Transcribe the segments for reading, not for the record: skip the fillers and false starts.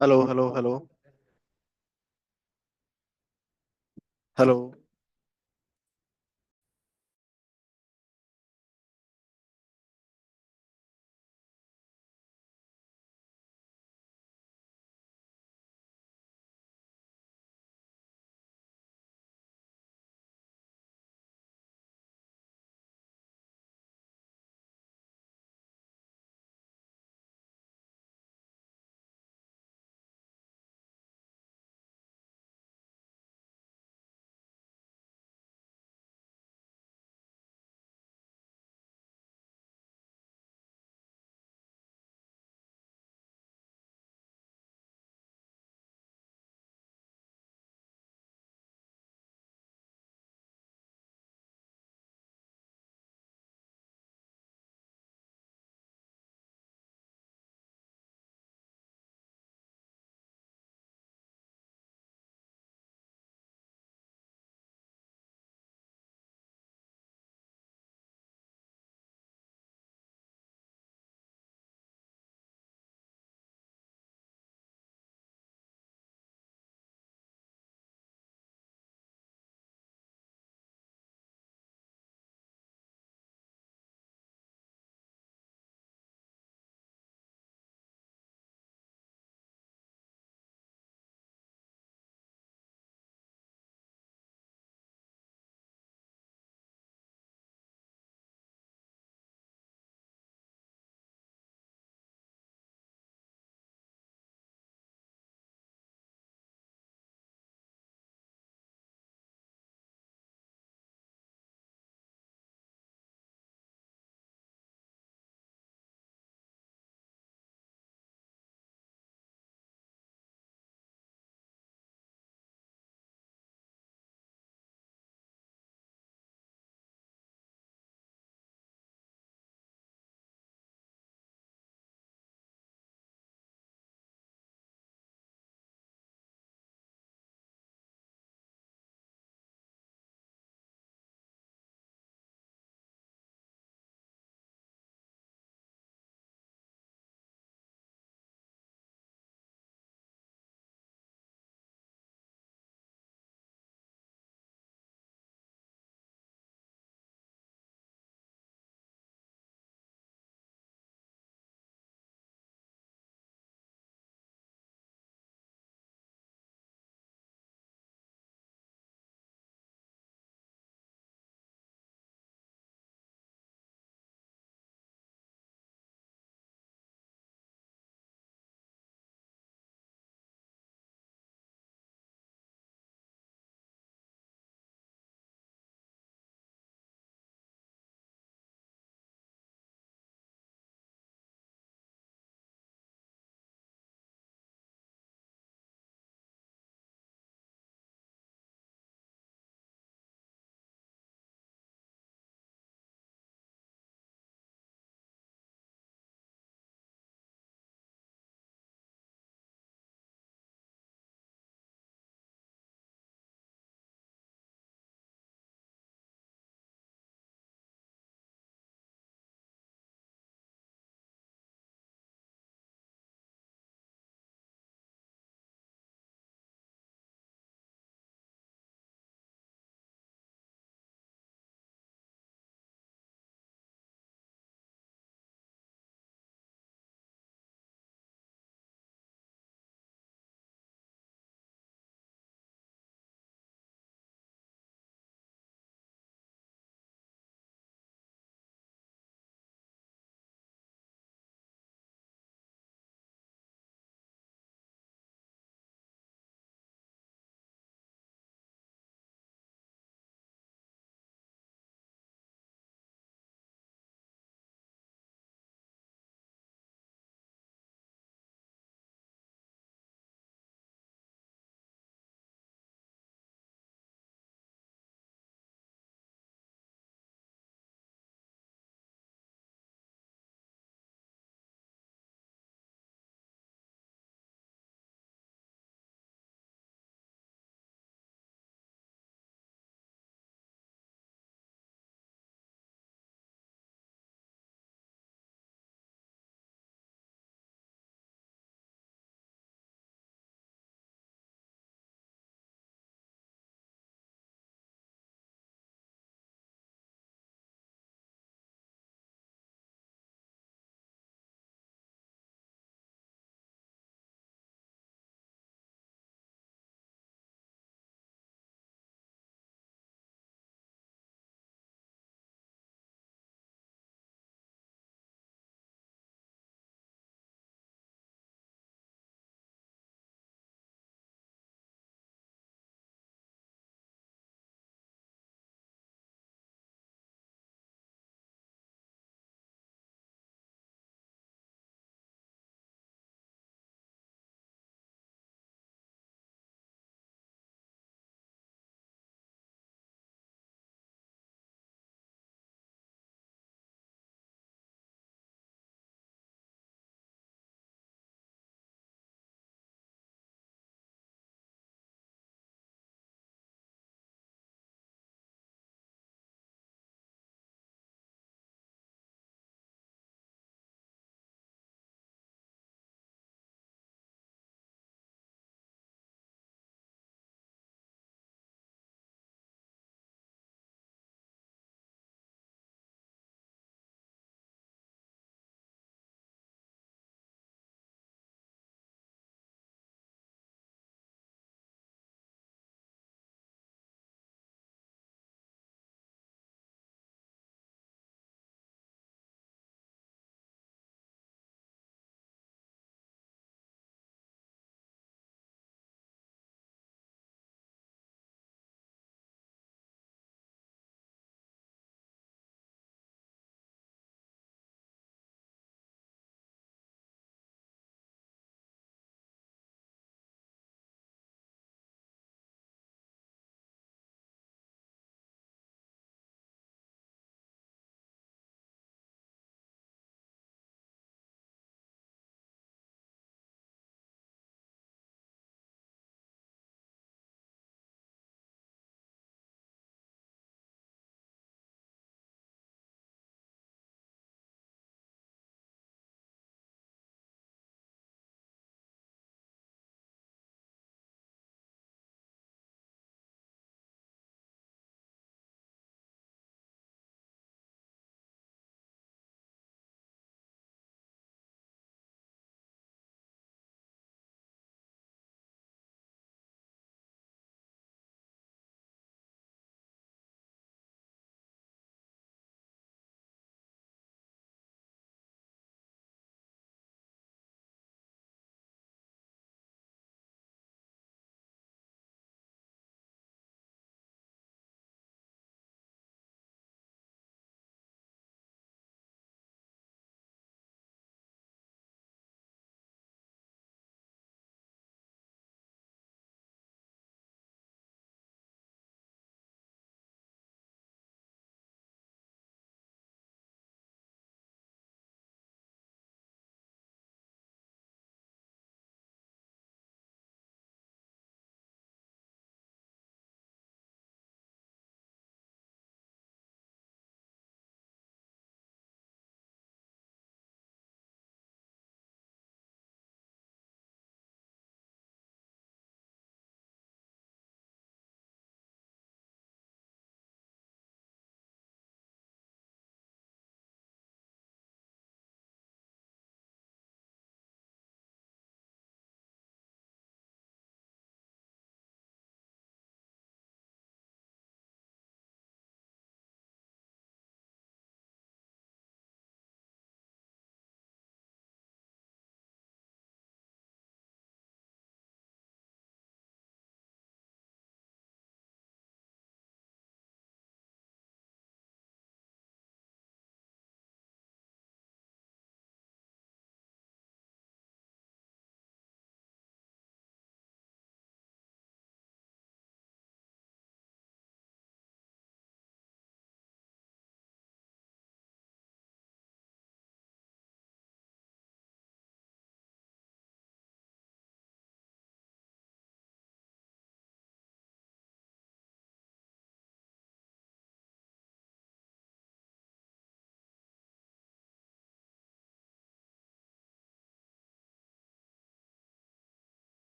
Hello hello hello. Hello.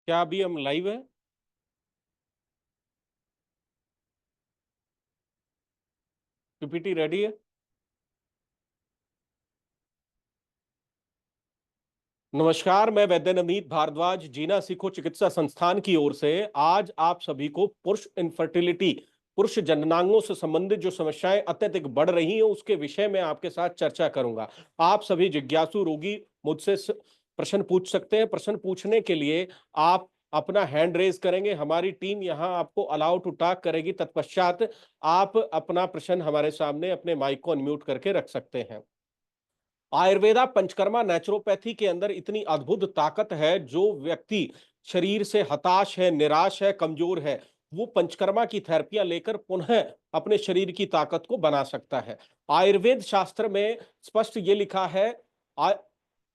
क्या अभी हम लाइव है? पीपीटी रेडी है? नमस्कार, मैं वैद्य नवनीत भारद्वाज जीना सीखो चिकित्सा संस्थान की ओर से आज आप सभी को पुरुष इनफर्टिलिटी, पुरुष जननांगों से संबंधित जो समस्याएं अत्यधिक बढ़ रही हैं उसके विषय में आपके साथ चर्चा करूंगा। आप सभी जिज्ञासु रोगी मुझसे प्रश्न पूछ सकते हैं। प्रश्न पूछने के लिए आप अपना हैंड रेज करेंगे, हमारी टीम यहां आपको अलाउ टू टॉक करेगी। तत्पश्चात आप अपना प्रश्न हमारे सामने अपने माइक को अनम्यूट करके रख सकते हैं। आयुर्वेदा पंचकर्मा नेचुरोपैथी के अंदर इतनी अद्भुत ताकत है। जो व्यक्ति शरीर से हताश है, निराश है, कमजोर है, वो पंचकर्मा की थेरेपियां लेकर पुनः अपने शरीर की ताकत को बना सकता है। आयुर्वेद शास्त्र में स्पष्ट ये लिखा है,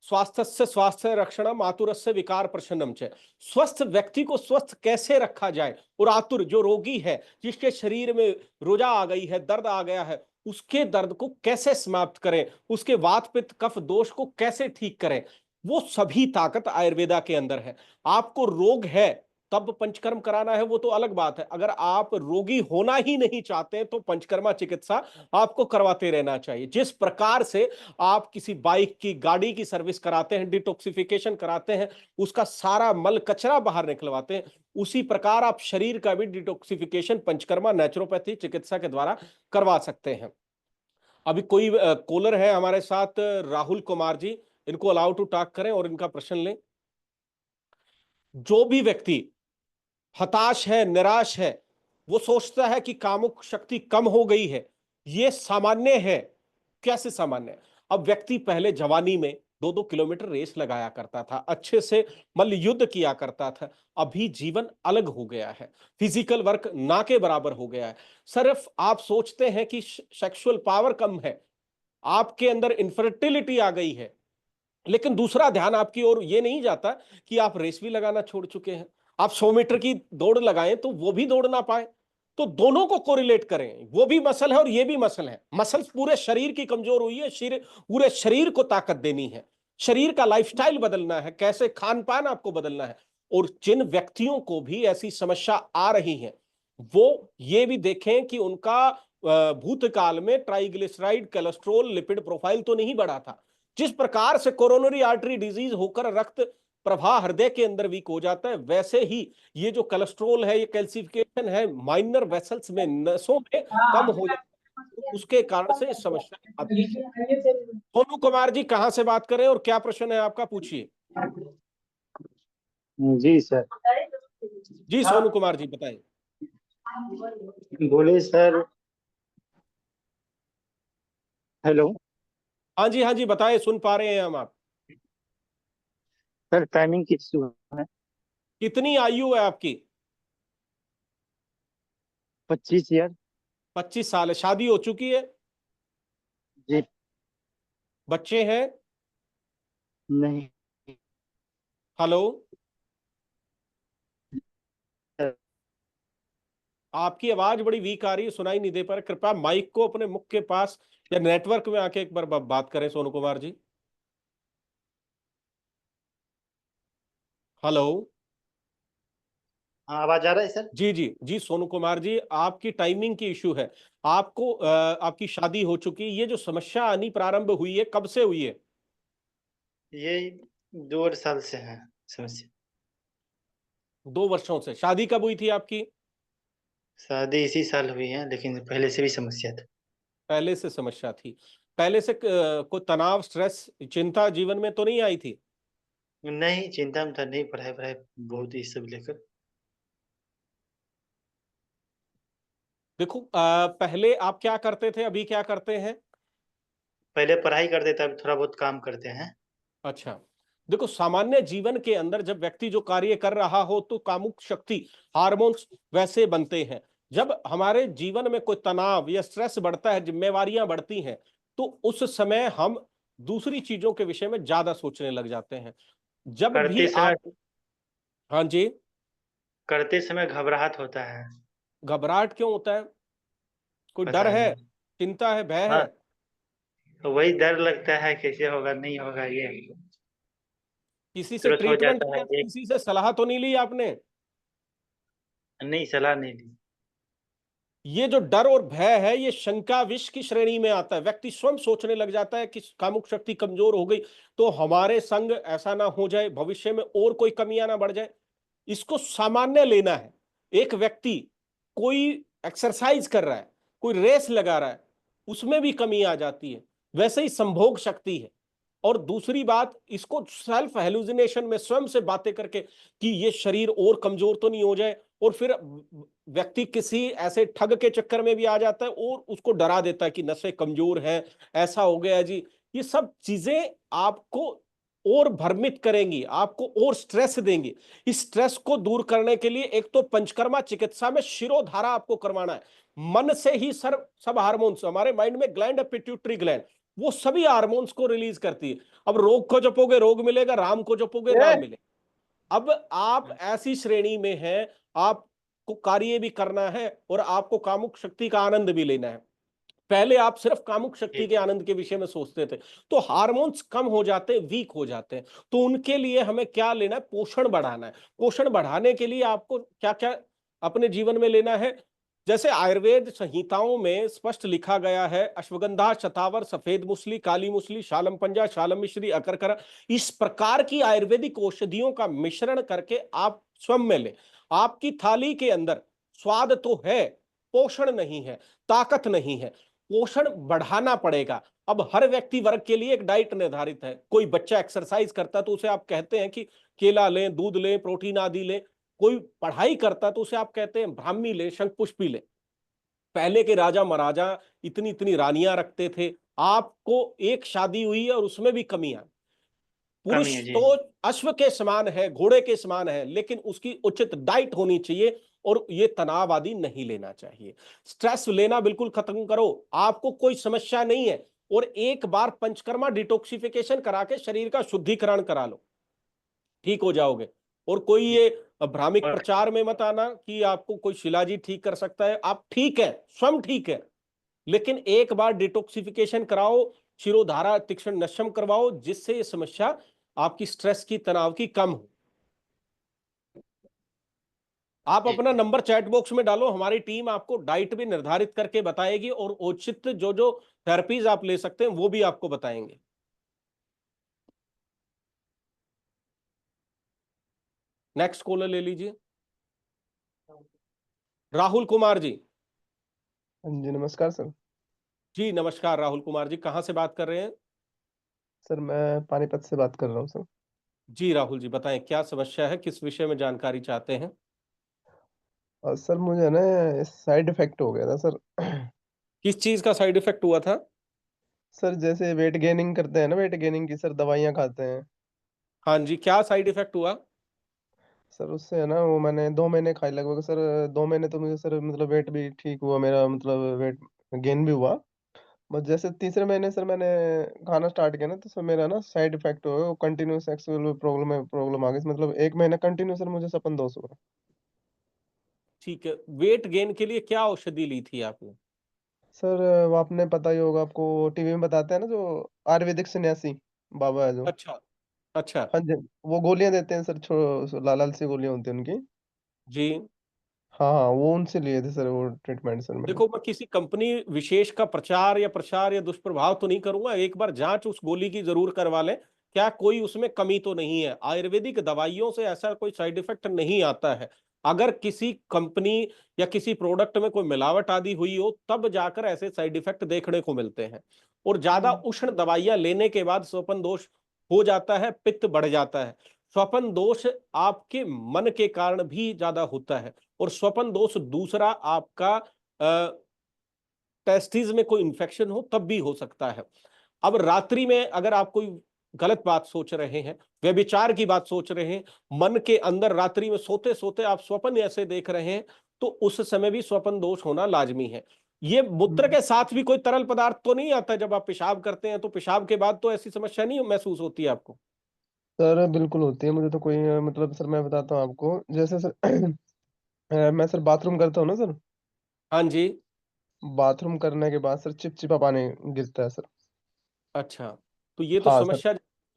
स्वास्थ्य स्वास्थ्य रक्षणम आतुरस्य विकार प्रशमनम च। स्वस्थ व्यक्ति को स्वस्थ कैसे रखा जाए और आतुर जो रोगी है, जिसके शरीर में रुझा आ गई है, दर्द आ गया है, उसके दर्द को कैसे समाप्त करें, उसके वात पित्त कफ दोष को कैसे ठीक करें, वो सभी ताकत आयुर्वेदा के अंदर है। आपको रोग है तब पंचकर्म कराना है वो तो अलग बात है। अगर आप रोगी होना ही नहीं चाहते तो पंचकर्मा चिकित्सा आपको करवाते रहना चाहिए। जिस प्रकार से आप किसी बाइक की, गाड़ी की सर्विस कराते हैं, डिटॉक्सिफिकेशन कराते हैं, उसका सारा मल कचरा बाहर निकलवाते हैं, उसी प्रकार आप शरीर का भी डिटॉक्सिफिकेशन पंचकर्मा नेचुरोपैथी चिकित्सा के द्वारा करवा सकते हैं। अभी कोई कॉलर है हमारे साथ, राहुल कुमार जी, इनको अलाउ टू टॉक करें और इनका प्रश्न लें। जो भी व्यक्ति हताश है, निराश है, वो सोचता है कि कामुक शक्ति कम हो गई है, ये सामान्य है। कैसे सामान्य है? अब व्यक्ति पहले जवानी में 2-2 किलोमीटर रेस लगाया करता था, अच्छे से मल्ल युद्ध किया करता था। अभी जीवन अलग हो गया है, फिजिकल वर्क ना के बराबर हो गया है। सिर्फ आप सोचते हैं कि सेक्सुअल पावर कम है, आपके अंदर इनफर्टिलिटी आ गई है, लेकिन दूसरा ध्यान आपकी ओर ये नहीं जाता कि आप रेस भी लगाना छोड़ चुके हैं। आप 100 मीटर की दौड़ लगाएं तो वो भी दौड़ ना पाए। तो दोनों को कोरिलेट करें, वो भी मसल है और ये भी मसल है। मसल पूरे शरीर की कमजोर हुई है, शरीर पूरे शरीर को ताकत देनी है, शरीर का लाइफस्टाइल बदलना है, कैसे खान पान आपको बदलना है। और जिन व्यक्तियों को भी ऐसी समस्या आ रही है वो ये भी देखें कि उनका भूतकाल में ट्राइग्लिसराइड, कोलेस्ट्रॉल, लिपिड प्रोफाइल तो नहीं बढ़ा था। जिस प्रकार से कोरोनरी आर्टरी डिजीज होकर रक्त प्रवाह हृदय के अंदर वीक हो जाता है, वैसे ही ये जो कोलेस्ट्रॉल है, ये कैल्सिफिकेशन है माइनर वेसल्स में, नसों में कम हो जाता है, उसके कारण से समस्या आती है। सोनू कुमार जी कहां से बात करें और क्या प्रश्न है आपका, पूछिए। जी सर। जी सोनू कुमार जी बताएं। बोले सर। हेलो। हाँ जी बताएं, सुन पा रहे हैं हम आप। सर टाइमिंग किस है? कितनी आयु है आपकी? 25 ईयर। 25 साल है। शादी हो चुकी है? जी। बच्चे हैं? नहीं हेलो, सर। आपकी आवाज बड़ी वीक आ रही है, सुनाई नहीं दे पा रहा। कृपया माइक को अपने मुख के पास या नेटवर्क में आके एक बार बात करें सोनू कुमार जी। हेलो। हाँ, आवाज आ रहा है सर? जी जी जी सोनू कुमार जी, आपकी टाइमिंग की इशू है। आपको आपकी शादी हो चुकी है, ये जो समस्या आनी प्रारंभ हुई है कब से हुई है? ये 2 साल से है समस्या। 2 वर्षों से। शादी कब हुई थी आपकी? शादी इसी साल हुई है, लेकिन पहले से भी समस्या था। पहले से समस्या थी? पहले से कोई तनाव, स्ट्रेस, चिंता जीवन में तो नहीं आई थी? नहीं, चिंता में था नहीं, पढ़ाई पढ़ाई बहुत ये सब लेकर। देखो, पहले आप क्या करते थे, अभी क्या करते हैं? पहले पढ़ाई करते थे, अब थोड़ा बहुत काम करते हैं। अच्छा, देखो, सामान्य जीवन के अंदर जब व्यक्ति जो कार्य कर रहा हो तो कामुक शक्ति, हार्मोन्स वैसे बनते हैं। जब हमारे जीवन में कोई तनाव या स्ट्रेस बढ़ता है, जिम्मेवारियां बढ़ती हैं, तो उस समय हम दूसरी चीजों के विषय में ज्यादा सोचने लग जाते हैं। जब भी करते समय आप, हाँ जी, करते समय घबराहट होता है। घबराहट क्यों होता है? कोई डर पता है, नहीं। चिंता है, भय है? हाँ, तो वही डर लगता है कैसे होगा नहीं होगा ये। किसी से तुरंत हो ट्रीटमेंट जाता है किया था? एक। किसी से सलाह तो नहीं ली आपने? नहीं, सलाह नहीं ली। ये जो डर और भय है, ये शंका विष की श्रेणी में आता है। व्यक्ति स्वयं सोचने लग जाता है कि कामुक शक्ति कमजोर हो गई तो हमारे संग ऐसा ना हो जाए, भविष्य में और कोई कमियां ना बढ़ जाए। इसको सामान्य लेना है। एक व्यक्ति कोई एक्सरसाइज कर रहा है, कोई रेस लगा रहा है, उसमें भी कमी आ जाती है। वैसे ही संभोग शक्ति है। और दूसरी बात, इसको सेल्फ हेलुसिनेशन में स्वयं से बातें करके कि ये शरीर और कमजोर तो नहीं हो जाए, और फिर व्यक्ति किसी ऐसे ठग के चक्कर में भी आ जाता है और उसको डरा देता है कि नसें कमजोर हैं, ऐसा हो गया जी। ये सब चीजें आपको और भ्रमित करेंगी, आपको और स्ट्रेस देंगी। इस स्ट्रेस को दूर करने के लिए एक तो पंचकर्मा चिकित्सा में शिरोधारा आपको करवाना है। मन से ही सब हार्मोन्स, हमारे माइंड में ग्लैंड है पिट्यूटरी ग्लैंड, वो सभी हार्मोन्स को रिलीज करती है। अब रोग को जपोगे रोग मिलेगा, राम को जपोगे राम मिलेगा। अब आप ऐसी श्रेणी में हैं, आपको कार्य भी करना है और आपको कामुक शक्ति का आनंद भी लेना है। पहले आप सिर्फ कामुक शक्ति के आनंद के विषय में सोचते थे, तो हार्मोन्स कम हो जाते हैं, वीक हो जाते हैं। तो उनके लिए हमें क्या लेना है? पोषण बढ़ाना है। पोषण बढ़ाने के लिए आपको क्या क्या अपने जीवन में लेना है? जैसे आयुर्वेद संहिताओं में स्पष्ट लिखा गया है, अश्वगंधा, शतावर, सफेद मुसली, काली मुसली, शालम पंजा, शालम मिश्री, अकरकरा, इस प्रकार की आयुर्वेदिक औषधियों का मिश्रण करके आप स्वयं में लें। आपकी थाली के अंदर स्वाद तो है, पोषण नहीं है, ताकत नहीं है। पोषण बढ़ाना पड़ेगा। अब हर व्यक्ति वर्ग के लिए एक डाइट निर्धारित है। कोई बच्चा एक्सरसाइज करता है तो उसे आप कहते हैं कि केला लें, दूध लें, प्रोटीन आदि लें। कोई पढ़ाई करता है तो उसे आप कहते हैं ब्राह्मी ले, शंखपुष्पी ले। पहले के राजा महाराजा इतनी इतनी रानियां रखते थे। आपको एक शादी हुई है और उसमें भी कमियां। कमी पुरुष है जी। तो अश्व के समान है, घोड़े के समान है, लेकिन उसकी उचित डाइट होनी चाहिए और ये तनाव आदि नहीं लेना चाहिए। स्ट्रेस लेना बिल्कुल खत्म करो। आपको कोई समस्या नहीं है और एक बार पंचकर्मा डिटॉक्सिफिकेशन करा के शरीर का शुद्धिकरण करा लो, ठीक हो जाओगे। और कोई ये भ्रामिक और प्रचार में मत आना कि आपको कोई शिलाजी ठीक कर सकता है। आप ठीक है, स्वयं ठीक है, लेकिन एक बार डिटॉक्सिफिकेशन कराओ, शिरोधारा तीक्ष्ण नशम करवाओ, जिससे ये समस्या आपकी स्ट्रेस की, तनाव की कम हो। आप ठीक अपना है। नंबर चैट बॉक्स में डालो, हमारी टीम आपको डाइट भी निर्धारित करके बताएगी और उचित जो जो थेरेपीज आप ले सकते हैं वो भी आपको बताएंगे। नेक्स्ट कॉलर ले लीजिए। राहुल कुमार जी। हाँ जी, नमस्कार सर। जी नमस्कार राहुल कुमार जी, कहां से बात कर रहे हैं? सर मैं पानीपत से बात कर रहा हूँ सर। जी राहुल जी, बताएं क्या समस्या है, किस विषय में जानकारी चाहते हैं? और सर मुझे ना साइड इफेक्ट हो गया था सर। किस चीज का साइड इफेक्ट हुआ था? सर जैसे वेट गेनिंग करते हैं ना, वेट गेनिंग की सर दवाइयाँ खाते हैं। हाँ जी, क्या साइड इफेक्ट हुआ? सर उससे है ना, वो मैंने 2 महीने खाई लगभग सर। 2 महीने तो मुझे सर मतलब वेट भी ठीक हुआ मेरा, मतलब वेट गेन भी हुआ। बस जैसे तीसरे महीने सर मैंने खाना स्टार्ट किया ना, तो सर मेरा ना साइड इफेक्ट हो गया, कंटिन्यूस सेक्सुअल प्रॉब्लम आ गई। मतलब 1 महीना कंटिन्यू सर मुझे सपन दोष हुआ। ठीक है, वेट गेन के लिए क्या औषधि ली थी आपने? सर वो आपने पता ही होगा, आपको टीवी में बताते हैं ना, जो आयुर्वेदिक सन्यासी बाबा है जो। अच्छा। अच्छा। हाँ जी, वो गोलियाँ देते हैं सर, लाल लाल सी गोलियाँ होती हैं उनकी। जी हाँ हाँ, वो उनसे लिए थे सर वो ट्रीटमेंट सर मैंने। देखो, मैं किसी कंपनी विशेष का प्रचार या दुष्प्रभाव तो नहीं करूंगा। एक बार जांच उस गोली की जरूर करवा लें, क्या कोई उसमें कमी तो नहीं है। आयुर्वेदिक दवाइयों से ऐसा कोई साइड इफेक्ट नहीं आता है। अगर किसी कंपनी या किसी प्रोडक्ट में कोई मिलावट आदि हुई हो, तब जाकर ऐसे साइड इफेक्ट देखने को मिलते हैं। और ज्यादा उष्ण दवाइयां लेने के बाद स्वपन दोष हो जाता है, पित्त बढ़ जाता है। स्वपन दोष आपके मन के कारण भी ज्यादा होता है। और स्वपन दोष दूसरा, आपका टेस्टिस में कोई इंफेक्शन हो तब भी हो सकता है। अब रात्रि में अगर आप कोई गलत बात सोच रहे हैं, व्यभिचार की बात सोच रहे हैं, मन के अंदर रात्रि में सोते सोते आप स्वप्न ऐसे देख रहे हैं, तो उस समय भी स्वप्न दोष होना लाजमी है। ये मूत्र के साथ भी कोई तरल पदार्थ तो नहीं आता? जब आप पेशाब करते हैं तो पेशाब के बाद तो ऐसी समस्या नहीं महसूस होती है आपको? सर बिल्कुल होती है मुझे तो, कोई मतलब सर मैं बताता हूँ आपको, जैसे सर मैं सर बाथरूम करता हूँ ना सर। हाँ जी। बाथरूम करने के बाद सर चिपचिपा पानी गिरता है सर। अच्छा, तो ये तो हाँ सर। समस्या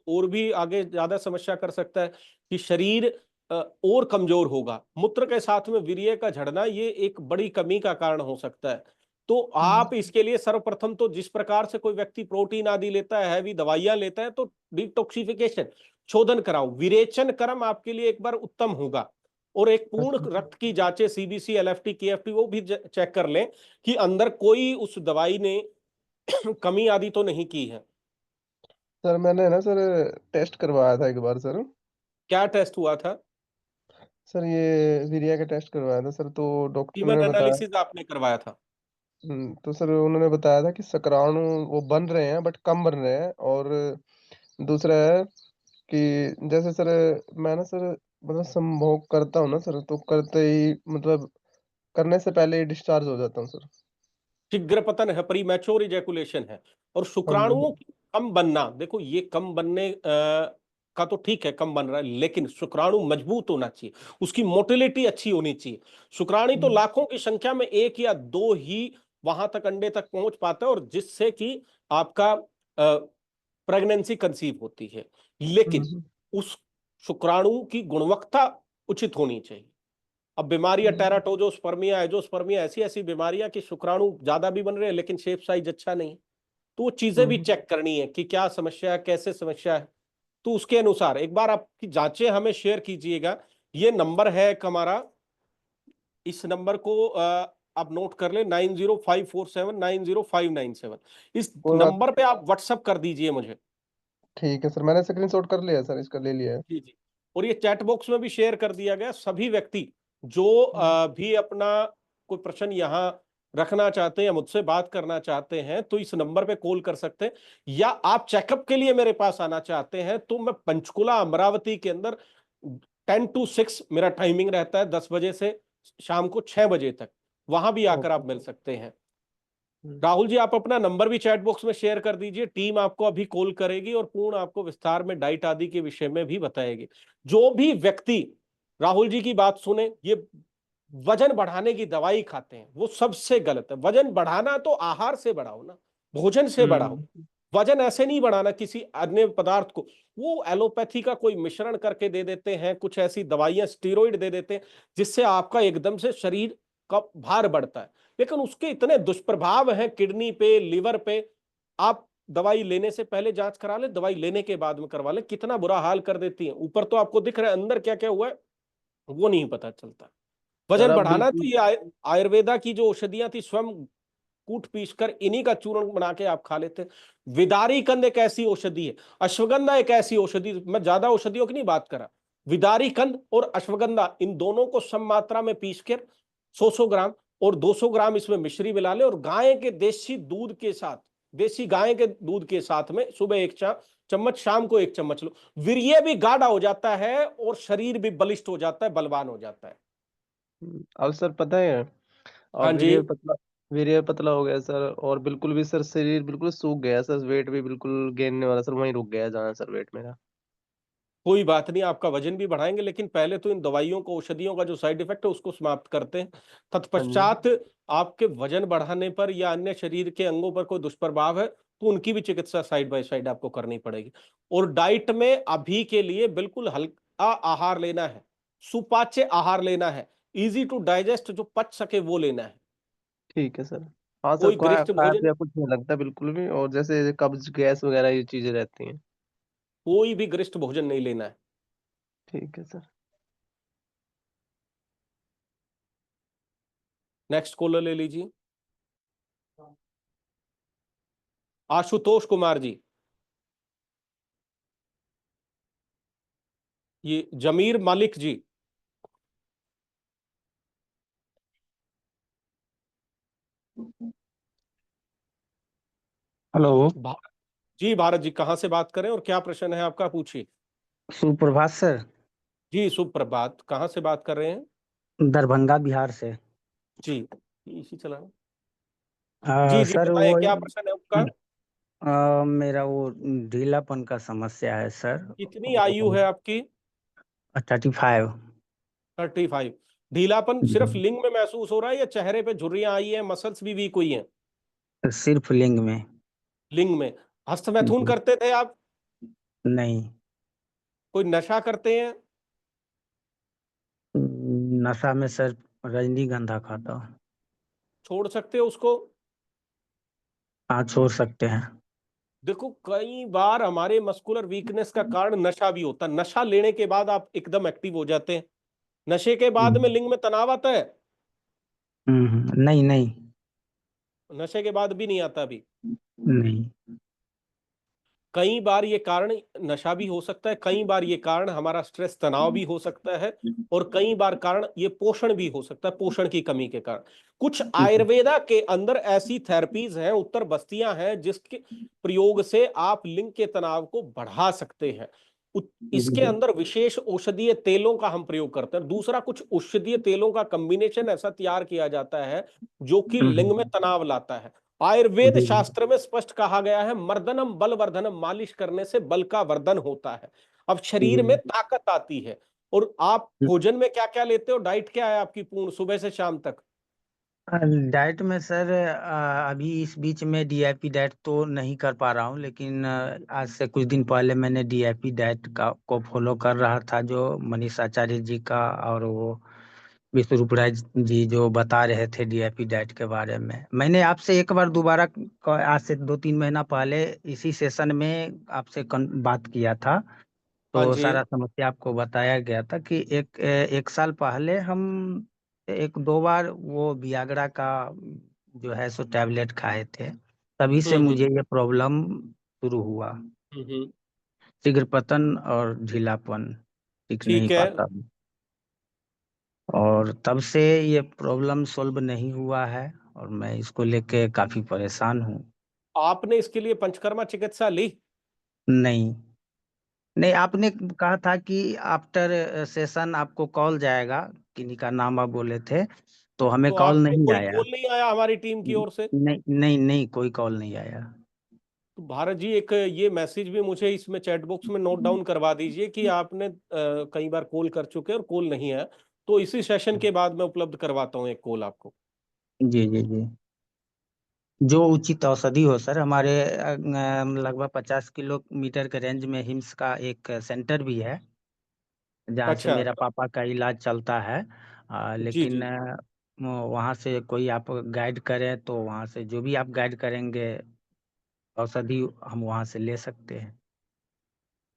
और भी आगे ज्यादा समस्या कर सकता है कि शरीर और कमजोर होगा। मूत्र के साथ में वीर्य का झड़ना ये एक बड़ी कमी का कारण हो सकता है। तो आप इसके लिए सर्वप्रथम तो जिस प्रकार से कोई व्यक्ति प्रोटीन आदि लेता है, हैवी दवाइयां लेता है, तो डिटॉक्सिफिकेशन, शोधन कराओ, विरेचन कर्म आपके लिए एक बार उत्तम होगा। और एक पूर्ण रक्त की जांचें, सीबीसी, एलएफटी, केएफटी, वो भी चेक कर लें कि अंदर कोई उस दवाई ने कमी आदि तो नहीं की है। सर मैंने ना सर टेस्ट करवाया था एक बार सर। क्या टेस्ट हुआ था? सर ये वीरिया का टेस्ट करवाया था सर, तो डॉक्टर सीमन ने बताया। एनालिसिस आपने करवाया था? तो सर उन्होंने बताया था कि शुक्राणु वो बन रहे हैं बट कम बन रहे हैं, और दूसरा है कि जैसे सर मैं ना सर मतलब संभोग करता हूँ ना सर, तो करते ही मतलब करने से पहले ही डिस्चार्ज हो जाता हूँ सर। शीघ्र पतन है, प्रीमैच्योर इजैकुलेशन है। और हाँ जी। शुक्राणुओं की कम बनना, देखो ये कम बनने का तो ठीक है, कम बन रहा है, लेकिन शुक्राणु मजबूत होना चाहिए, उसकी मोटिलिटी अच्छी होनी चाहिए। शुक्राणु तो लाखों की संख्या में एक या दो ही वहां तक अंडे तक पहुंच पाता है, और जिससे कि आपका प्रेगनेंसी कंसीव होती है। लेकिन उस शुक्राणु की गुणवत्ता उचित होनी चाहिए। अब बीमारियां टेराटोजोस्पर्मिया, एजोस्पर्मिया, ऐसी ऐसी बीमारियां कि शुक्राणु ज्यादा भी बन रहे हैं लेकिन शेप साइज अच्छा नहीं है। तो वो चीजें भी चेक करनी है कि क्या समस्या है, कैसे समस्या है। तो उसके अनुसार एक बार आपकी जांचें हमें शेयर कीजिएगा। ये नंबर है एक हमारा, इस नंबर को आप नोट कर ले, 9054790597। इस कोई बात। नंबर पे आप व्हाट्सअप कर दीजिए मुझे। ठीक है सर, मैंने स्क्रीनशॉट कर लिया सर, इसका ले लिया है। जी जी। और ये चैट बॉक्स में भी शेयर कर दिया गया। सभी व्यक्ति जो भी अपना कोई प्रश्न यहाँ रखना चाहते हैं या मुझसे बात करना चाहते हैं, तो इस नंबर पे कॉल कर सकते हैं। या आप चेकअप के लिए मेरे पास आना चाहते हैं, तो मैं पंचकुला अमरावती के अंदर 10 to 6 मेरा टाइमिंग रहता है, 10 बजे से शाम को 6 बजे तक। वहां भी आकर आप मिल सकते हैं। राहुल जी, आप अपना नंबर भी चैट बॉक्स में शेयर कर दीजिए। टीम आपको अभी कॉल करेगी और पूर्ण आपको विस्तार में डाइट आदि के विषय में भी बताएगी। जो भी व्यक्ति राहुल जी की बात सुने, ये वजन बढ़ाने की दवाई खाते हैं, वो सबसे गलत है। वजन बढ़ाना तो आहार से बढ़ाओ ना, भोजन से बढ़ाओ। वजन ऐसे नहीं बढ़ाना किसी अन्य पदार्थ को। वो एलोपैथी का कोई मिश्रण करके दे देते हैं, कुछ ऐसी दवाइयां, स्टेरॉइड दे देते हैं, जिससे आपका एकदम से शरीर का भार बढ़ता है। लेकिन उसके इतने दुष्प्रभाव हैं किडनी पे, लिवर पे। आप दवाई लेने से पहले जांच करा ले, दवाई लेने के बाद में करवा ले। कितना बुरा हाल कर देती है। ऊपर तो आपको दिख रहा है, अंदर क्या क्या हुआ है वो नहीं पता चलता। सर वजन आप बढ़ाना तो बिल्कुल। ये आयुर्वेदा की जो औषधियां थी, स्वयं कूट पीस कर इन्हीं का चूर्ण बना के आप खा लेते। विदारी कंद एक ऐसी औषधि है, अश्वगंधा एक ऐसी औषधि, मैं ज्यादा औषधियों की नहीं बात कर रहा। विदारी कंद और अश्वगंधा, इन दोनों को सम मात्रा में पीस कर 100 ग्राम और 200 ग्राम इसमें मिश्री मिला ले, और गाय के देसी दूध के साथ, देसी गाय के दूध के साथ में सुबह एक चम्मच, शाम को एक चम्मच लो। वीर्य भी गाढ़ा हो जाता है और शरीर भी बलिष्ठ हो जाता है, बलवान हो जाता है। अब सर पता है, हाँ अब जी। वीर्य पतला हो गया सर, और बिल्कुल भी सर शरीर बिल्कुल सूख गया सर, वेट भी बिल्कुल गेनने वाला सर, वहीं रुक गया जहाँ सर वेट मेरा। कोई बात नहीं, आपका वजन भी बढ़ाएंगे, लेकिन पहले तो इन दवाइयों को, औषधियों का जो साइड इफेक्ट है उसको समाप्त करते हैं। हाँ जी। तत्पश्चात आपके वजन बढ़ाने पर या अन्य शरीर के अंगों पर कोई दुष्प्रभाव है, तो उनकी भी चिकित्सा साइड बाय साइड आपको करनी पड़ेगी। और डाइट में अभी के लिए बिल्कुल हल्का आहार लेना है, सुपाच्य आहार लेना है, इजी टू डाइजेस्ट, जो पच सके वो लेना है। ठीक है सर। हाँ सर, कोई गरिष्ठ फैट भोजन, या कुछ नहीं लगता बिल्कुल भी, और जैसे कब्ज गैस वगैरह ये चीजें रहती हैं। कोई भी गरिष्ठ भोजन नहीं लेना है। ठीक है सर। नेक्स्ट कॉलर ले लीजिए, आशुतोष कुमार जी। ये जमीर मालिक जी। हेलो। भा- जी भारत जी, कहाँ से बात करें और क्या प्रश्न है आपका, पूछिए। सुप्रभात सर। जी सुप्रभात, कहाँ से बात कर रहे हैं? दरभंगा बिहार से। जी, इसी चलाना। जी जी, सर बताएं वो क्या प्रश्न है आपका। मेरा वो ढीलापन का समस्या है सर। कितनी आयु है आपकी? 35। 35। ढीलापन सिर्फ लिंग में महसूस हो रहा है या चेहरे पे झुर्रियां आई है, मसल्स भी वीक हुई हैं? सिर्फ लिंग में। लिंग में। हस्तमैथुन जी। करते थे आप? नहीं। कोई नशा करते हैं? नशा में सर रजनीगंधा खाता हूँ। छोड़ सकते हो उसको? हाँ, छोड़ सकते हैं। देखो, कई बार हमारे मस्कुलर वीकनेस का कारण नशा भी होता है। नशा लेने के बाद आप एकदम एक्टिव हो जाते हैं। नशे के बाद में हम्म, लिंग में तनाव आता है? नहीं नहीं। नशे के बाद भी नहीं आता अभी? नहीं। कई बार ये कारण नशा भी हो सकता है, कई बार ये कारण हमारा स्ट्रेस तनाव भी हो सकता है, और कई बार कारण ये पोषण भी हो सकता है, पोषण की कमी के कारण। कुछ आयुर्वेदा के अंदर ऐसी थेरेपीज हैं, उत्तर बस्तियां हैं, जिसके प्रयोग से आप लिंग के तनाव को बढ़ा सकते हैं। इसके अंदर विशेष औषधीय तेलों का हम प्रयोग करते हैं। दूसरा, कुछ औषधीय तेलों का कॉम्बिनेशन ऐसा तैयार किया जाता है जो कि लिंग में तनाव लाता है। आयुर्वेद जी। शास्त्र में स्पष्ट कहा गया है, मर्दनम बल वर्धनम, मालिश करने से बल का वर्धन होता है। अब शरीर में ताकत आती है। और आप भोजन में क्या क्या लेते हो? डाइट क्या है आपकी पूर्ण सुबह से शाम तक? डाइट में सर अभी इस बीच में डीआईपी डाइट तो नहीं कर पा रहा हूँ, लेकिन आज से कुछ दिन पहले मैंने डीआईपी डाइट को फॉलो कर रहा था, जो मनीष आचार्य जी का और वो विश्व राय जी जो बता रहे थे डीआईपी डाइट के बारे में। मैंने आपसे एक बार दोबारा आज से 2-3 महीना पहले इसी सेशन में आपसे बात किया था, हाँ तो जी। सारा समस्या आपको बताया गया था कि एक साल पहले हम 1-2 बार वो वियाग्रा का जो है सो टैबलेट खाए थे, तभी से मुझे ये प्रॉब्लम शुरू हुआ। हम्म। शीघ्र पतन और ढीलापन, टिक नहीं ठीक है। पाता हूँ, और तब से ये प्रॉब्लम सॉल्व नहीं हुआ है, और मैं इसको लेके काफी परेशान हूँ। आपने इसके लिए पंचकर्मा चिकित्सा ली? नहीं नहीं, आपने कहा था कि आफ्टर सेशन आपको कॉल जाएगा, किन्हीं का नाम आप बोले थे, तो हमें तो कॉल आपको नहीं कोई आया। कॉल नहीं आया हमारी टीम की ओर से? नहीं नहीं नहीं, कोई कॉल नहीं आया। तो भारत जी, एक ये मैसेज भी मुझे इसमें चैट बॉक्स में नोट डाउन करवा दीजिए कि आपने कई बार कॉल कर चुके हैं और कॉल नहीं आया। तो इसी सेशन के बाद मैं उपलब्ध करवाता हूँ एक कॉल आपको। जी जी जी। जो उचित औषधि हो सर, हमारे लगभग 50 किलोमीटर के रेंज में हिम्स का एक सेंटर भी है, जहाँ से अच्छा। मेरा पापा का इलाज चलता है। जी लेकिन जी। वहाँ से कोई आप गाइड करें तो वहाँ से जो भी आप गाइड करेंगे औषधि हम वहाँ से ले सकते हैं।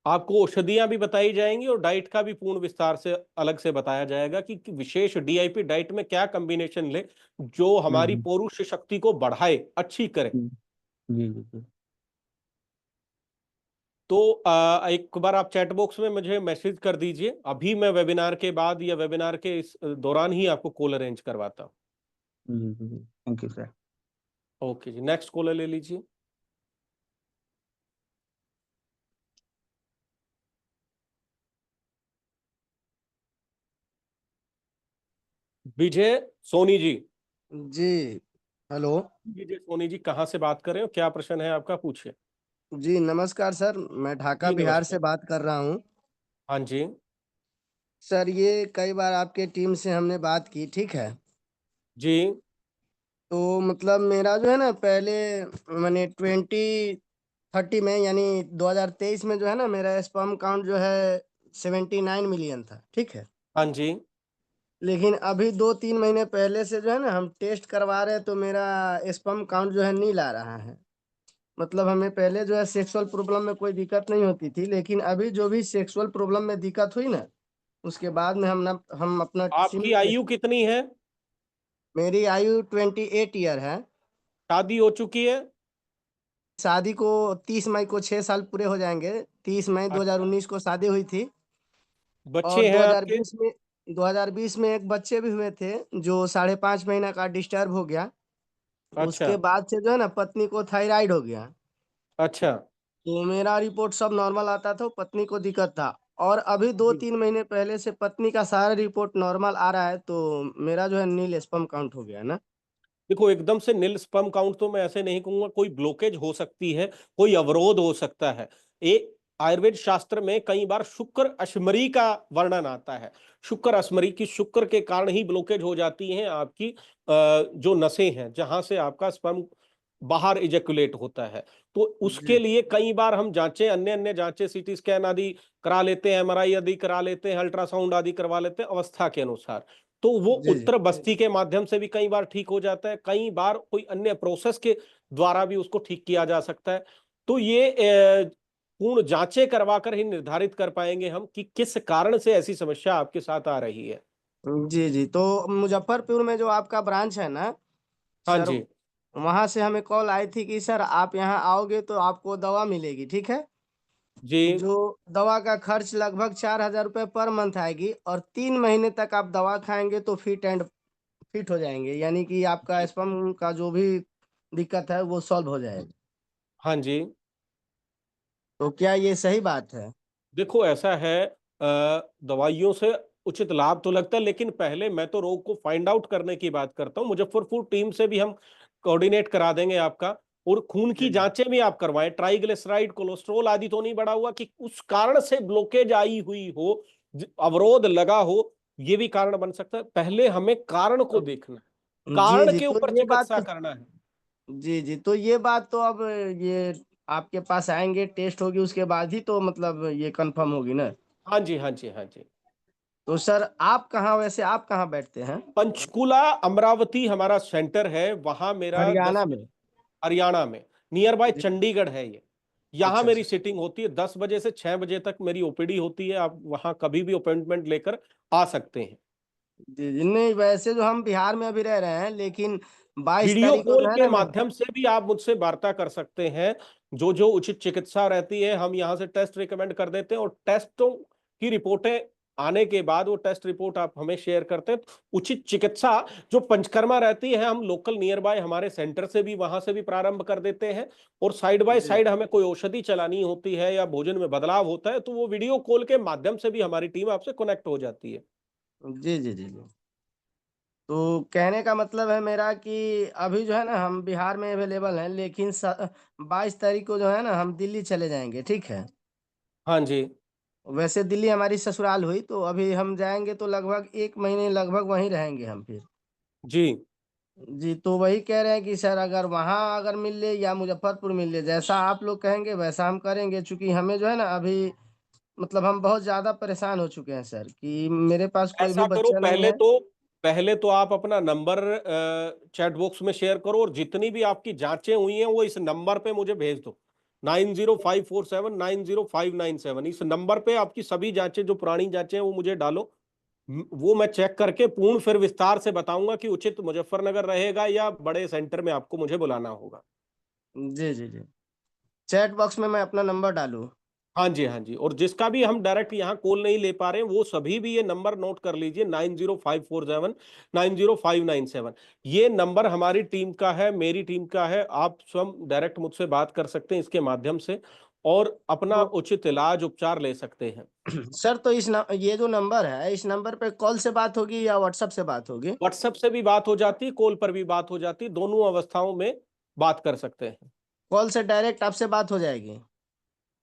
आपको औषधियां भी बताई जाएंगी और डाइट का भी पूर्ण विस्तार से अलग से बताया जाएगा कि विशेष डीआईपी डाइट में क्या कॉम्बिनेशन ले जो हमारी हम्म, पौरुष शक्ति को बढ़ाए, अच्छी करे। हम्म, जी जी जी। तो एक बार आप चैट बॉक्स में मुझे मैसेज कर दीजिए, अभी मैं वेबिनार के बाद या वेबिनार के इस दौरान ही आपको कॉल अरेंज करवाता हूँ। जी जी जी, थैंक यू सर। ओके जी, नेक्स्ट कॉलर ले लीजिए। विजय सोनी जी। जी। हेलो। विजय सोनी जी, कहाँ से बात कर रहे हो? क्या प्रश्न है आपका, पूछिए। जी नमस्कार सर, मैं ढाका जी बिहार से नमस्कार। बात कर रहा हूँ। हाँ जी। सर ये कई बार आपके टीम से हमने बात की, ठीक है। जी। तो मतलब मेरा जो है ना पहले मैंने 2030 में यानी 2023 में जो है ना मेरा स्पर्म काउंट जो है 79 मिलियन था, ठीक है। हाँ जी। लेकिन अभी 2-3 महीने पहले से जो है ना हम टेस्ट करवा रहे हैं तो मेरा स्पर्म काउंट जो है नहीं ला रहा है। मतलब हमें पहले जो है सेक्सुअल प्रॉब्लम में कोई दिक्कत नहीं होती थी, लेकिन अभी जो भी सेक्सुअल प्रॉब्लम में दिक्कत हुई ना, उसके बाद में हम अपना आपकी आयु कितनी है? मेरी आयु 28 ईयर है। शादी हो चुकी है? शादी को 30 मई को 6 साल पूरे हो जाएंगे। 30 मई अच्छा। 2019 को शादी हुई थी। और बच्चे हैं आपके? 2020 में एक बच्चे भी हुए थे जो 5.5 महीना का डिस्टर्ब हो गया। अच्छा। उसके बाद से जो है ना पत्नी को थायराइड हो गया। अच्छा। तो मेरा रिपोर्ट सब नॉर्मल आता था, पत्नी को दिक्कत था। और अभी दो जी। तीन महीने पहले से पत्नी का सारा रिपोर्ट नॉर्मल आ रहा है, तो मेरा जो है नील स्पर्म काउंट हो गया है ना। देखो, एकदम से नील स्पर्म काउंट तो मैं ऐसे नहीं कहूंगा, कोई ब्लॉकेज हो सकती है, कोई अवरोध हो सकता है। एक आयुर्वेद शास्त्र में कई बार शुक्र अश्मरी का वर्णन आता है। शुक्र अश्मरी की, शुक्र के कारण ही ब्लॉकेज हो जाती हैं आपकी जो नसें हैं, जहां से आपका स्पर्म बाहर इजेकुलेट होता है। तो उसके जी लिए कई बार हम जांचें, अन्य अन्य जांचें, सीटी स्कैन आदि करा लेते हैं, एमआरआई आदि करा लेते हैं, अल्ट्रासाउंड आदि करवा लेते हैं अवस्था के अनुसार। तो वो जी उत्तर बस्ती के माध्यम से भी कई बार ठीक हो जाता है, कई बार कोई अन्य प्रोसेस के द्वारा भी उसको ठीक किया जा सकता है। तो ये पूर्ण जांचें करवाकर ही निर्धारित कर पाएंगे हम कि किस कारण से ऐसी समस्या आपके साथ आ रही है। जी जी। तो मुजफ्फरपुर में जो आपका ब्रांच है ना हाँ सर, जी वहां से हमें कॉल आई थी कि सर आप यहाँ आओगे तो आपको दवा मिलेगी, ठीक है। जी। जो दवा का खर्च लगभग 4,000 रुपये पर मंथ आएगी, और 3 महीने तक आप दवा खाएंगे तो फिट हो जाएंगे, यानी कि आपका जी। स्पर्म का जो भी दिक्कत है वो सॉल्व हो जाएगा। हाँ जी। तो क्या ये सही बात है? देखो ऐसा है, दवाइयों से उचित लाभ तो लगता है, लेकिन पहले मैं तो रोग को फाइंड आउट करने की बात करता हूँ। मुजफ्फरपुर टीम से भी हम कोऑर्डिनेट करा देंगे आपका, और खून की जी जांचें भी आप करवाएं, ट्राइग्लिसराइड, कोलेस्ट्रॉल आदि तो नहीं बढ़ा हुआ कि उस कारण से ब्लॉकेज आई हुई हो, अवरोध लगा हो, ये भी कारण बन सकता है। पहले हमें कारण को देखना है, जी कारण जी। के तो ऊपर ये बात चिकित्सा करना है। जी जी, तो ये बात तो अब ये आपके पास आएंगे, टेस्ट होगी, उसके बाद ही तो मतलब ये कंफर्म होगी ना। हाँ जी हाँ जी हाँ जी। तो सर आप कहाँ, वैसे आप कहाँ बैठते हैं? पंचकुला अमरावती हमारा सेंटर है, वहां मेरा हरियाणा में? हरियाणा में नियर बाय जी। चंडीगढ़ है ये। यहाँ अच्छा मेरी अच्छा। सिटिंग होती है, 10 बजे से 6 बजे तक मेरी ओपीडी होती है। आप वहां कभी भी अपॉइंटमेंट लेकर आ सकते हैं। जी जी। नहीं, वैसे जो हम बिहार में अभी रह रहे हैं, लेकिन 22 वीडियो तारीख को कॉल जो है के ना मैं। माध्यम से भी आप मुझसे वार्ता कर सकते हैं। जो जो उचित चिकित्सा रहती है, हम यहाँ से टेस्ट रिकमेंड कर देते हैं, और टेस्टों की रिपोर्टें आने के बाद वो टेस्ट रिपोर्ट आप हमें शेयर करते हैं। तो उचित चिकित्सा जो पंचकर्मा रहती है, हम लोकल नियर बाय हमारे सेंटर से भी, वहां से भी प्रारंभ कर देते हैं। और साइड बाय जी साइड हमें कोई औषधि चलानी होती है या भोजन में बदलाव होता है, तो वो वीडियो कॉल के माध्यम से भी हमारी टीम आपसे कनेक्ट हो जाती है। जी जी जी जी। तो कहने का मतलब है मेरा कि अभी जो है ना हम बिहार में अवेलेबल हैं, लेकिन 22 तारीख को जो है ना हम दिल्ली चले जाएंगे, ठीक है। हाँ जी वैसे दिल्ली हमारी ससुराल हुई, तो अभी हम जाएंगे तो लगभग 1 महीने लगभग वहीं रहेंगे हम फिर। जी। जी, तो वही कह रहे हैं कि सर अगर वहाँ अगर मिल ले या मुजफ्फरपुर मिल ले, जैसा आप लोग कहेंगे वैसा हम करेंगे, क्योंकि हमें जो है ना अभी मतलब हम बहुत ज्यादा परेशान हो चुके हैं सर, कि मेरे पास कोई भी ऐसा करो, बच्चा नहीं पहले है। तो पहले तो आप अपना नंबर चैट बॉक्स में शेयर करो, और जितनी भी आपकी जांचें हुई हैं वो इस नंबर पे मुझे भेज दो। 9054790597, इस नंबर पे आपकी सभी जांचें, जो पुरानी जांचें हैं वो मुझे डालो। वो मैं चेक करके पूर्ण फिर विस्तार से बताऊंगा कि उचित मुजफ्फरनगर रहेगा या बड़े सेंटर में आपको मुझे बुलाना होगा। जी जी जी। चैट बॉक्स में मैं अपना नंबर डालूं? हाँ जी हाँ जी। और जिसका भी हम डायरेक्ट यहाँ कॉल नहीं ले पा रहे हैं, वो सभी भी ये नंबर नोट कर लीजिए, 9054790597। ये नंबर हमारी टीम का है, मेरी टीम का है। आप स्वयं डायरेक्ट मुझसे बात कर सकते हैं इसके माध्यम से, और अपना तो उचित इलाज उपचार ले सकते हैं। सर, तो ये जो नंबर है, इस नंबर पे कॉल से बात होगी या व्हाट्सएप से बात होगी? व्हाट्सएप से भी बात हो जाती, कॉल पर भी बात हो जाती, दोनों अवस्थाओं में बात कर सकते हैं। कॉल से डायरेक्ट आपसे बात हो जाएगी?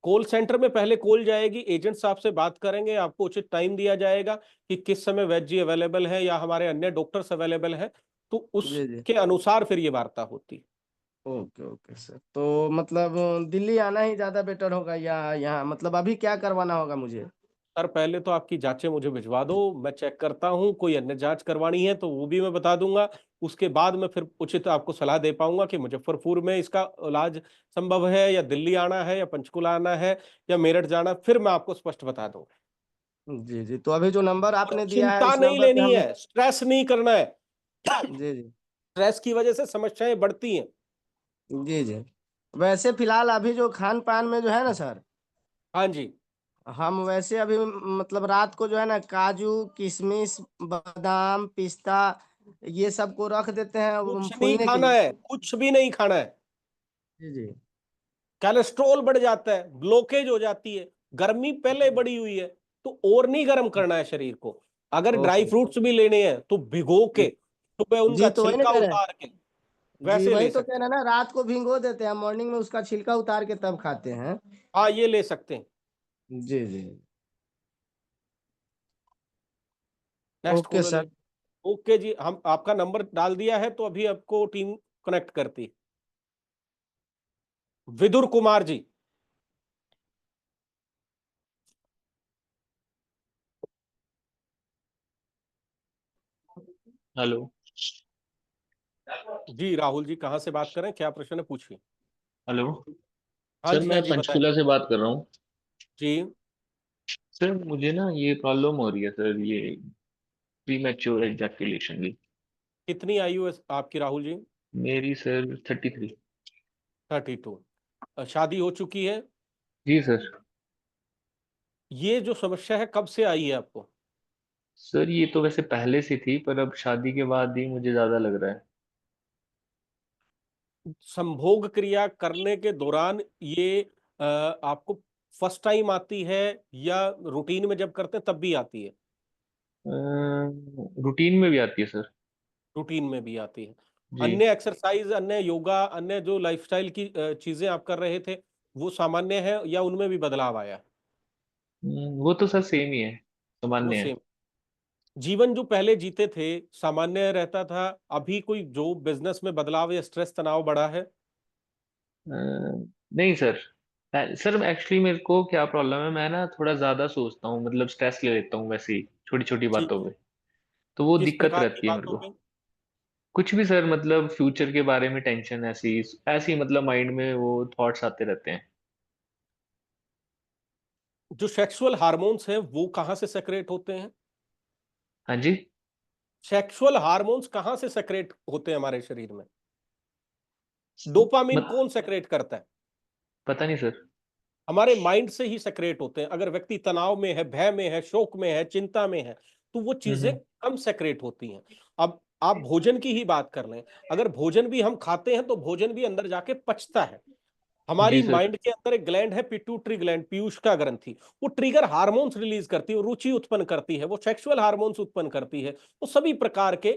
कॉल सेंटर में पहले कॉल जाएगी, एजेंट साहब से बात करेंगे, आपको उचित टाइम दिया जाएगा कि किस समय वैद्य जी अवेलेबल है या हमारे अन्य डॉक्टर्स अवेलेबल है, तो जी जी। उसके अनुसार फिर ये वार्ता होती है। ओके ओके सर, तो मतलब दिल्ली आना ही ज्यादा बेटर होगा या यहाँ, मतलब अभी क्या करवाना होगा मुझे? सर पहले तो आपकी जांचें मुझे भिजवा दो, मैं चेक करता हूं, कोई अन्य जांच करवानी है तो वो भी मैं बता दूंगा। उसके बाद मैं फिर उचित आपको सलाह दे पाऊंगा कि मुजफ्फरपुर में इसका इलाज संभव है, या दिल्ली आना है, या पंचकुला आना है, या मेरठ जाना, फिर मैं आपको स्पष्ट बता दूंगा। जी जी। तो अभी जो नंबर और आपने दिया है, चिंता इस नहीं नंबर पे लेनी हम। है, स्ट्रेस नहीं करना है। जी जी। स्ट्रेस की वजह से समस्याएं बढ़ती हैं। जी जी। वैसे फिलहाल अभी जो खान पान में जो है ना सर, हाँ जी। हम वैसे अभी मतलब रात को जो है ना काजू, किशमिश, बादाम, पिस्ता, ये सब को रख देते हैं कुछ नहीं फूलने के खाना लिए। है, कुछ भी नहीं खाना है। जी जी। कोलेस्ट्रॉल बढ़ जाता है, ब्लॉकेज हो जाती है, गर्मी पहले बढ़ी हुई है, तो और नहीं गर्म करना है शरीर को। अगर ड्राई ओके। फ्रूट्स भी लेने हैं तो भिगो के सुबह जी, उनका तो वही ना छिलका कह रहे हैं। उतार के जी, वैसे वही ले तो कह सकते रहे हैं ना, रात को भिगो देते हैं, मॉर्निंग में उसका छिलका उतार के तब खाते हैं। हैं। हाँ ये ले सकते हैं। जी जी। नेक्स्ट ओके कॉलर ले। सर। ओके जी, हम आपका नंबर डाल दिया है, तो अभी आपको टीम कनेक्ट करती है। विदुर कुमार जी। हेलो। जी राहुल जी, कहाँ से बात कर रहे हैं, क्या प्रश्न है, पूछिए। हेलो हाँ सर, जी, हाँ मैं जी, बताएं। पंचकूला से बात कर रहा हूँ। जी, सर मुझे ना ये प्रॉब्लम हो रही है सर, ये प्री मैच्योर एजैकुलेशन की। कितनी आयु है आपकी राहुल जी? मेरी सर 33। 32। शादी हो चुकी है? जी सर। ये जो समस्या है कब से आई है आपको? सर ये तो वैसे पहले से थी, पर अब शादी के बाद ही मुझे ज्यादा लग रहा है। संभोग क्रिया करने के दौरान ये आपको फर्स्ट टाइम आती है या रूटीन में जब करते हैं तब भी आती है? रूटीन में भी आती है सर। रूटीन में भी आती है। जी। अन्य एक्सरसाइज, अन्य योगा, अन्य जो लाइफस्टाइल की चीजें आप कर रहे थे वो सामान्य है या उनमें भी बदलाव आया? वो तो सर सेम ही है, वो सामान्य है। सेम। जीवन जो पहले जीते थे सामान्य रहता था, अभी कोई जो बिजनेस में बदलाव या स्ट्रेस तनाव बढ़ा है? नहीं सर। सर एक्चुअली मेरे को क्या प्रॉब्लम है, मैं ना थोड़ा ज्यादा सोचता हूँ, मतलब स्ट्रेस ले लेता हूँ वैसे ही छोटी छोटी ठीक बातों है। पे। तो वो किस दिक्कत प्रकार की रहती है मेरे बातों को। पे? कुछ भी सर, मतलब फ्यूचर के बारे में टेंशन, ऐसी ऐसी मतलब माइंड में वो थॉट्स आते रहते हैं। जो सेक्सुअल हार्मोन्स हैं वो कहां से सेक्रेट होते हैं? हाँ जी। सेक्सुअल हार्मोन्स कहां से सेक्रेट होते हैं हमारे शरीर में? डोपामिन मत कौन सेक्रेट करता है? पता नहीं सर। हमारे माइंड से ही सेक्रेट होते हैं। अगर व्यक्ति तनाव में है, भय में है, शोक में है, चिंता में है, तो वो चीजें हम्म। कम सेक्रेट होती हैं। अब आप भोजन की ही बात कर लें, अगर भोजन भी हम खाते हैं तो भोजन भी अंदर जाके पचता है। हमारी जी सर। माइंड के अंदर एक ग्लैंड है, पिट्यूटरी ग्लैंड, पीयूष का ग्रंथि। वो ट्रिगर हार्मोन्स रिलीज करती है, वो रुचि उत्पन्न करती है, वो सेक्सुअल हार्मोन्स उत्पन्न करती है, वो सभी प्रकार के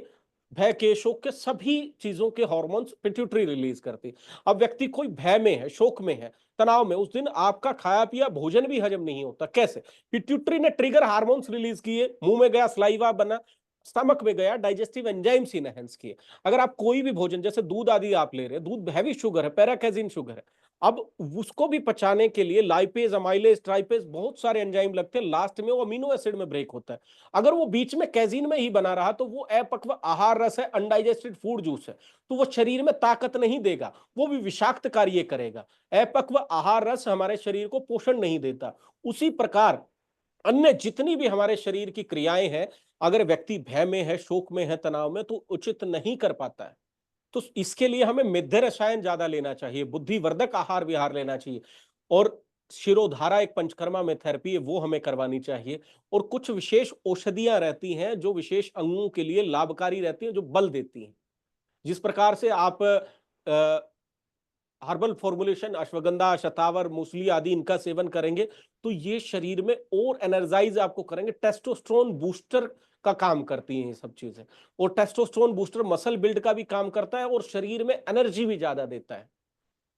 भय के, शोक के, सभी चीजों के हार्मोन्स पिट्यूटरी रिलीज करती है। अब व्यक्ति कोई भय में है, शोक में है, तनाव में, उस दिन आपका खाया पिया भोजन भी हजम नहीं होता। कैसे? पिट्यूटरी ने ट्रिगर हार्मोन्स रिलीज किए, मुंह में गया, सलाइवा बना, स्टमक में गया, डाइजेस्टिव एंजाइम्स इनहेंस किए। अगर आप कोई भी भोजन, जैसे दूध आदि आप ले रहे हैं, दूध हैवी शुगर है, पैराकेजिन शुगर है, अब उसको भी पचाने के लिए लाइपेज, अमाइलेज, ट्राइपेज, बहुत सारे एंजाइम लगते हैं, लास्ट में वो अमीनो एसिड में ब्रेक होता है। अगर वो बीच में कैजीन में ही बना रहा तो वो अपक्व आहार रस है, अनडाइजेस्टेड फूड जूस है, तो वो शरीर में ताकत नहीं देगा, वो भी विषाक्त कार्य करेगा। अपक्व आहार रस हमारे शरीर को पोषण नहीं देता। उसी प्रकार अन्य जितनी भी हमारे शरीर की क्रियाएं हैं, अगर व्यक्ति भय में है, शोक में है, तनाव में, तो उचित नहीं कर पाता है। तो इसके लिए हमें मिद्य रसायन ज्यादा लेना चाहिए, बुद्धिवर्धक आहार विहार लेना चाहिए, और शिरोधारा एक पंचकर्मा में थेरेपी है, वो हमें करवानी चाहिए। और कुछ विशेष औषधियां रहती हैं जो विशेष अंगों के लिए लाभकारी रहती हैं, जो बल देती हैं। जिस प्रकार से आप हर्बल फॉर्मुलेशन, अश्वगंधा, शतावर, मूसली आदि इनका सेवन करेंगे तो ये शरीर में और एनर्जाइज आपको करेंगे। टेस्टोस्टेरोन बूस्टर का काम करती हैं ये सब चीजें, और टेस्टोस्टेरोन बूस्टर मसल बिल्ड का भी काम करता है और शरीर में एनर्जी भी ज्यादा देता है।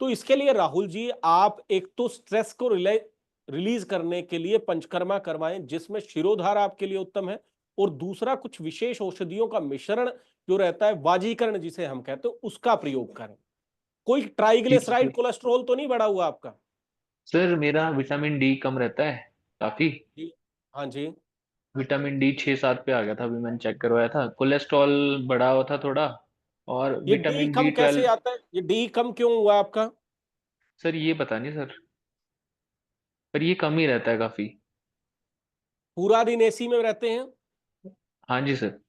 तो इसके लिए राहुल जी, आप एक तो स्ट्रेस को रिलीज करने के लिए पंचकर्मा करवाएं, जिसमें शिरोधारा आपके लिए उत्तम है, और दूसरा कुछ विशेष औषधियों का मिश्रण जो रहता है, वाजीकरण जिसे हम कहते हैं, उसका प्रयोग करें। कोई ठीक है ट्राइग्लिसराइड सर। कोलेस्ट्रॉल तो नहीं बढ़ा हुआ आपका? सर मेरा विटामिन डी कम रहता है काफी। जी। हाँ जी। विटामिन डी 6-7 पे आ गया था, अभी मैंने चेक करवाया था। कोलेस्ट्रॉल बढ़ा हुआ था थोड़ा। और ये डी विटामिन कम डी कैसे 12। आता है, ये डी कम क्यों हुआ आपका? सर ये पता नहीं सर, पर ये कम ही रहता है काफी। पूरा दिन एसी में रहते हैं? हाँ जी सर।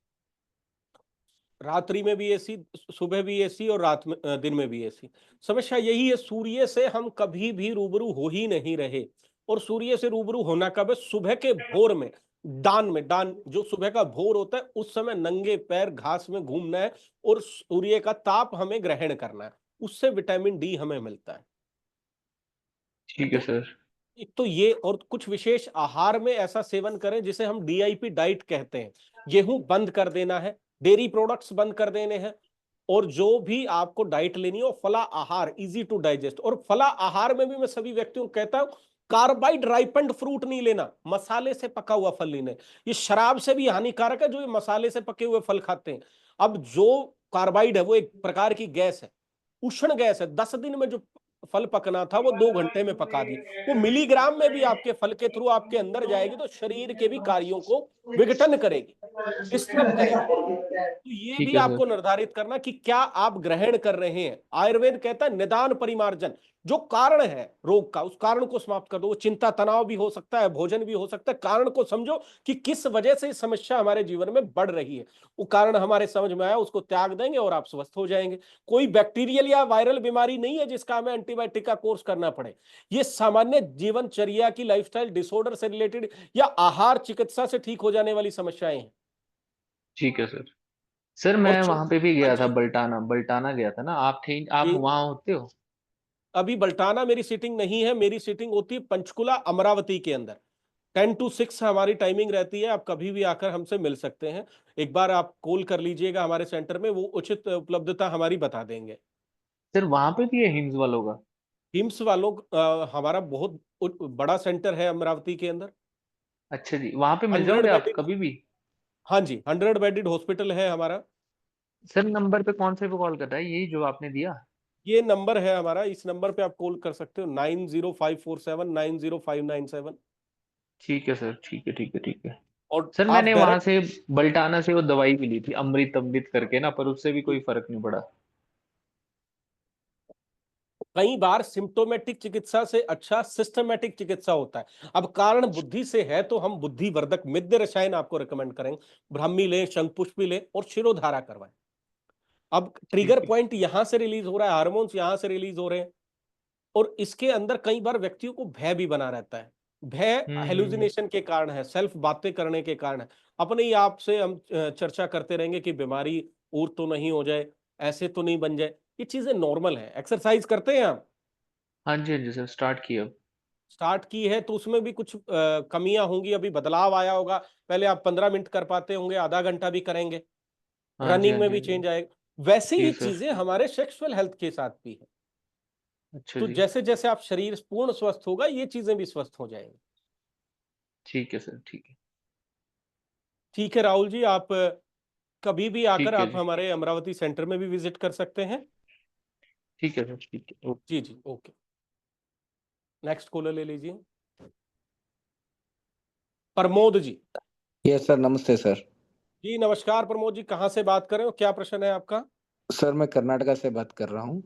रात्रि में भी एसी, सुबह भी एसी, और रात में, दिन में भी एसी। समस्या यही है, सूर्य से हम कभी भी रूबरू हो ही नहीं रहे। और सूर्य से रूबरू होना कब है? सुबह के भोर में, दान में, दान जो सुबह का भोर होता है, उस समय नंगे पैर घास में घूमना है और सूर्य का ताप हमें ग्रहण करना है, उससे विटामिन डी हमें मिलता है। ठीक है तो सर। एक तो ये, और कुछ विशेष आहार में ऐसा सेवन करें जिसे हम डीआईपी डाइट कहते हैं। गेहूं बंद कर देना है, डेयरी प्रोडक्ट्स बंद कर देने हैं, और जो भी आपको डाइट लेनी हो, फला आहार, इजी टू डाइजेस्ट। और फला आहार में भी मैं सभी व्यक्तियों को कहता हूं, कार्बाइड राइपेंड फ्रूट नहीं लेना, मसाले से पका हुआ फल लेना है। ये शराब से भी हानिकारक है जो ये मसाले से पके हुए फल खाते हैं। अब जो कार्बाइड है वो एक प्रकार की गैस है, उष्ण गैस है, 10 दिन में जो फल पकना था वो 2 घंटे में पका दी। वो मिलीग्राम में भी आपके फल के थ्रू आपके अंदर जाएगी तो शरीर के भी कार्यों को विघटन करेगी, डिस्टर्ब करेगी। तो ये ठीक भी है आपको सर। निर्धारित करना कि क्या आप ग्रहण कर रहे हैं। आयुर्वेद कहता है निदान परिमार्जन, जो कारण है रोग का उस कारण को समाप्त कर दो। वो चिंता तनाव भी हो सकता है, भोजन भी हो सकता है। कारण को समझो कि किस वजह से समस्या हमारे जीवन में बढ़ रही है, वो कारण हमारे समझ में आया उसको त्याग देंगे और आप स्वस्थ हो जाएंगे। कोई बैक्टीरियल या वायरल बीमारी नहीं है जिसका हमें एंटीबायोटिक का कोर्स करना पड़े। ये सामान्य जीवनचर्या की लाइफस्टाइल डिसऑर्डर से रिलेटेड या आहार चिकित्सा से ठीक हो जाने वाली समस्याएं हैं। ठीक है सर। सर और मैं वहां पे भी हाँ गया था, जी बल्टाना बल्टाना गया था ना, आप थे, आप जी। वहां होते हो? अभी बल्टाना मेरी सीटिंग नहीं है, मेरी सीटिंग होती है पंचकुला अमरावती के अंदर। 10 to 6 हमारी टाइमिंग रहती है। आप कभी भी आकर हमसे मिल सकते हैं। एक बार आप कॉल कर लीजिएगा हमारे सेंटर में, वो उचित उपलब्धता हमारी बता देंगे। सर वहां पे भी है हिम्स वालों का? हिम्स वालों हमारा बहुत बड़ा सेंटर है अमरावती के अंदर। अच्छा जी, वहां पे मिल 100 जाओगे आप बेडेड, कभी भी? हाँ जी 100 बेडेड हॉस्पिटल है हमारा। सर नंबर पे कौन से पे कॉल कर रहा है, यही जो आपने दिया? ये नंबर है हमारा, इस नंबर पे आप कॉल कर सकते हो 9054790597। ठीक है सर, ठीक है ठीक है ठीक है। और सर आप मैंने वहां डायरेक्ट, से बल्टाना से वो दवाई भी ली थी, अमृत अमृत करके ना, पर उससे भी कोई फर्क नहीं पड़ा। कई बार सिम्टोमेटिक चिकित्सा से अच्छा सिस्टमेटिक चिकित्सा होता है। अब कारण बुद्धि से है तो हम बुद्धिवर्धक मिद्य रसायन आपको रिकमेंड करेंगे। ब्राह्मी लें, शंखपुष्पी लें और शिरोधारा करवाएं। अब ट्रिगर ठीक है। पॉइंट यहां से रिलीज हो रहा है, हार्मोन्स यहां से रिलीज हो रहे हैं। और इसके अंदर कई बार व्यक्तियों को भय भी बना रहता है। भय हम्म। हेलुसिनेशन के कारण है, सेल्फ बातें करने के कारण है। अपने ही आप से हम चर्चा करते रहेंगे कि बीमारी और तो नहीं हो जाए, ऐसे तो नहीं बन जाए। ये चीजें नॉर्मल है। एक्सरसाइज करते हैं आप? हाँ जी हाँ जी सर, स्टार्ट किया अब। स्टार्ट की है तो उसमें भी कुछ कमियां होंगी, अभी बदलाव आया होगा। पहले आप 15 मिनट कर पाते होंगे, आधा घंटा भी करेंगे, हाँ जी रनिंग हाँ में जी भी हाँ जी। चेंज आएगा। वैसे जी ही सर। चीजें हमारे सेक्सुअल हेल्थ के साथ भी है। अच्छा तो जी। जैसे जैसे आप शरीर पूर्ण स्वस्थ होगा ये चीजें भी स्वस्थ हो जाएंगी। ठीक है सर, ठीक है। ठीक है राहुल जी, आप कभी भी आकर ठीक है आप जी। हमारे अमरावती सेंटर में भी विजिट कर सकते हैं। ठीक है सर, ठीक है, ओके। जी जी ओके। नेक्स्ट कॉलर ले लीजिए, प्रमोद जी। यस सर, नमस्ते सर। जी नमस्कार प्रमोद जी, कहाँ से बात कर रहे हो, क्या प्रश्न है आपका? सर मैं कर्नाटका से बात कर रहा हूँ।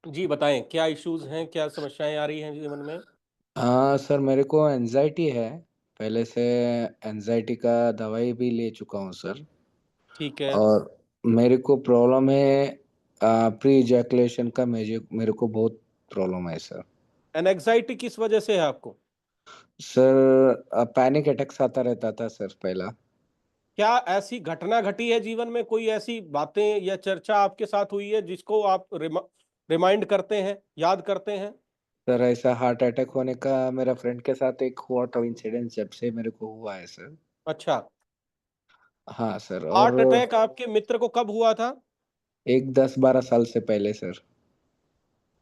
जी बताएं, क्या इश्यूज हैं, क्या समस्याएं आ रही हैं जीवन में? हाँ सर, मेरे को एंजाइटी है पहले से। एंजाइटी का दवाई भी ले चुका हूँ सर। ठीक है। और मेरे को प्रॉब्लम है प्री इजैकुलेशन का। मेरे को बहुत प्रॉब्लम है सर। एनजाइटी किस वजह से है आपको? सर पैनिक अटैक्स आता रहता था सर पहला। क्या ऐसी घटना घटी है जीवन में, कोई ऐसी बातें या चर्चा आपके साथ हुई है जिसको आप रिमाइंड करते हैं, याद करते हैं? सर ऐसा हार्ट अटैक होने का मेरा फ्रेंड के साथ एक हुआ था इंसिडेंस, जब से मेरे को हुआ है सर। अच्छा। हाँ सर। और हार्ट अटैक आपके मित्र को कब हुआ था? एक 10-12 साल से पहले सर।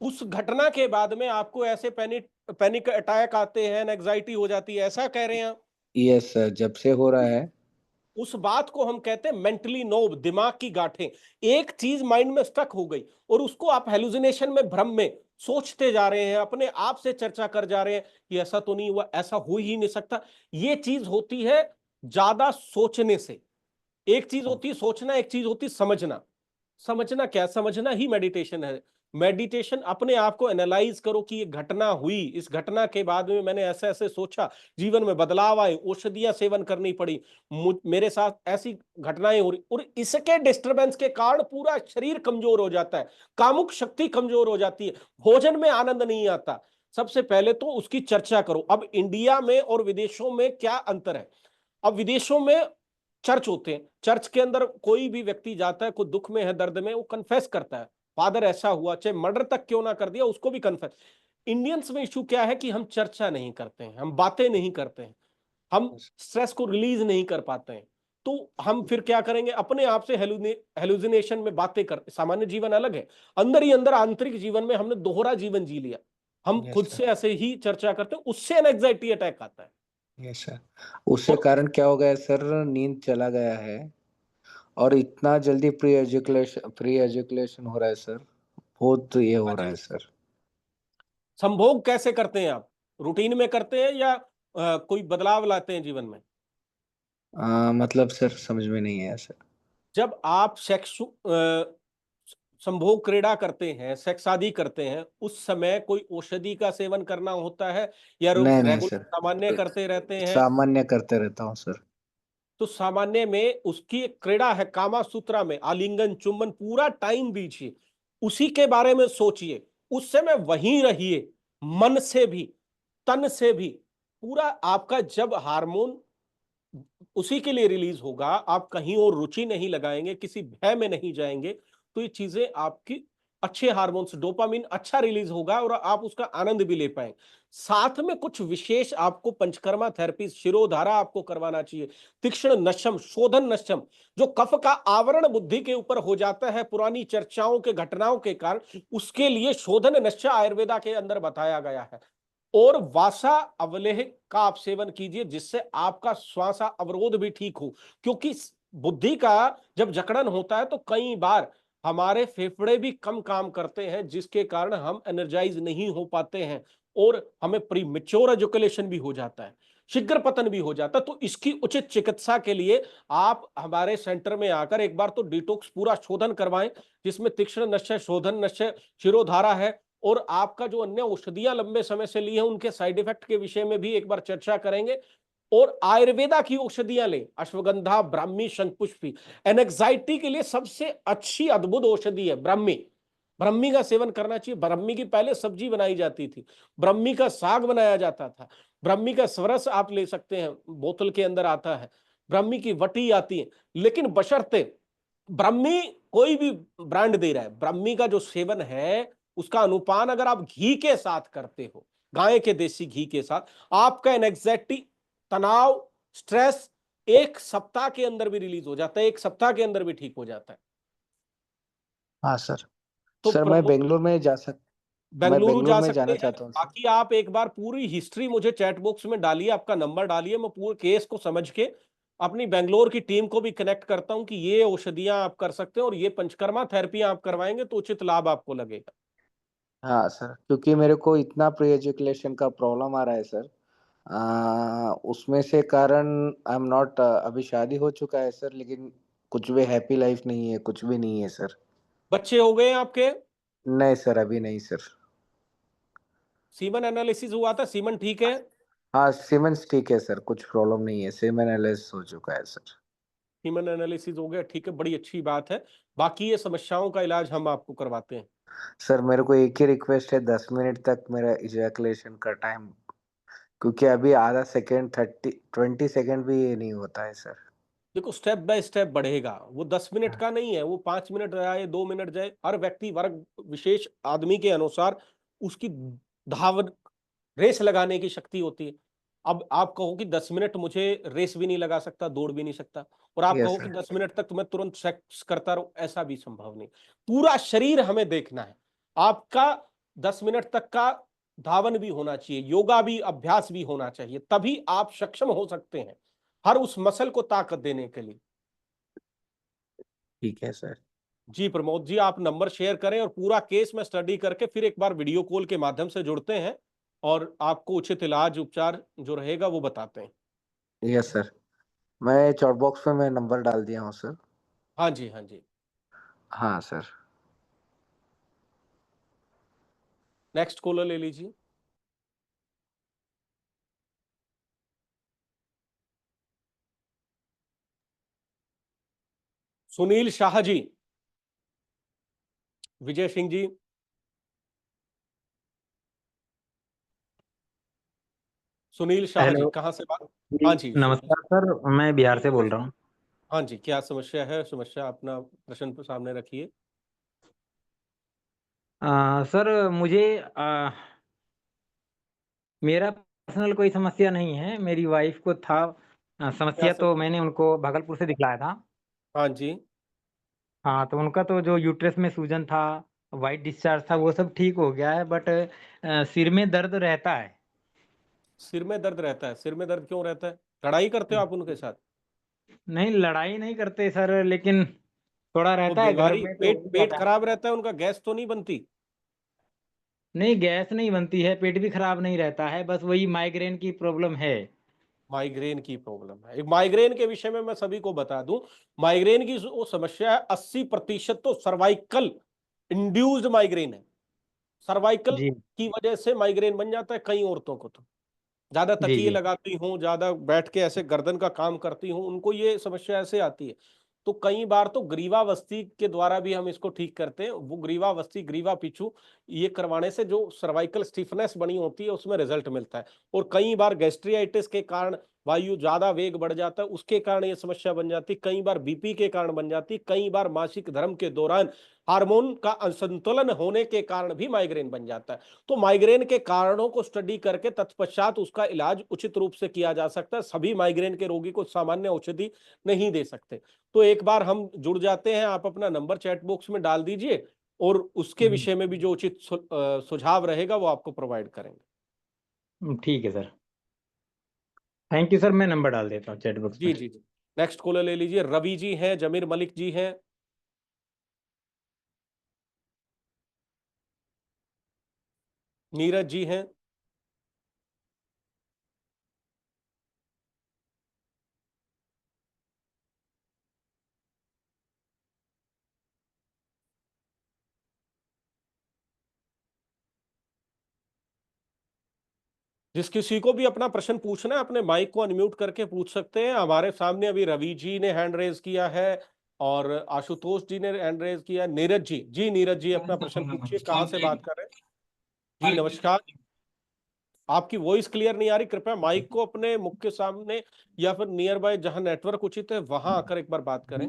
उस घटना के बाद में आपको ऐसे पैनिक पैनिक अटैक आते हैं, एंजाइटी हो जाती है, ऐसा कह रहे हैं आप? यस सर, जब से हो रहा है। उस बात को हम कहते हैं मेंटली नोब, दिमाग की गांठें। एक चीज माइंड में स्टक हो गई और उसको आप हेलुसिनेशन में, भ्रम में सोचते जा रहे हैं, अपने आप से चर्चा कर जा रहे हैं कि ऐसा तो नहीं हुआ, ऐसा हो ही नहीं सकता। ये चीज होती है ज्यादा सोचने से। एक चीज होती है सोचना, एक चीज होती है समझना। समझना क्या, समझना ही मेडिटेशन है। मेडिटेशन अपने आप को एनालाइज करो कि ये घटना हुई, इस घटना के बाद में मैंने ऐसे ऐसे सोचा, जीवन में बदलाव आए, औषधियां सेवन करनी पड़ी, मेरे साथ ऐसी घटनाएं हो रही, और इसके डिस्टरबेंस के कारण पूरा शरीर कमजोर हो जाता है, कामुक शक्ति कमजोर हो जाती है, भोजन में आनंद नहीं आता। सबसे पहले तो उसकी चर्चा करो। अब इंडिया में और विदेशों में क्या अंतर है? अब विदेशों में चर्च होते हैं, चर्च के अंदर कोई भी व्यक्ति जाता है, कोई दुख में है, दर्द में, वो कन्फेस करता है, फादर ऐसा हुआ, चाहे मर्डर तक क्यों ना कर दिया, उसको भी कन्फेस। इंडियंस में इशू क्या है कि हम चर्चा नहीं करते हैं, हम बातें नहीं करते हैं, हम स्ट्रेस को रिलीज नहीं कर पाते हैं। तो हम फिर क्या करेंगे, अपने आप से हेलुसिनेशन में बातें कर। सामान्य जीवन अलग है, अंदर ही अंदर आंतरिक जीवन में हमने दोहरा जीवन जी लिया, हम यस खुद सर। से ऐसे ही चर्चा करते हैं, उससे एंजाइटी अटैक आता है। Yes sir. उससे और कारण क्या हो गया सर, नींद चला गया है। और इतना जल्दी प्री एजुकेशन हो रहा है सर। बहुत ये हो रहा है सर। संभोग कैसे करते हैं आप? रूटीन में करते हैं या कोई बदलाव लाते हैं जीवन में? मतलब सर समझ में नहीं आया सर। जब आप संभोग क्रीड़ा करते हैं, सेक्स आदि करते हैं, उस समय कोई औषधि का सेवन करना होता है या नहीं नहीं रेगुलर सर, सामान्य करते रहते हैं? सामान्य करते रहता हूँ सर। तो सामान्य में उसकी एक क्रीड़ा है, कामा सूत्रा में आलिंगन चुंबन पूरा टाइम दीजिए, उसी के बारे में सोचिए, उस समय वहीं रहिए, मन से भी तन से भी। पूरा आपका जब हार्मोन उसी के लिए रिलीज होगा, आप कहीं और रुचि नहीं लगाएंगे, किसी भय में नहीं जाएंगे, तो ये चीजें आपकी अच्छे हार्मोन्स, डोपामिन अच्छा रिलीज होगा और आप उसका आनंद भी ले पाएंगे। साथ में कुछ विशेष आपको पंचकर्मा थेरेपी, शिरोधारा आपको करवाना चाहिए, तीक्ष्ण नशम, शोधन नशम, जो कफ का आवरण बुद्धि के ऊपर हो जाता है पुरानी चर्चाओं के घटनाओं के कारण, उसके लिए शोधन नशा आयुर्वेदा के अंदर बताया गया है। और वासा अवलेह का आप सेवन कीजिए, जिससे आपका श्वास अवरोध भी ठीक हो, क्योंकि बुद्धि का जब जकड़न होता है तो कई बार हमारे फेफड़े भी कम काम करते हैं, जिसके कारण हम एनर्जाइज नहीं हो पाते हैं और हमें प्रीमेच्योर एजुकेशन भी हो जाता है, शीघ्र पतन भी हो जाता है। तो इसकी उचित चिकित्सा के लिए आप हमारे सेंटर में आकर एक बार तो डिटॉक्स पूरा शोधन करवाएं, जिसमें तीक्ष्ण नशय, शोधन नशय, शिरोधारा है, और आपका जो अन्य औषधियां लंबे समय से ली है उनके साइड इफेक्ट के विषय में भी एक बार चर्चा करेंगे। और आयुर्वेदा की औषधियां लें, अश्वगंधा, ब्राह्मी, शंखपुष्पी। एनेक्साइटी के लिए सबसे अच्छी अद्भुत औषधि है ब्राह्मी। ब्राह्मी का सेवन करना चाहिए। ब्राह्मी की पहले सब्जी बनाई जाती थी, ब्राह्मी का साग बनाया जाता था, ब्राह्मी का स्वरस आप ले सकते हैं, बोतल के अंदर आता है, ब्राह्मी की वटी आती है। लेकिन बशर्ते ब्राह्मी कोई भी ब्रांड दे रहा है, ब्राह्मी का जो सेवन है उसका अनुपान अगर आप घी के साथ करते हो, गाय के देसी घी के साथ, आपका एंजाइटी, तनाव, स्ट्रेस 1 सप्ताह के अंदर भी रिलीज हो जाता है, 1 सप्ताह के अंदर भी ठीक हो जाता है। हाँ सर। तो सर मैं बेंगलुरु में बेंगलुरु जा सकते जाना हैं। चाहता हूँ सर। बाकी आप एक बार पूरी हिस्ट्री मुझे चैट बॉक्स में डालिए, आपका नंबर डालिए, मैं पूरे केस को समझ के अपनी बेंगलोर की टीम को भी कनेक्ट करता हूं कि ये औषधियां आप कर सकते हैं और ये पंचकर्मा थेरेपी आप करवाएंगे तो उचित लाभ आपको लगेगा। हाँ सर, क्योंकि मेरे को इतना प्री एजुकेशन का प्रॉब्लम आ रहा है सर। उसमें से कारण आई एम नॉट, अभी शादी हो चुका है सर, लेकिन कुछ भी हैप्पी लाइफ नहीं है, कुछ भी नहीं है सर। बच्चे हो गए आपके? नहीं सर, अभी नहीं सर। सीमन एनालिसिस हुआ था, सीमन ठीक है? हाँ सीमेंस ठीक है सर, कुछ प्रॉब्लम नहीं है, सीमेन एनालिसिस हो चुका है सर। सीमन एनालिसिस हो गया, ठीक है, बड़ी अच्छी बात है। बाकी ये समस्याओं का इलाज हम आपको करवाते हैं। सर मेरे को एक ही रिक्वेस्ट है, 10 मिनट तक मेरा इजैकुलेशन का टाइम, क्योंकि अभी आधा सेकेंड 20 सेकेंड भी ये नहीं होता है सर। देखो, स्टेप बाय स्टेप बढ़ेगा, वो 10 मिनट का नहीं है, वो 5 मिनट जाए, 2 मिनट जाए, हर व्यक्ति वर्ग विशेष आदमी के अनुसार उसकी धावन रेस लगाने की शक्ति होती है। अब आप कहो कि 10 मिनट मुझे रेस भी नहीं लगा सकता, दौड़ भी नहीं सकता, और आप यस कहो कि सर। 10 मिनट तक तुम्हें तुरंत सेक्स करता रहो, ऐसा भी संभव नहीं। पूरा शरीर हमें देखना है। आपका 10 मिनट तक का धावन भी होना चाहिए, योगा भी, अभ्यास भी होना चाहिए, तभी आप सक्षम हो सकते हैं हर उस मसल को ताकत देने के लिए। ठीक है सर। जी प्रमोद जी, आप नंबर शेयर करें और पूरा केस में स्टडी करके फिर एक बार वीडियो कॉल के माध्यम से जुड़ते हैं और आपको उचित इलाज उपचार जो रहेगा वो बताते हैं। यस सर, मैं चैट बॉक्स में मैं नंबर डाल दिया हूँ सर। हाँ जी, हाँ जी। हाँ सर। नेक्स्ट कॉलर ले लीजिए। सुनील शाह जी, विजय सिंह जी, सुनील शाह जी हेलो कहाँ से बात? जी, हाँ जी सुनील। नमस्कार सर, मैं बिहार से बोल रहा हूँ। हाँ जी, क्या समस्या है? समस्या अपना प्रश्न सामने रखिए। सर मुझे मेरा पर्सनल कोई समस्या नहीं है, मेरी वाइफ को था क्या समस्या, तो मैंने उनको भागलपुर से दिखलाया था। हाँ जी। हाँ, तो उनका तो जो यूट्रस में सूजन था, वाइट डिस्चार्ज था, वो सब ठीक हो गया है, बट सिर में दर्द रहता है। सिर में दर्द रहता है? सिर में दर्द क्यों रहता है? लड़ाई करते हो आप उनके साथ? नहीं, लड़ाई नहीं करते सर, लेकिन थोड़ा वो रहता है घर बीमारी में तो पेट हो पेट जाता है। खराब रहता है उनका, गैस तो नहीं बनती? नहीं, गैस नहीं बनती है, पेट भी खराब नहीं रहता है, बस वही माइग्रेन की प्रॉब्लम है। माइग्रेन की प्रॉब्लम है। एक माइग्रेन के विषय में मैं सभी को बता दूं, माइग्रेन की वो समस्या है 80% तो सर्वाइकल इंड्यूस्ड माइग्रेन है। सर्वाइकल जी की वजह से माइग्रेन बन जाता है कई औरतों को। तो ज्यादा जी तकिए जी। लगाती हूँ, ज्यादा बैठ के ऐसे गर्दन का काम करती हूँ, उनको ये समस्या ऐसे आती है। तो कई बार तो ग्रीवावस्थी के द्वारा भी हम इसको ठीक करते हैं। वो ग्रीवावस्थी, ग्रीवा पिछू, ये करवाने से जो सर्वाइकल स्टिफनेस बनी होती है उसमें रिजल्ट मिलता है। और कई बार गैस्ट्रियाइटिस के कारण वायु ज्यादा वेग बढ़ जाता है, उसके कारण ये समस्या बन जाती, कई बार बीपी के कारण बन जाती, कई बार मासिक धर्म के दौरान हार्मोन का असंतुलन होने के कारण भी माइग्रेन बन जाता है। तो माइग्रेन के कारणों को स्टडी करके तत्पश्चात उसका इलाज उचित रूप से किया जा सकता है। सभी माइग्रेन के रोगी को सामान्य औषधि नहीं दे सकते। तो एक बार हम जुड़ जाते हैं, आप अपना नंबर चैट बॉक्स में डाल दीजिए और उसके विषय में भी जो उचित सुझाव रहेगा वो आपको प्रोवाइड करेंगे। ठीक है सर, थैंक यू सर, मैं नंबर डाल देता हूँ चैट बॉक्स जी में। जी जी। नेक्स्ट कॉलर ले लीजिए। रवि जी हैं, जमीर मलिक जी हैं। नीरज जी हैं। जिस किसी को भी अपना प्रश्न पूछना है अपने माइक को अनम्यूट करके पूछ सकते हैं। हमारे सामने अभी रवि जी ने हैंड रेज किया है और आशुतोष जी ने हैंड रेज किया। नीरज जी, जी नीरज जी अपना प्रश्न पूछिए, कहाँ से बात कर रहे हैं? जी नमस्कार। आपकी वॉइस क्लियर नहीं आ रही, कृपया माइक को अपने मुख के सामने या फिर नियर बाय जहां नेटवर्क उचित है वहां आकर एक बार बात करें।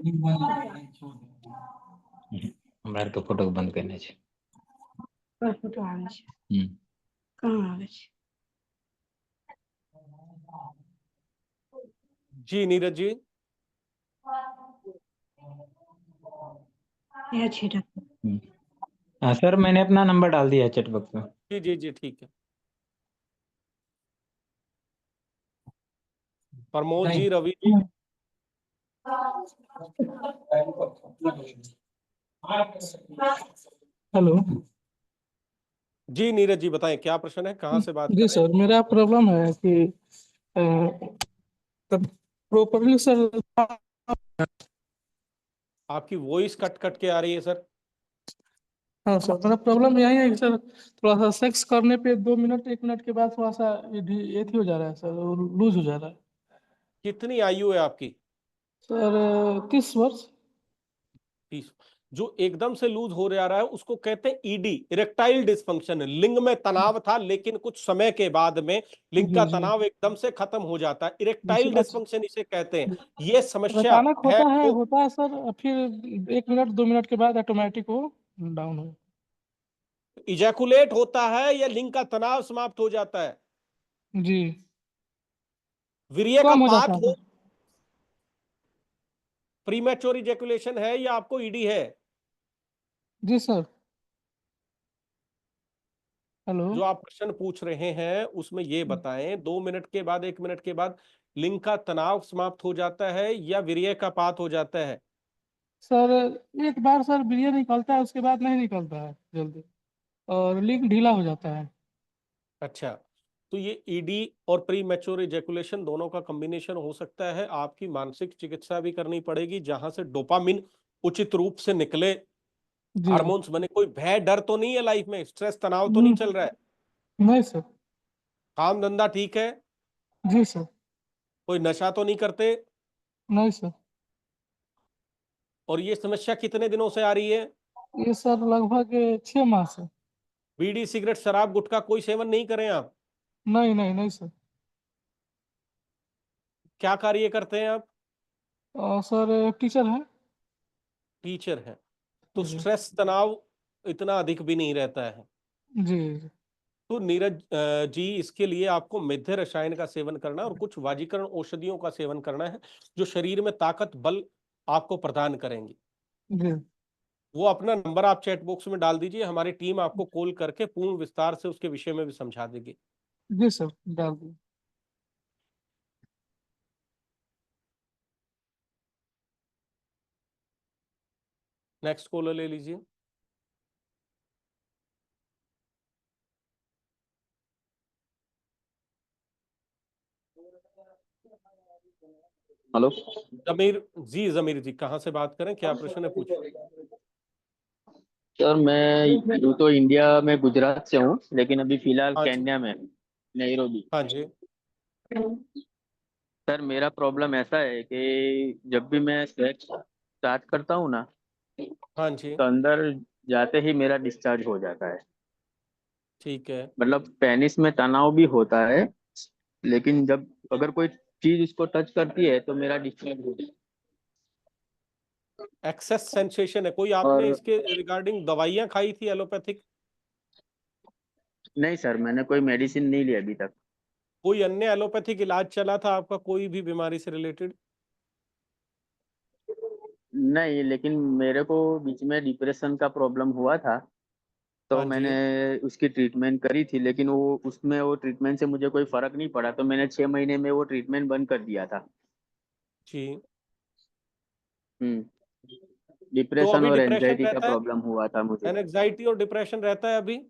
हमारे तो फोटो बंद करने छै। फोटो आवे छै। कहाँ आवे छै? जी नीरज जी। यह छै हाँ सर, मैंने अपना नंबर डाल दिया है चैट बॉक्स में। जी जी जी ठीक है। प्रमोद जी, रवि जी। हेलो। जी नीरज जी बताएं क्या प्रश्न है, कहाँ से बात कर जी रहे हैं? सर, मेरा प्रॉब्लम है कि तब प्रॉपरली सर। आपकी वॉइस कट कट के आ रही है सर। हाँ सर, मेरा प्रॉब्लम यही है कि सर थोड़ा सा सेक्स करने पे 2 मिनट 1 मिनट के बाद थोड़ा सा ये हो जा रहा है सर, लूज हो जा रहा है। कितनी आयु है आपकी? सर 30 वर्ष। 30। जो एकदम से लूज हो जा रहा है उसको कहते हैं ईडी, इरेक्टाइल डिस्फंक्शन। लिंग में तनाव था लेकिन कुछ समय के बाद में लिंग जी का जी तनाव एकदम से खत्म हो जाता है, जी इरेक्टाइल सर। अच्छा, डिस्फंक्शन इसे कहते हैं। ये समस्या अचानक है तो होता है सर, फिर 1 मिनट 2 मिनट के बाद ऑटोमेटिक वो डाउन हो। इजैकुलेट होता है या लिंग का तनाव समाप्त हो जाता है? जी, वीर्य का कम हो जाता पात है हो, सर। प्रीमेच्योर इजैकुलेशन है या आपको ईडी है? जी सर। हेलो। जो आप प्रश्न पूछ रहे हैं उसमें ये बताएं, 2 मिनट के बाद 1 मिनट के बाद लिंग का तनाव समाप्त हो जाता है या वीर्य का पात हो जाता है? सर एक बार सर वीर्य निकलता है, उसके बाद नहीं निकलता है जल्दी, और लिंग ढीला हो जाता है। अच्छा, तो ये ईडी और प्री मैच्योर इजैकुलेशन दोनों का कॉम्बिनेशन हो सकता है। आपकी मानसिक चिकित्सा भी करनी पड़ेगी जहां से डोपामिन उचित रूप से निकले, जी। हार्मोन्स बने। कोई भय डर तो नहीं है लाइफ में, स्ट्रेस तनाव तो नहीं हम्म, चल रहा है? नहीं सर। काम धंधा ठीक है? जी सर। कोई नशा तो नहीं करते? नहीं सर। और ये समस्या कितने दिनों से आ रही है? ये सर लगभग 6 माह से। बीड़ी सिगरेट शराब गुटखा कोई सेवन नहीं करें आप? नहीं नहीं नहीं सर। क्या कार्य करते हैं आप? और सर टीचर है। टीचर हैं। तो जी स्ट्रेस तनाव इतना अधिक भी नहीं रहता है। जी जी। तो नीरज जी, इसके लिए आपको मेध्य रसायन का सेवन करना है और कुछ वाजीकरण औषधियों का सेवन करना है जो शरीर में ताकत बल आपको प्रदान करेंगी। जी वो अपना नंबर आप चैट बॉक्स में डाल दीजिए, हमारी टीम आपको कॉल करके पूर्ण विस्तार से उसके विषय में भी समझा देगी। जी सर, डाल दिए। नेक्स्ट कॉलर ले लीजिए। हेलो जमीर जी कहाँ से बात करें, क्या प्रश्न है, पूछिए। सर, मैं यूँ तो इंडिया में गुजरात से हूँ, लेकिन अभी फिलहाल हाँ जी। केन्या में, नैरोबी। हाँ जी। सर, मेरा प्रॉब्लम ऐसा है कि जब भी मैं सेक्स स्टार्ट करता हूँ ना, हाँ जी। तो अंदर जाते ही मेरा डिस्चार्ज हो जाता है। ठीक है। मतलब पेनिस में तनाव भी होता है, लेकिन जब अगर कोई चीज उसको टच करती है तो मेरा डिस्चार्ज हो जाता एक्सेस सेंसेशन है। कोई है। आपने और इसके रिगार्डिंग दवाइयां खाई थी एलोपैथिक? नहीं सर, मैंने कोई मेडिसिन नहीं ली अभी तक। कोई अन्य एलोपैथिक इलाज चला था आपका कोई भी बीमारी से रिलेटेड? नहीं, लेकिन मेरे को बीच में डिप्रेशन का प्रॉब्लम हुआ था, तो हाँ मैंने जी। उसकी ट्रीटमेंट करी थी, लेकिन वो ट्रीटमेंट से मुझे कोई फर्क नहीं पड़ा, तो मैंने 6 महीने में वो ट्रीटमेंट बंद कर दिया था। जी। तो डिप्रेशन अभी और डिप्रेशन एंजाइटी का रहता है? प्रॉब्लम हुआ था मुझे। एंजाइटी और डिप्रेशन रहता है अभी?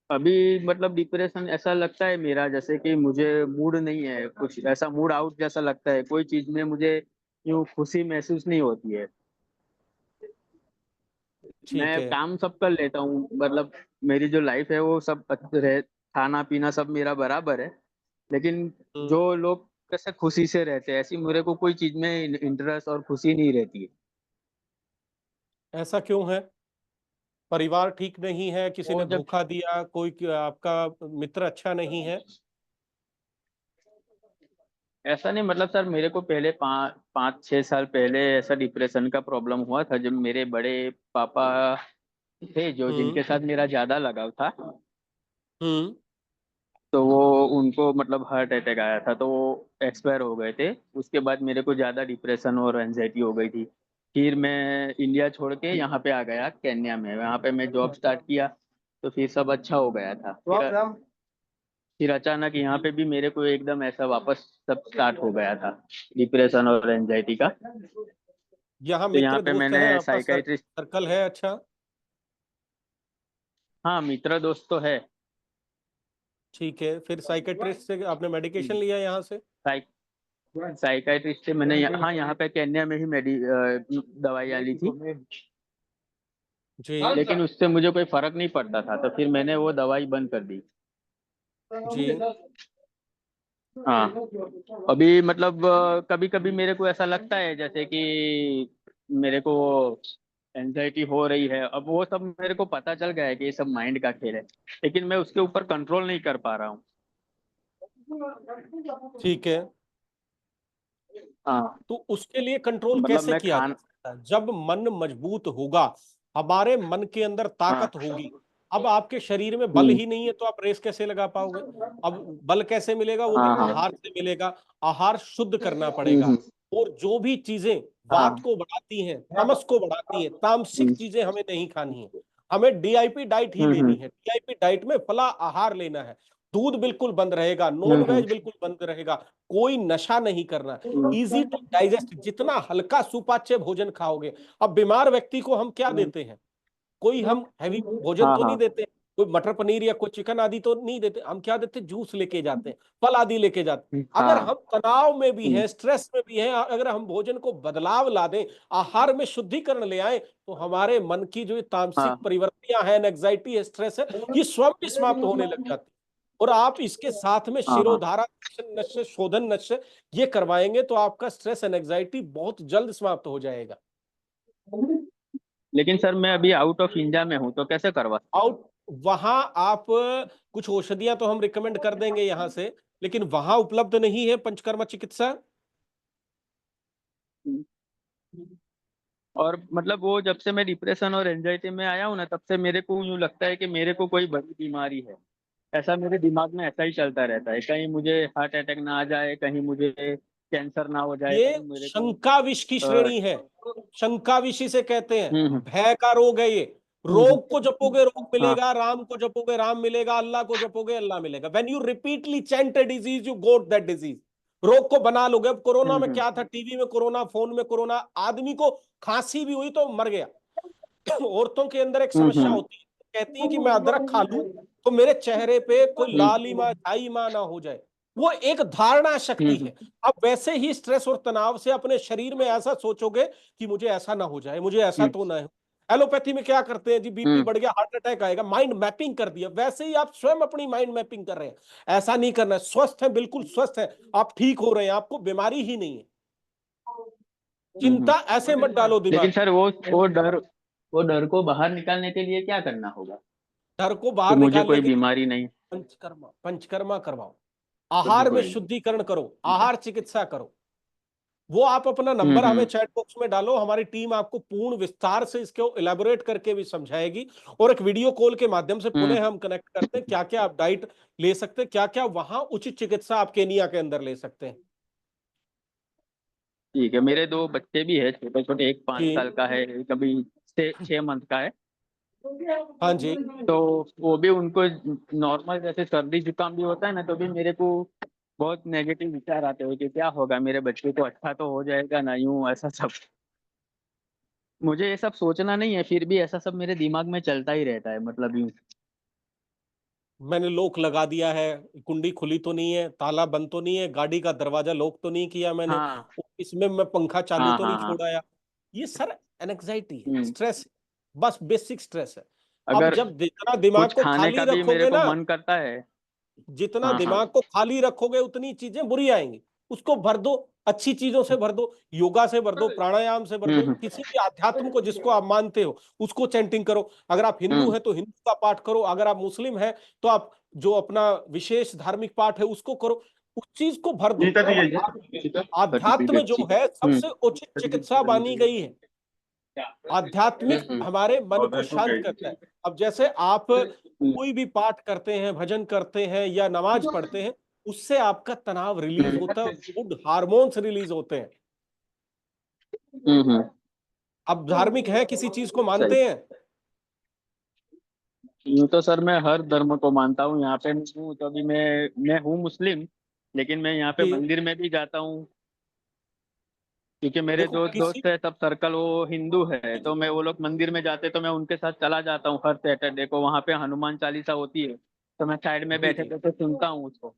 अभी मतलब डिप्रेशन ऐसा लगता है मेरा, जैसे कि मुझे मूड नहीं है, कुछ ऐसा मूड आउट जैसा लगता है, कोई चीज में मुझे यूँ खुशी महसूस नहीं होती है। ठीक मैं है। काम सब कर लेता हूँ, मतलब मेरी जो लाइफ है वो सब रहे, खाना पीना सब मेरा बराबर है, लेकिन हम्म, जो लोग कैसे खुशी से रहते हैं, ऐसी मेरे को कोई चीज में इंटरेस्ट और खुशी नहीं रहती है। ऐसा क्यों है? परिवार ठीक नहीं है, किसी वो ने जब धोखा दिया, आपका मित्र अच्छा नहीं है? ऐसा नहीं, मतलब सर मेरे को पहले 5-6 साल पहले ऐसा डिप्रेशन का प्रॉब्लम हुआ था, जब मेरे बड़े पापा थे जो हम्म। जिनके साथ मेरा ज्यादा लगाव था, हम्म। तो वो उनको मतलब हार्ट अटैक आया था, तो वो एक्सपायर हो गए थे। उसके बाद मेरे को ज़्यादा डिप्रेशन और एंजाइटी हो गई थी। फिर मैं इंडिया छोड़ के यहाँ पे आ गया केन्या में, वहाँ पे मैं जॉब स्टार्ट किया, तो फिर सब अच्छा हो गया था। फिर अचानक यहाँ पे भी मेरे को एकदम ऐसा वापस सब स्टार्ट हो गया था, डिप्रेशन और एंजाइटी का। यहाँ तो यहाँ मित्र पे दोस्त मैंने हैं, आपका साइकाइट्रिस्ट। सर्कल है अच्छा? हाँ, मित्र दोस्त तो है। ठीक है, फिर साइकेट्रिस्ट से आपने मेडिकेशन लिया यहाँ से? साइकाइट्रिस्ट से मैंने हाँ, यहाँ पे केन्या में ही दवाइयाँ ली थी, जी। लेकिन उससे मुझे कोई फर्क नहीं पड़ता था, तो फिर मैंने वो दवाई बंद कर दी। जी। हाँ, अभी मतलब कभी कभी मेरे को ऐसा लगता है जैसे कि मेरे को एंजाइटी हो रही है। अब वो सब मेरे को पता चल गया है कि ये सब माइंड का खेल है, लेकिन मैं उसके ऊपर कंट्रोल नहीं कर पा रहा हूँ। ठीक है, हाँ, तो उसके लिए कंट्रोल मतलब कैसे मैं किया जा सकता है? जब मन मजबूत होगा, हमारे मन के अंदर हाँ। ताकत होगी। अब आपके शरीर में बल हम्म। ही नहीं है तो आप रेस कैसे लगा पाओगे? अब बल कैसे मिलेगा? वो भी हाँ, हाँ। आहार से मिलेगा। आहार शुद्ध करना पड़ेगा। हम्म। और जो भी चीजें वात हाँ। को बढ़ाती हैं, तमस को बढ़ाती हैं, तामसिक हम्म। चीजें हमें नहीं खानी है। हमें डीआईपी डाइट ही लेनी है। डीआईपी डाइट में फला आहार लेना है। दूध बिल्कुल बंद रहेगा, नॉन हम्म। वेज बिल्कुल बंद रहेगा। कोई नशा नहीं करना। हम्म। इजी टू डाइजेस्ट, जितना हल्का सुपाच्य भोजन खाओगे। अब बीमार व्यक्ति को हम क्या देते हैं? कोई हम हैवी भोजन हाँ, तो नहीं हाँ। देते, कोई मटर पनीर या कोई चिकन आदि तो नहीं देते। हम क्या देते हैं? जूस लेके जाते हैं, फल आदि लेके जाते हैं। अगर हाँ। हम तनाव में भी हम्म। हैं, स्ट्रेस में भी हैं, अगर हम भोजन को बदलाव ला दें, आहार में शुद्धिकरण ले आए, तो हमारे मन की जो तामसिक हाँ। प्रवृत्तियां हैं, एंग्जाइटी है, स्ट्रेस है, ये स्वयं भी समाप्त होने लग जाती है। और आप इसके साथ में हाँ। हाँ। शिरोधारा नश्य, शोधन नश्य ये करवाएंगे तो आपका स्ट्रेस एंड एंग्जाइटी बहुत जल्द समाप्त हो जाएगा। लेकिन सर, मैं अभी आउट ऑफ इंडिया में हूँ, तो कैसे करवा सकता आउट वहां आप कुछ औषधियां तो हम रिकमेंड कर देंगे यहां से, लेकिन वहां उपलब्ध नहीं है पंचकर्मा चिकित्सा। हूँ? और मतलब वो जब से मैं डिप्रेशन और एंजाइटी में आया हूँ ना, तब से मेरे को यूँ लगता है कि मेरे को कोई बड़ी बीमारी है। ऐसा मेरे दिमाग में ऐसा ही चलता रहता है, कहीं मुझे हार्ट अटैक ना आ जाए, कहीं मुझे कैंसर ना हो जाए, ये कहीं मेरे को शंका विष की अ, श्रेणी है। शंका विष इसे कहते हैं। हम्म। भय का रोग है ये। हम्म। रोग को जपोगे रोग हाँ। मिलेगा, राम को जपोगे राम मिलेगा, अल्लाह को जपोगे अल्लाह मिलेगा। When you repeatedly chant a disease, you got that disease. रोग को बना लोगे। अब कोरोना में क्या था, टीवी में कोरोना, फोन में कोरोना, आदमी को खांसी भी हुई तो मर गया। औरतों के अंदर एक समस्या होती है, कहती है कि मैं अदरक खा लूं तो मेरे चेहरे पे कोई लालिमा झाइमा ना हो जाए। वो एक धारणा शक्ति है। अब वैसे ही स्ट्रेस और तनाव से अपने शरीर में ऐसा सोचोगे कि मुझे ऐसा ना हो जाए, मुझे ऐसा तो ना हो। एलोपैथी में क्या करते हैं जी, बीपी बढ़ गया, हार्ट अटैक आएगा, माइंड मैपिंग कर दिया। वैसे ही आप स्वयं अपनी माइंड मैपिंग कर रहे हैं। ऐसा नहीं करना है, स्वस्थ है, बिल्कुल स्वस्थ है, आप ठीक हो रहे हैं, आपको बीमारी ही नहीं है। चिंता ऐसे मत डालो दिमाग। लेकिन सर वो डर को बाहर निकालने के लिए क्या करना होगा? डर को कि बाहर मुझे निकालने कोई के लिए बीमारी नहीं। पंचकर्मा करवाओ, आहार में शुद्धिकरण करो, आहार चिकित्सा करो। वो आप अपना नंबर हमें चैट बॉक्स में डालो, हमारी टीम आपको पूर्ण विस्तार से इसको इलेबोरेट करके भी समझाएगी। और एक वीडियो कॉल के माध्यम से पुनः हम कनेक्ट करते हैं, क्या क्या आप डाइट ले सकते हैं, क्या क्या वहां उचित चिकित्सा आप केनिया के अंदर ले सकते हैं। ठीक है, मेरे 2 बच्चे भी है छोटे छोटे, एक 5 साल का है, एक अभी 6 मंथ का है। हाँ जी। तो वो भी उनको नॉर्मल जैसे सर्दी जुकाम भी होता है ना, तो भी मेरे को बहुत नेगेटिव विचार आते हैं कि क्या होगा, मेरे बच्चे को अच्छा तो हो जाएगा ना, यूं ऐसा सब। मुझे ये सब सोचना नहीं है, फिर भी ऐसा सब मेरे दिमाग में चलता ही रहता है, मतलब यूं। मैंने लॉक लगा दिया है, कुंडी खुली तो नहीं है, ताला बंद तो नहीं है, गाड़ी का दरवाजा लॉक तो नहीं किया मैंने, हाँ इसमें मैं पंखा चालू हाँ तो नहीं हाँ हाँ। छोड़ाया। ये सर एंजाइटी है, स्ट्रेस, बस बेसिक स्ट्रेस है। अब अगर जब जितना दिमाग कुछ को खाने खाली का भी मेरे रखोगे को ना, मन करता है। जितना हाँ हाँ। दिमाग को खाली रखोगे उतनी चीजें बुरी आएंगी। उसको भर दो, अच्छी चीजों से भर दो, योगा से भर दो, प्राणायाम से भर दो, हम्म किसी भी अध्यात्म को जिसको आप मानते हो उसको चैंटिंग करो। अगर आप हिंदू हैं तो हिंदू का पाठ करो, अगर आप मुस्लिम हैं तो आप जो अपना विशेष धार्मिक पाठ है उसको करो, उस चीज को भर दो। आध्यात्म जो है सबसे उचित चिकित्सा मानी गई है। आध्यात्मिक हमारे मन को शांत करता है। अब जैसे आप कोई भी पाठ करते हैं, भजन करते हैं या नमाज पढ़ते हैं, उससे आपका तनाव रिलीज होता है, गुड हार्मोन्स रिलीज होते हैं। अब धार्मिक है, किसी चीज को सही। मानते हैं? यूं तो सर मैं हर धर्म को मानता हूँ, यहाँ पे मैं हूँ तो अभी मैं हूँ मुस्लिम, लेकिन मैं यहाँ पे कि मंदिर में भी जाता हूँ, क्योंकि मेरे देखो जो किसी दोस्त है सब सर्कल वो हिंदू है, तो मैं वो लोग मंदिर में जाते तो मैं उनके साथ चला जाता हूँ हर सैटरडे को। वहाँ पे हनुमान चालीसा होती है, तो मैं साइड में जी बैठे जी, बैठे सुनता हूँ उसको।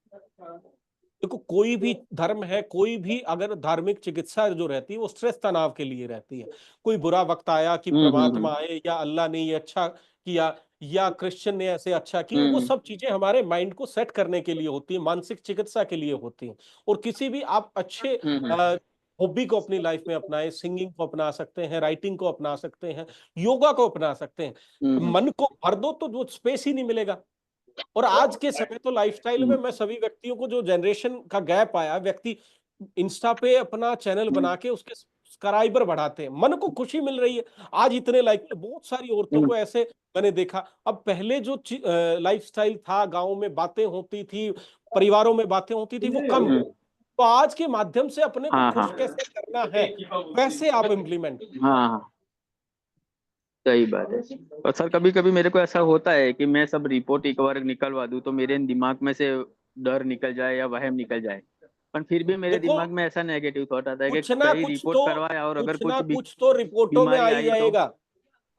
देखो कोई भी धर्म है, कोई भी अगर धार्मिक चिकित्सा जो रहती है वो स्ट्रेस तनाव के लिए रहती है। कोई बुरा वक्त आया कि परमात्मा आए या अल्लाह ने ये अच्छा किया या क्रिश्चियन ने ऐसे अच्छा किया, वो सब चीजें हमारे माइंड को सेट करने के लिए होती है, मानसिक चिकित्सा के लिए होती हैं। और किसी भी आप अच्छे हॉबी को अपनी लाइफ में अपनाएं, सिंगिंग को अपना सकते हैं, राइटिंग को अपना सकते हैं, योगा को अपना सकते हैं। मन को भर दो तो वो स्पेस ही नहीं मिलेगा। और आज के समय तो लाइफस्टाइल में मैं सभी व्यक्तियों को, जो जनरेशन का गैप आया, व्यक्ति इंस्टा पे अपना चैनल बना के उसके सब्सक्राइबर बढ़ाते हैं, मन को खुशी मिल रही है। आज इतने लाइक, बहुत सारी औरतों को ऐसे मैंने देखा। अब पहले जो लाइफस्टाइल था, गांव में बातें होती थी, परिवारों में बातें होती थी, वो कम है। तो आज के माध्यम से अपने को हाँ खुश हाँ कैसे करना है, वैसे आप इम्प्लीमेंट। हाँ हाँ, सही बात है। और सर कभी कभी मेरे को ऐसा होता है कि मैं सब रिपोर्ट एक बार निकलवा दूं तो मेरे दिमाग में से डर निकल जाए या वहम निकल जाए, पर फिर भी मेरे देखो दिमाग में ऐसा नेगेटिव थॉट आता है कि कुछ ना कहीं कुछ रिपोर्ट तो, करवाया और अगर कुछ ना कुछ भी कुछ तो रिपोर्टों में आ बीमारी ही आई तो। जाएगा,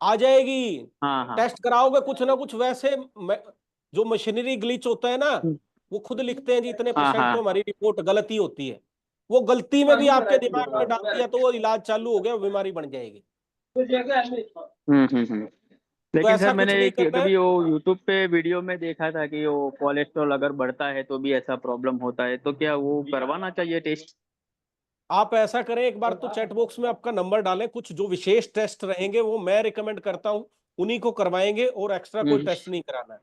आ जाएगी। हाँ हाँ टेस्ट कराओगे कुछ ना कुछ, वैसे जो मशीनरी ग्लिच होता है ना, वो खुद लिखते हैं जी इतने हाँ परसेंट तो हाँ। हमारी रिपोर्ट गलती होती है। वो गलती में भी आपके दिमाग में डाल दिया तो वो इलाज चालू हो गया, बीमारी बढ़ जाएगी। हम्म। तो लेकिन सर ऐसा मैंने कुछ नहीं एक करना है। कभी वो यूट्यूब पे वीडियो में देखा था कि वो कोलेस्ट्रॉल अगर बढ़ता है तो भी ऐसा प्रॉब्लम होता है, तो क्या वो करवाना चाहिए टेस्ट? आप ऐसा करें, एक बार तो चैट बॉक्स में आपका नंबर डालें, कुछ जो विशेष टेस्ट रहेंगे वो मैं रिकमेंड करता हूं, उन्हीं को करवाएंगे, और एक्स्ट्रा कोई टेस्ट नहीं कराना है।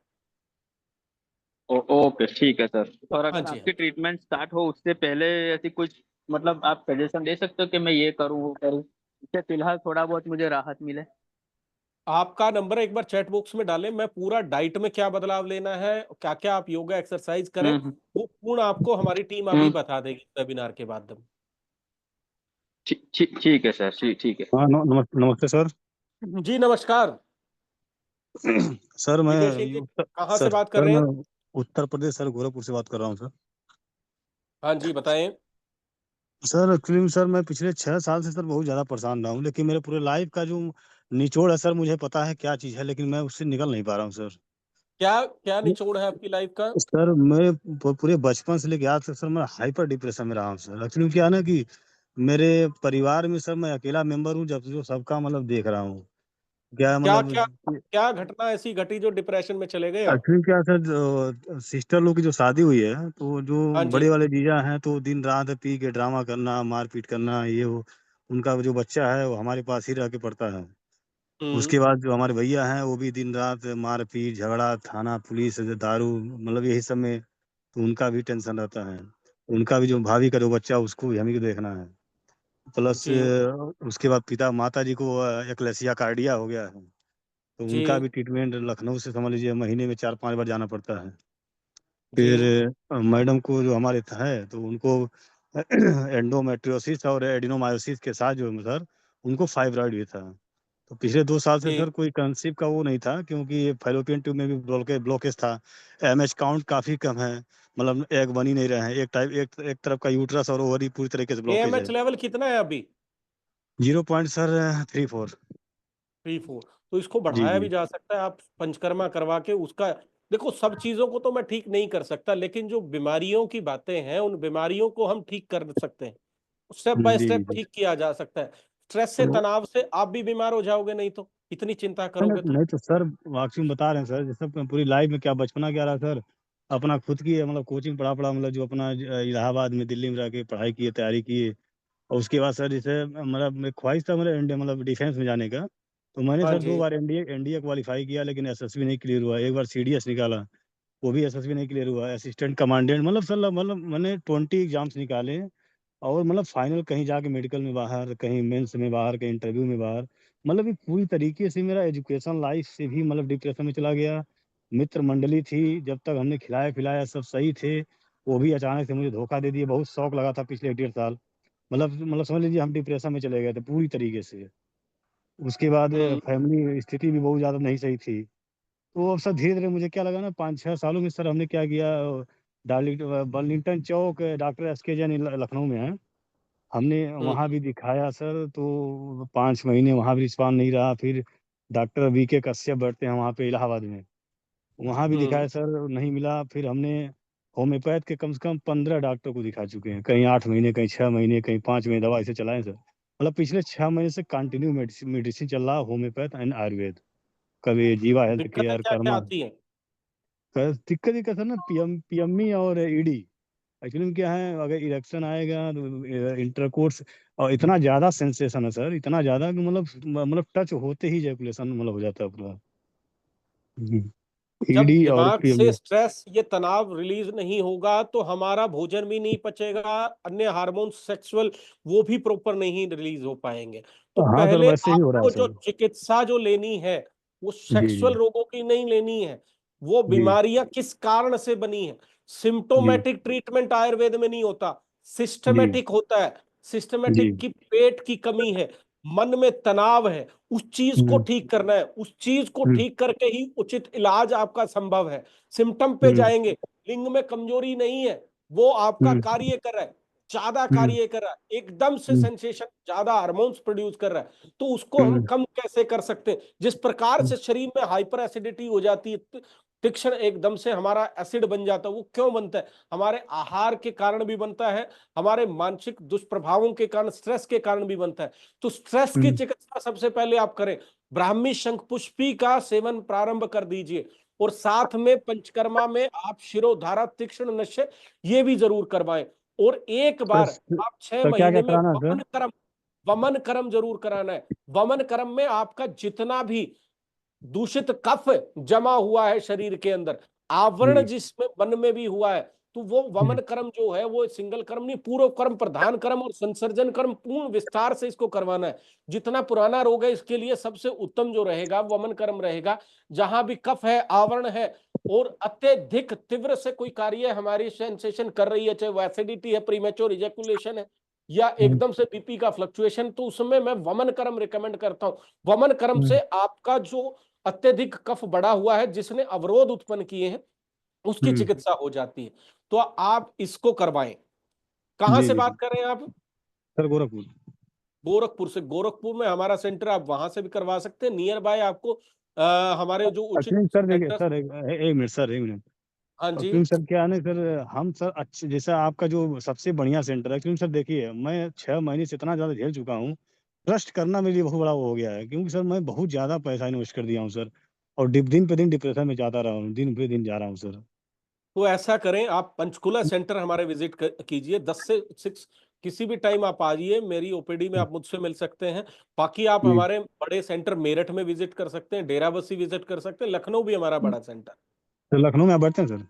ओके ठीक है सर। और हाँ अगर जी, हाँ। आपकी ट्रीटमेंट स्टार्ट हो उससे पहले ऐसी कुछ, मतलब आप सजेशन दे सकते हो कि मैं ये करूँ वो करूँ, इससे फिलहाल थोड़ा बहुत मुझे राहत मिले। आपका नंबर एक बार चैट बॉक्स में डालें, मैं पूरा डाइट में क्या बदलाव लेना है, क्या क्या आप योगा एक्सरसाइज करें, हम्म वो पूर्ण आपको हमारी टीम अभी हम्म। बता देगी वेबिनार के बाद। ठीक है सर, ठीक है। हाँ नमस्ते सर। जी नमस्कार। सर मैं विजय सिंह जी, कहाँ से सर बात कर सर रहे मैं हैं? उत्तर प्रदेश सर गोरखपुर से बात कर रहा हूँ सर। हाँ जी बताएं। सर एक्चुअली सर मैं पिछले 6 साल से सर बहुत ज़्यादा परेशान रहा हूँ, लेकिन मेरे पूरे लाइफ का जो निचोड़ है सर, मुझे पता है क्या चीज़ है, लेकिन मैं उससे निकल नहीं पा रहा हूँ सर। क्या क्या निचोड़ है आपकी लाइफ का? सर मैं पूरे बचपन से लेके आज तक सर मैं हाइपर डिप्रेशन में रहा हूँ सर। एक्चुअली क्या है ना कि मेरे परिवार में सर मैं अकेला मेंबर हूँ जब जो सबका मतलब देख रहा हूँ। क्या क्या मतलब क्या क्या घटना ऐसी घटी जो डिप्रेशन में चले गए आप? एक्चुअली क्या सर, सिस्टर लोग की जो शादी हुई है तो जो हाँ बड़े जी। वाले जीजा हैं तो दिन रात पी के ड्रामा करना, मारपीट करना, ये वो। उनका जो बच्चा है वो हमारे पास ही रह के पढ़ता है। हम्म। उसके बाद जो हमारे भैया हैं वो भी दिन रात मारपीट झगड़ा, थाना पुलिस, दारू, मतलब यही सब में। तो उनका भी टेंशन रहता है। उनका भी जो भाभी का जो बच्चा उसको भी हमें को देखना है। प्लस जी उसके बाद पिता माता जी को एक्लेसिया कार्डिया हो गया है। तो उनका जी भी ट्रीटमेंट लखनऊ से समझ लीजिए महीने में 4-5 बार जाना पड़ता है। जी फिर मैडम को जो हमारे है तो उनको एंडोमेट्रियोसिस और एडिनोमायोसिस के साथ जो है सर उनको फाइब्रॉइड भी था। तो पिछले 2 साल से जी। सर कोई कंसीव का वो नहीं था, क्योंकि फैलोपियन ट्यूब में भी ब्लॉकेज था। एमएच काउंट काफी कम है, मतलब एग बन ही नहीं रहे हैं। एक तरफ का यूट्रस और ओवरी पूरी तरीके से ब्लॉकेज है। एएमएच लेवल कितना है अभी? 0.34। 3-4। तो इसको जी बढ़ाया जी भी जा सकता है, आप पंचकर्मा करवा के उसका। देखो, सब चीजों को तो मैं ठीक नहीं कर सकता, लेकिन जो बीमारियों की बातें हैं उन बीमारियों को हम ठीक कर सकते हैं। स्टेप बाय जी स्टेप जी। ठीक किया जा सकता है। स्ट्रेस से, तो तनाव से आप भी बीमार हो जाओगे, नहीं तो इतनी चिंता नहीं करोगे नहीं तो। नहीं, तो सर वाकई में बता रहे हैं सर, जैसे पूरी लाइफ में क्या बचपना क्या रहा सर। अपना खुद की मतलब कोचिंग पढ़ा पढ़ा, मतलब जो अपना इलाहाबाद में दिल्ली में रह के पढ़ाई की तैयारी की। और उसके बाद सर जैसे मतलब मेरी ख्वाहिश था मेरे मतलब डिफेंस में जाने का। तो मैंने हाँ सर दो जी। बार एनडीए एनडीए क्वालिफाई किया, लेकिन एसएसबी नहीं क्लियर हुआ। एक बार सीडीएस निकाला, वो भी एसएसबी नहीं क्लियर हुआ। असिस्टेंट कमांडेंट मतलब सर मतलब मैंने 20 एग्जाम्स निकाले। और मतलब फाइनल कहीं जाके मेडिकल में बाहर, कहीं मेंस में बाहर, कहीं इंटरव्यू में बाहर। मतलब ये पूरी तरीके से मेरा एजुकेशन लाइफ से भी मतलब डिप्रेशन में चला गया। मित्र मंडली थी, जब तक हमने खिलाया पिलाया सब सही थे, वो भी अचानक से मुझे धोखा दे दिया। बहुत शौक लगा था पिछले 1.5 साल। मतलब समझ लीजिए हम डिप्रेशन में चले गए थे पूरी तरीके से। उसके बाद हम्म। फैमिली स्थिति भी बहुत ज़्यादा नहीं सही थी। तो अब सर धीरे धीरे मुझे क्या लगा ना, 5-6 सालों में सर हमने क्या किया, बर्लिंगटन चौक डॉक्टर एस के जैन लखनऊ में है। हमने वहाँ हम्म। भी दिखाया सर, तो 5 महीने वहाँ भी रिस्पॉन्स नहीं रहा। फिर डॉक्टर वीके कश्यप बैठते हैं वहाँ पे इलाहाबाद में, वहाँ भी हम्म। दिखाया सर, नहीं मिला। फिर हमने होम्योपैथ के कम से कम 15 डॉक्टर को दिखा चुके हैं, कहीं 8 महीने, कहीं 6 महीने, कहीं 5 महीने दवा ऐसे चलाए सर। मतलब पिछले 6 महीने से कंटिन्यू मेडिसिन चल रहा, होम्योपैथ एंड आयुर्वेद। कभी जीवा हेल्थ दिक्कतें केयर, क्या क्या कर्मा। आती हैं? दिक्कत ही क्या सर ना, पीएमई और ईडी। एक्चुअली में क्या है, अगर इरेक्शन आएगा तो इंटरकोर्स, और इतना ज्यादा सेंसेशन है सर, इतना ज्यादा कि मतलब टच होते ही जैकुलेशन मतलब हो जाता है पूरा। जब ईडी और दिमाग से पीएमई। स्ट्रेस, ये तनाव रिलीज नहीं होगा तो हमारा भोजन भी नहीं पचेगा, अन्य हार्मोन सेक्सुअल वो भी प्रॉपर नहीं रिलीज हो पाएंगे। तो हाँ सर पहले वैसे ही हो रहा है आपको जो सर। चिकित्सा जो लेनी है वो जी सेक्सुअल जी रोगों की नहीं लेनी है। वो जी बीमारियां किस कारण से बनी है, जी सिम्टोमेटिक ट्रीटमेंट आयुर्वेद में नहीं होता, जी सिस्टमेटिक होता है। जी। सिस्टमेटिक की पेट की कमी है, मन में तनाव है, उस चीज को हम्म ठीक करना है। उस चीज को हम्म ठीक करके ही उचित इलाज आपका संभव है। सिम्टम पे हम्म जाएंगे, लिंग में कमजोरी नहीं है, वो आपका हम्म कार्य कर रहा है, ज्यादा हम्म कार्य कर रहा है, एकदम से हम्म सेंसेशन, ज्यादा हार्मोन्स प्रोड्यूस कर रहा है। तो उसको हम हम्म कम कैसे कर सकते हैं? जिस प्रकार हम्म से शरीर में हाइपर एसिडिटी हो जाती है, तीक्ष्ण एकदम से हमारा एसिड बन जाता है, वो क्यों बनता है? हमारे आहार के कारण भी बनता है, हमारे मानसिक दुष्प्रभावों के कारण, स्ट्रेस के कारण भी बनता है। तो स्ट्रेस की हम्म चिकित्सा सबसे पहले आप करें, ब्राह्मी शंखपुष्पी का सेवन प्रारंभ कर दीजिए। और साथ में पंचकर्मा में आप शिरोधारा, तीक्ष्ण नशे ये भी जरूर करवाएं। और एक बार आप छह सर क्या क्या महीने में कराना है सर? वमन कर्म जरूर कराना है। वमन कर्म में आपका जितना भी दूषित कफ जमा हुआ है शरीर के अंदर, आवरण जी। जिसमें मन में भी हुआ है, तो वो हम्म वमन कर्म जो है वो सिंगल कर्म नहीं, पूर्व कर्म, प्रधान कर्म और संसर्जन कर्म पूर्ण विस्तार से इसको करवाना है। जितना पुराना रोग है इसके लिए सबसे उत्तम जो रहेगा वमन कर्म रहेगा। जहां भी कफ है, आवरण है और अत्यधिक तीव्र से कोई कार्य हमारी सेंसेशन कर रही है, चाहे वो एसिडिटी है, प्रीमेच्योर इजैकुलेशन है, या हम्म एकदम से बीपी का फ्लक्चुएशन, तो उसमें मैं वमन कर्म रिकमेंड करता हूं। वमन कर्म से आपका जो अत्यधिक कफ बढ़ा हुआ है, जिसने अवरोध उत्पन्न किए हैं, उसकी हम्म। चिकित्सा हो जाती है। तो आप इसको करवाएं। कहां जी से जी बात जी। कर रहे हैं आप? सर गोरखपुर। गोरखपुर से, गोरखपुर में हमारा सेंटर, आप वहां से भी करवा सकते हैं। नियर बाय आपको हमारे जो उचित एक्चुअली सर देखिए सेंटर। सर, एक मिनट सर, एक मिनट। हाँ जी। एक्चुअली सर क्या है ना सर, हम सर अच्छे, जैसा आपका जो सबसे बढ़िया सेंटर है, एक्चुअली सर देखिए मैं 6 महीने से इतना ज़्यादा झेल चुका हूँ, ट्रस्ट करना मेरे लिए बहुत बड़ा वो हो गया है, क्योंकि सर मैं बहुत ज़्यादा पैसा इन्वेस्ट कर दिया हूँ सर, और दिन पे दिन डिप्रेशन में जाता रहा हूँ, दिन पे दिन जा रहा हूँ सर। तो ऐसा करें, आप पंचकुला सेंटर हमारे विजिट कीजिए, 10 से 6 किसी भी टाइम आप आइए, मेरी ओपीडी में आप मुझसे मिल सकते हैं। बाकी आप जी हमारे बड़े सेंटर मेरठ में विजिट कर सकते हैं, डेराबस्सी विजिट कर सकते हैं, लखनऊ भी हमारा बड़ा सेंटर। तो लखनऊ में आप बैठते हैं सर?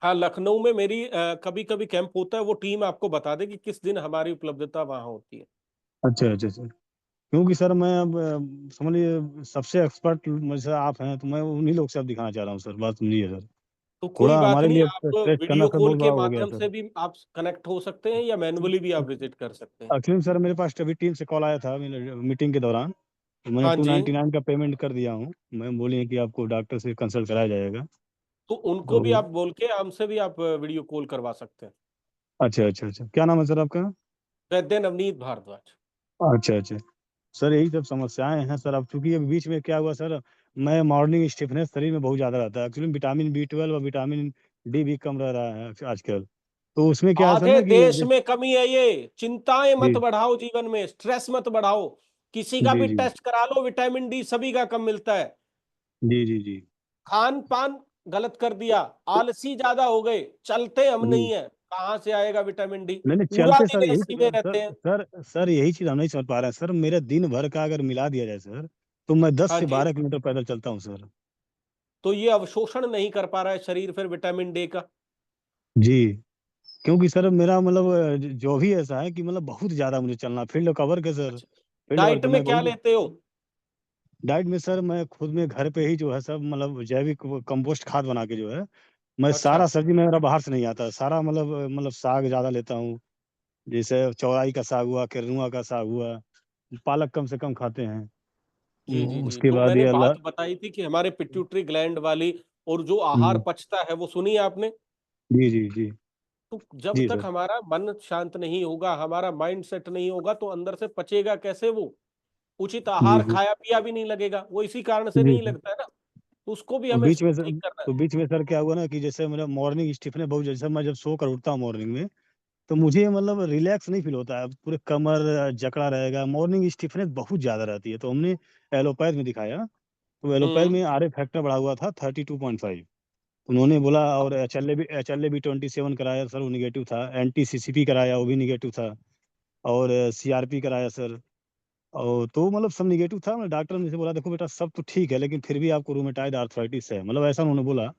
हाँ, लखनऊ में मेरी कभी कभी कैंप होता है, वो टीम आपको बता देगी किस दिन हमारी उपलब्धता वहां होती है। अच्छा अच्छा सर, क्योंकि सर मैं अब समझ लीजिए सबसे एक्सपर्ट जैसे आप हैं, तो मैं उन्हीं लोग से अब दिखाना चाह रहा हूँ सर, बात समझिए सर। तो कोई थोड़ा बात हमारे नहीं, लिए आप टेस्ट करना वीडियो सर कॉल बहुत के बड़ा हो गया माध्यम सर। से भी आप कनेक्ट हो सकते हैं, या मैनुअली भी आप विजिट कर सकते हैं। एक्चुअली सर मेरे पास अभी टीम से कॉल आया था मीटिंग के दौरान, तो मैंने हाँ जी, 299 का पेमेंट कर दिया हूँ। मैम बोली है कि आपको डॉक्टर से कंसल्ट कराया जाएगा। तो उनको भी तो आप बोल के हमसे भी आप वीडियो कॉल करवा सकते हैं। अच्छा अच्छा अच्छा, क्या नाम है सर आपका? वैद्य नवनीत भारद्वाज। अच्छा अच्छा सर, यही सब समस्याएं हैं सर। अब चूंकि अभी बीच में क्या हुआ सर, मैं मॉर्निंग स्टिफनेस शरीर में बहुत ज़्यादा रहता है, एक्चुअली विटामिन B12 और विटामिन डी भी कम रह रहा है आजकल। तो उसमें क्या है सर आधे ना कि देश में कमी है ये। चिंताएं मत जी बढ़ाओ, जीवन में स्ट्रेस मत बढ़ाओ। किसी का जी भी जी टेस्ट करा लो, विटामिन डी सभी का कम मिलता है। जी जी जी खान पान गलत कर दिया, आलसी ज्यादा हो गए, चलते हम नहीं जी। है, कहां से आएगा विटामिन डी? नहीं नहीं, पूरा चलते दिन सर यही एसी में सर रहते हैं। सर सर यही चीज़ हम नहीं समझ पा रहे हैं सर। मेरे दिन भर का अगर मिला दिया जाए सर, तो मैं दस हाँ से जी। बारह किलोमीटर पैदल चलता हूँ सर। तो ये अवशोषण नहीं कर पा रहा है शरीर फिर विटामिन डी का। जी, क्योंकि सर मेरा मतलब जो भी ऐसा है कि मतलब बहुत ज़्यादा मुझे चलना, फील्ड का वर्क है सर। अच्छा, फील्ड वर्क डाइट है, में मैं क्या बहुत। लेते हो? डाइट में सर मैं खुद में घर पे ही जो है सब मतलब जैविक कंपोस्ट खाद बना के जो है, मैं अच्छा। सारा सब्जी मेरा बाहर से नहीं आता, सारा मतलब साग ज़्यादा लेता हूँ। जैसे चौलाई का साग हुआ, किरनुआ का साग हुआ, पालक कम से कम खाते हैं। जी जी जी, उसके जो बाद मैंने ये अल्लाह। बात बताई थी कि हमारे पिट्यूटरी ग्लैंड वाली और जो आहार हम्म, पचता है, वो सुनी आपने? जी जी जी तो जब जी तक सर। हमारा मन शांत नहीं होगा, हमारा माइंड सेट नहीं होगा, तो अंदर से पचेगा कैसे वो? उचित जी आहार जी खाया पिया भी नहीं लगेगा, वो इसी कारण से जी नहीं जी। लगता है ना। तो उसको भी तो हमें बीच में सर ठीक करना है। तो बीच में सर क्या हुआ ना कि जैसे मेरा मॉर्निंग स्टिफनेस बहुत, जैसे मैं जब सो कर उठता हूँ मॉर्निंग में, तो मुझे मतलब रिलैक्स नहीं फील होता है, पूरे कमर जकड़ा रहेगा, मॉर्निंग स्टिफनेस बहुत ज़्यादा रहती है। तो हमने एलोपैथ में दिखाया, तो एलोपैथ हम्म। में RA फैक्टर बढ़ा हुआ था 32.5। उन्होंने बोला, और HLA भी 27 कराया सर, वो निगेटिव था। NT-CCP कराया, वो भी निगेटिव था। और CRP कराया सर, और तो मतलब सब निगेटिव था। डॉक्टर ने मुझे बोला देखो बेटा सब तो ठीक है, लेकिन फिर भी आपको रूमेटाइड आर्थराइटिस है, मतलब ऐसा उन्होंने बोला।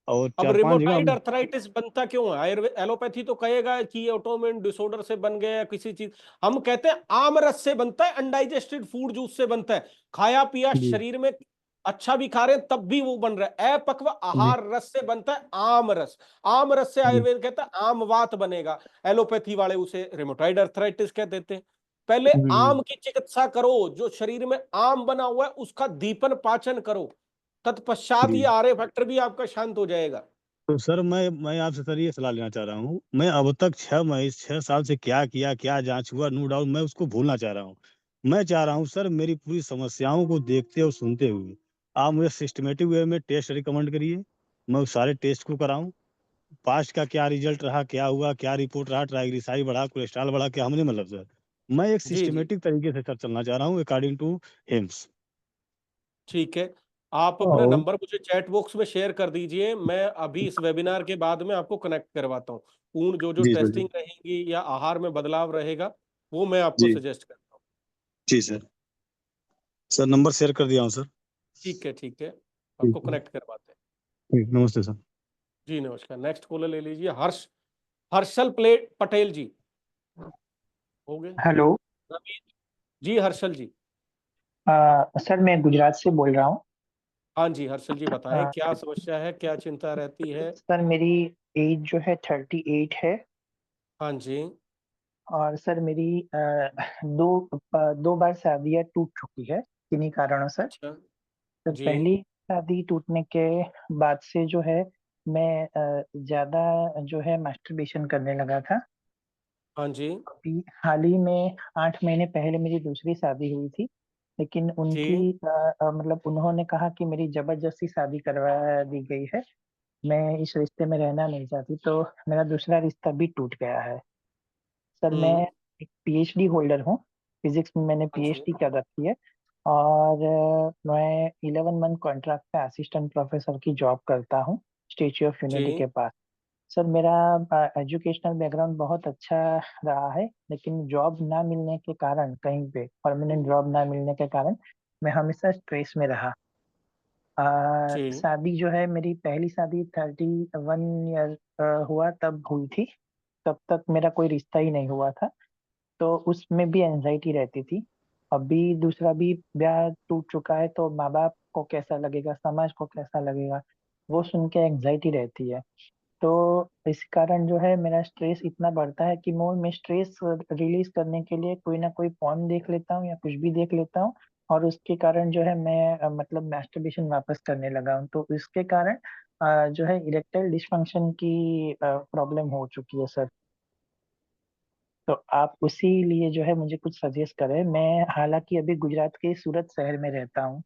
और अब 4-5 जगह रिमोटाइड हमने। अर्थराइटिस बनता क्यों है? आयुर्वेद एलोपैथी तो कहेगा कि ये ऑटोइम्यून डिसऑर्डर से बन गया है किसी चीज। हम कहते हैं आम रस से बनता है, अनडाइजेस्टेड फूड जूस से बनता है। खाया पिया जी शरीर में अच्छा भी खा रहे हैं तब भी वो बन रहा है। अपक्व जी आहार रस से बनता है आम रस। आम रस से जी आयुर्वेद कहता है आम वात बनेगा। एलोपैथी वाले उसे रिमोटाइड अर्थराइटिस कह देते हैं। पहले जी आम की चिकित्सा करो, जो शरीर में आम बना हुआ है उसका दीपन पाचन करो, तत्पश्चात ये जी। आर्य फैक्टर भी आपका शांत हो जाएगा। तो सर मैं आपसे सर ये सलाह लेना चाह रहा हूँ, मैं अब तक 6 साल से क्या किया, क्या जांच हुआ, नो डाउट मैं उसको भूलना चाह रहा हूँ। मैं चाह रहा हूँ सर मेरी पूरी समस्याओं को देखते और सुनते हुए आप मुझे सिस्टमेटिक वे में टेस्ट रिकमेंड करिए, मैं उस सारे टेस्ट को कराऊं। पास्ट का क्या रिजल्ट रहा, क्या हुआ, क्या रिपोर्ट रहा, ट्राइग्लिसराइड बढ़ा, कोलेस्ट्रॉल बढ़ा, क्या हमने मतलब सर, मैं एक जी जी, सिस्टमेटिक तरीके से सर चलना चाह रहा हूँ अकॉर्डिंग टू हिम्स। ठीक है। आप अपना और नंबर मुझे चैट बॉक्स में शेयर कर दीजिए, मैं अभी इस वेबिनार के बाद में आपको कनेक्ट करवाता हूँ। पूर्ण जो जो जी सर जी टेस्टिंग रहेगी या आहार में बदलाव रहेगा, वो मैं आपको जी सजेस्ट करता हूँ। जी सर। सर नंबर शेयर कर दिया हूँ सर। ठीक है, ठीक है, ठीक आपको है, कनेक्ट करवाते हैं। ठीक, नमस्ते सर। जी नमस्कार। नेक्स्ट कॉलर ले लीजिए, हर्षल पटेल जी। हो गए? हेलो। रवि जी, हर्षल जी। सर मैं गुजरात से बोल रहा हूँ। हाँ जी, हर्षल जी बताएं अ, क्या समस्या है, क्या चिंता रहती है? सर मेरी एज जो है 38 है। हाँ जी। और सर मेरी दो बार शादियाँ टूट चुकी है किन्हीं कारणों से। अच्छा तो जी। पहली शादी टूटने के बाद से जो है मैं ज़्यादा जो है मास्टरबेशन करने लगा था। हाँ जी। अभी हाल ही में 8 महीने पहले मेरी दूसरी शादी हुई थी, लेकिन उनकी जी। मतलब उन्होंने कहा कि मेरी जबरदस्ती शादी करवा दी गई है, मैं इस रिश्ते में रहना नहीं चाहती, तो मेरा दूसरा रिश्ता भी टूट गया है। सर मैं एक पीएचडी होल्डर हूँ, फिजिक्स में मैंने हाँ जी। पीएचडी कर रखी है, और मैं 11 मंथ कॉन्ट्रैक्ट पे असिस्टेंट प्रोफेसर की जॉब करता हूँ स्टैच्यू ऑफ यूनिटी जी। के पास। सर मेरा एजुकेशनल बैकग्राउंड बहुत अच्छा रहा है, लेकिन जॉब ना मिलने के कारण, कहीं पे परमानेंट जॉब ना मिलने के कारण मैं हमेशा स्ट्रेस में रहा। जी। शादी जो है, मेरी पहली शादी 31 ईयर हुआ तब हुई थी, तब तक मेरा कोई रिश्ता ही नहीं हुआ था, तो उसमें भी एंजाइटी रहती थी। अभी दूसरा भी ब्याह टूट चुका है, तो माँ बाप को कैसा लगेगा, समाज को कैसा लगेगा, वो सुन के एंजाइटी रहती है। तो इस कारण जो है मेरा स्ट्रेस इतना बढ़ता है कि मैं स्ट्रेस रिलीज करने के लिए कोई ना कोई पॉर्न देख लेता हूँ या कुछ भी देख लेता हूँ, और उसके कारण जो है मैं मतलब मैस्टरबेशन वापस करने लगा हूँ, तो इसके कारण जो है इरेक्टाइल डिस्फंक्शन की प्रॉब्लम हो चुकी है सर। तो आप उसी लिए जो है मुझे कुछ सजेस्ट करें। मैं हालांकि अभी गुजरात के सूरत शहर में रहता हूँ।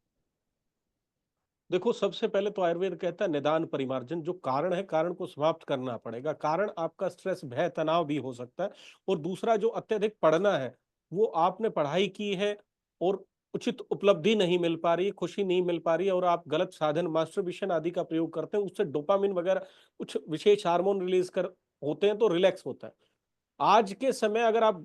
देखो, सबसे पहले तो आयुर्वेद कहता है निदान परिमार्जन। जो कारण है, कारण को समाप्त करना पड़ेगा। कारण आपका स्ट्रेस, भय, तनाव भी हो सकता है। और दूसरा, जो अत्यधिक पढ़ना है, वो आपने पढ़ाई की है और उचित उपलब्धि नहीं मिल पा रही, खुशी नहीं मिल पा रही, और आप गलत साधन, मास्टरबेशन आदि का प्रयोग करते हैं, उससे डोपामिन वगैरह कुछ विशेष हार्मोन रिलीज कर होते हैं, तो रिलैक्स होता है। आज के समय अगर आप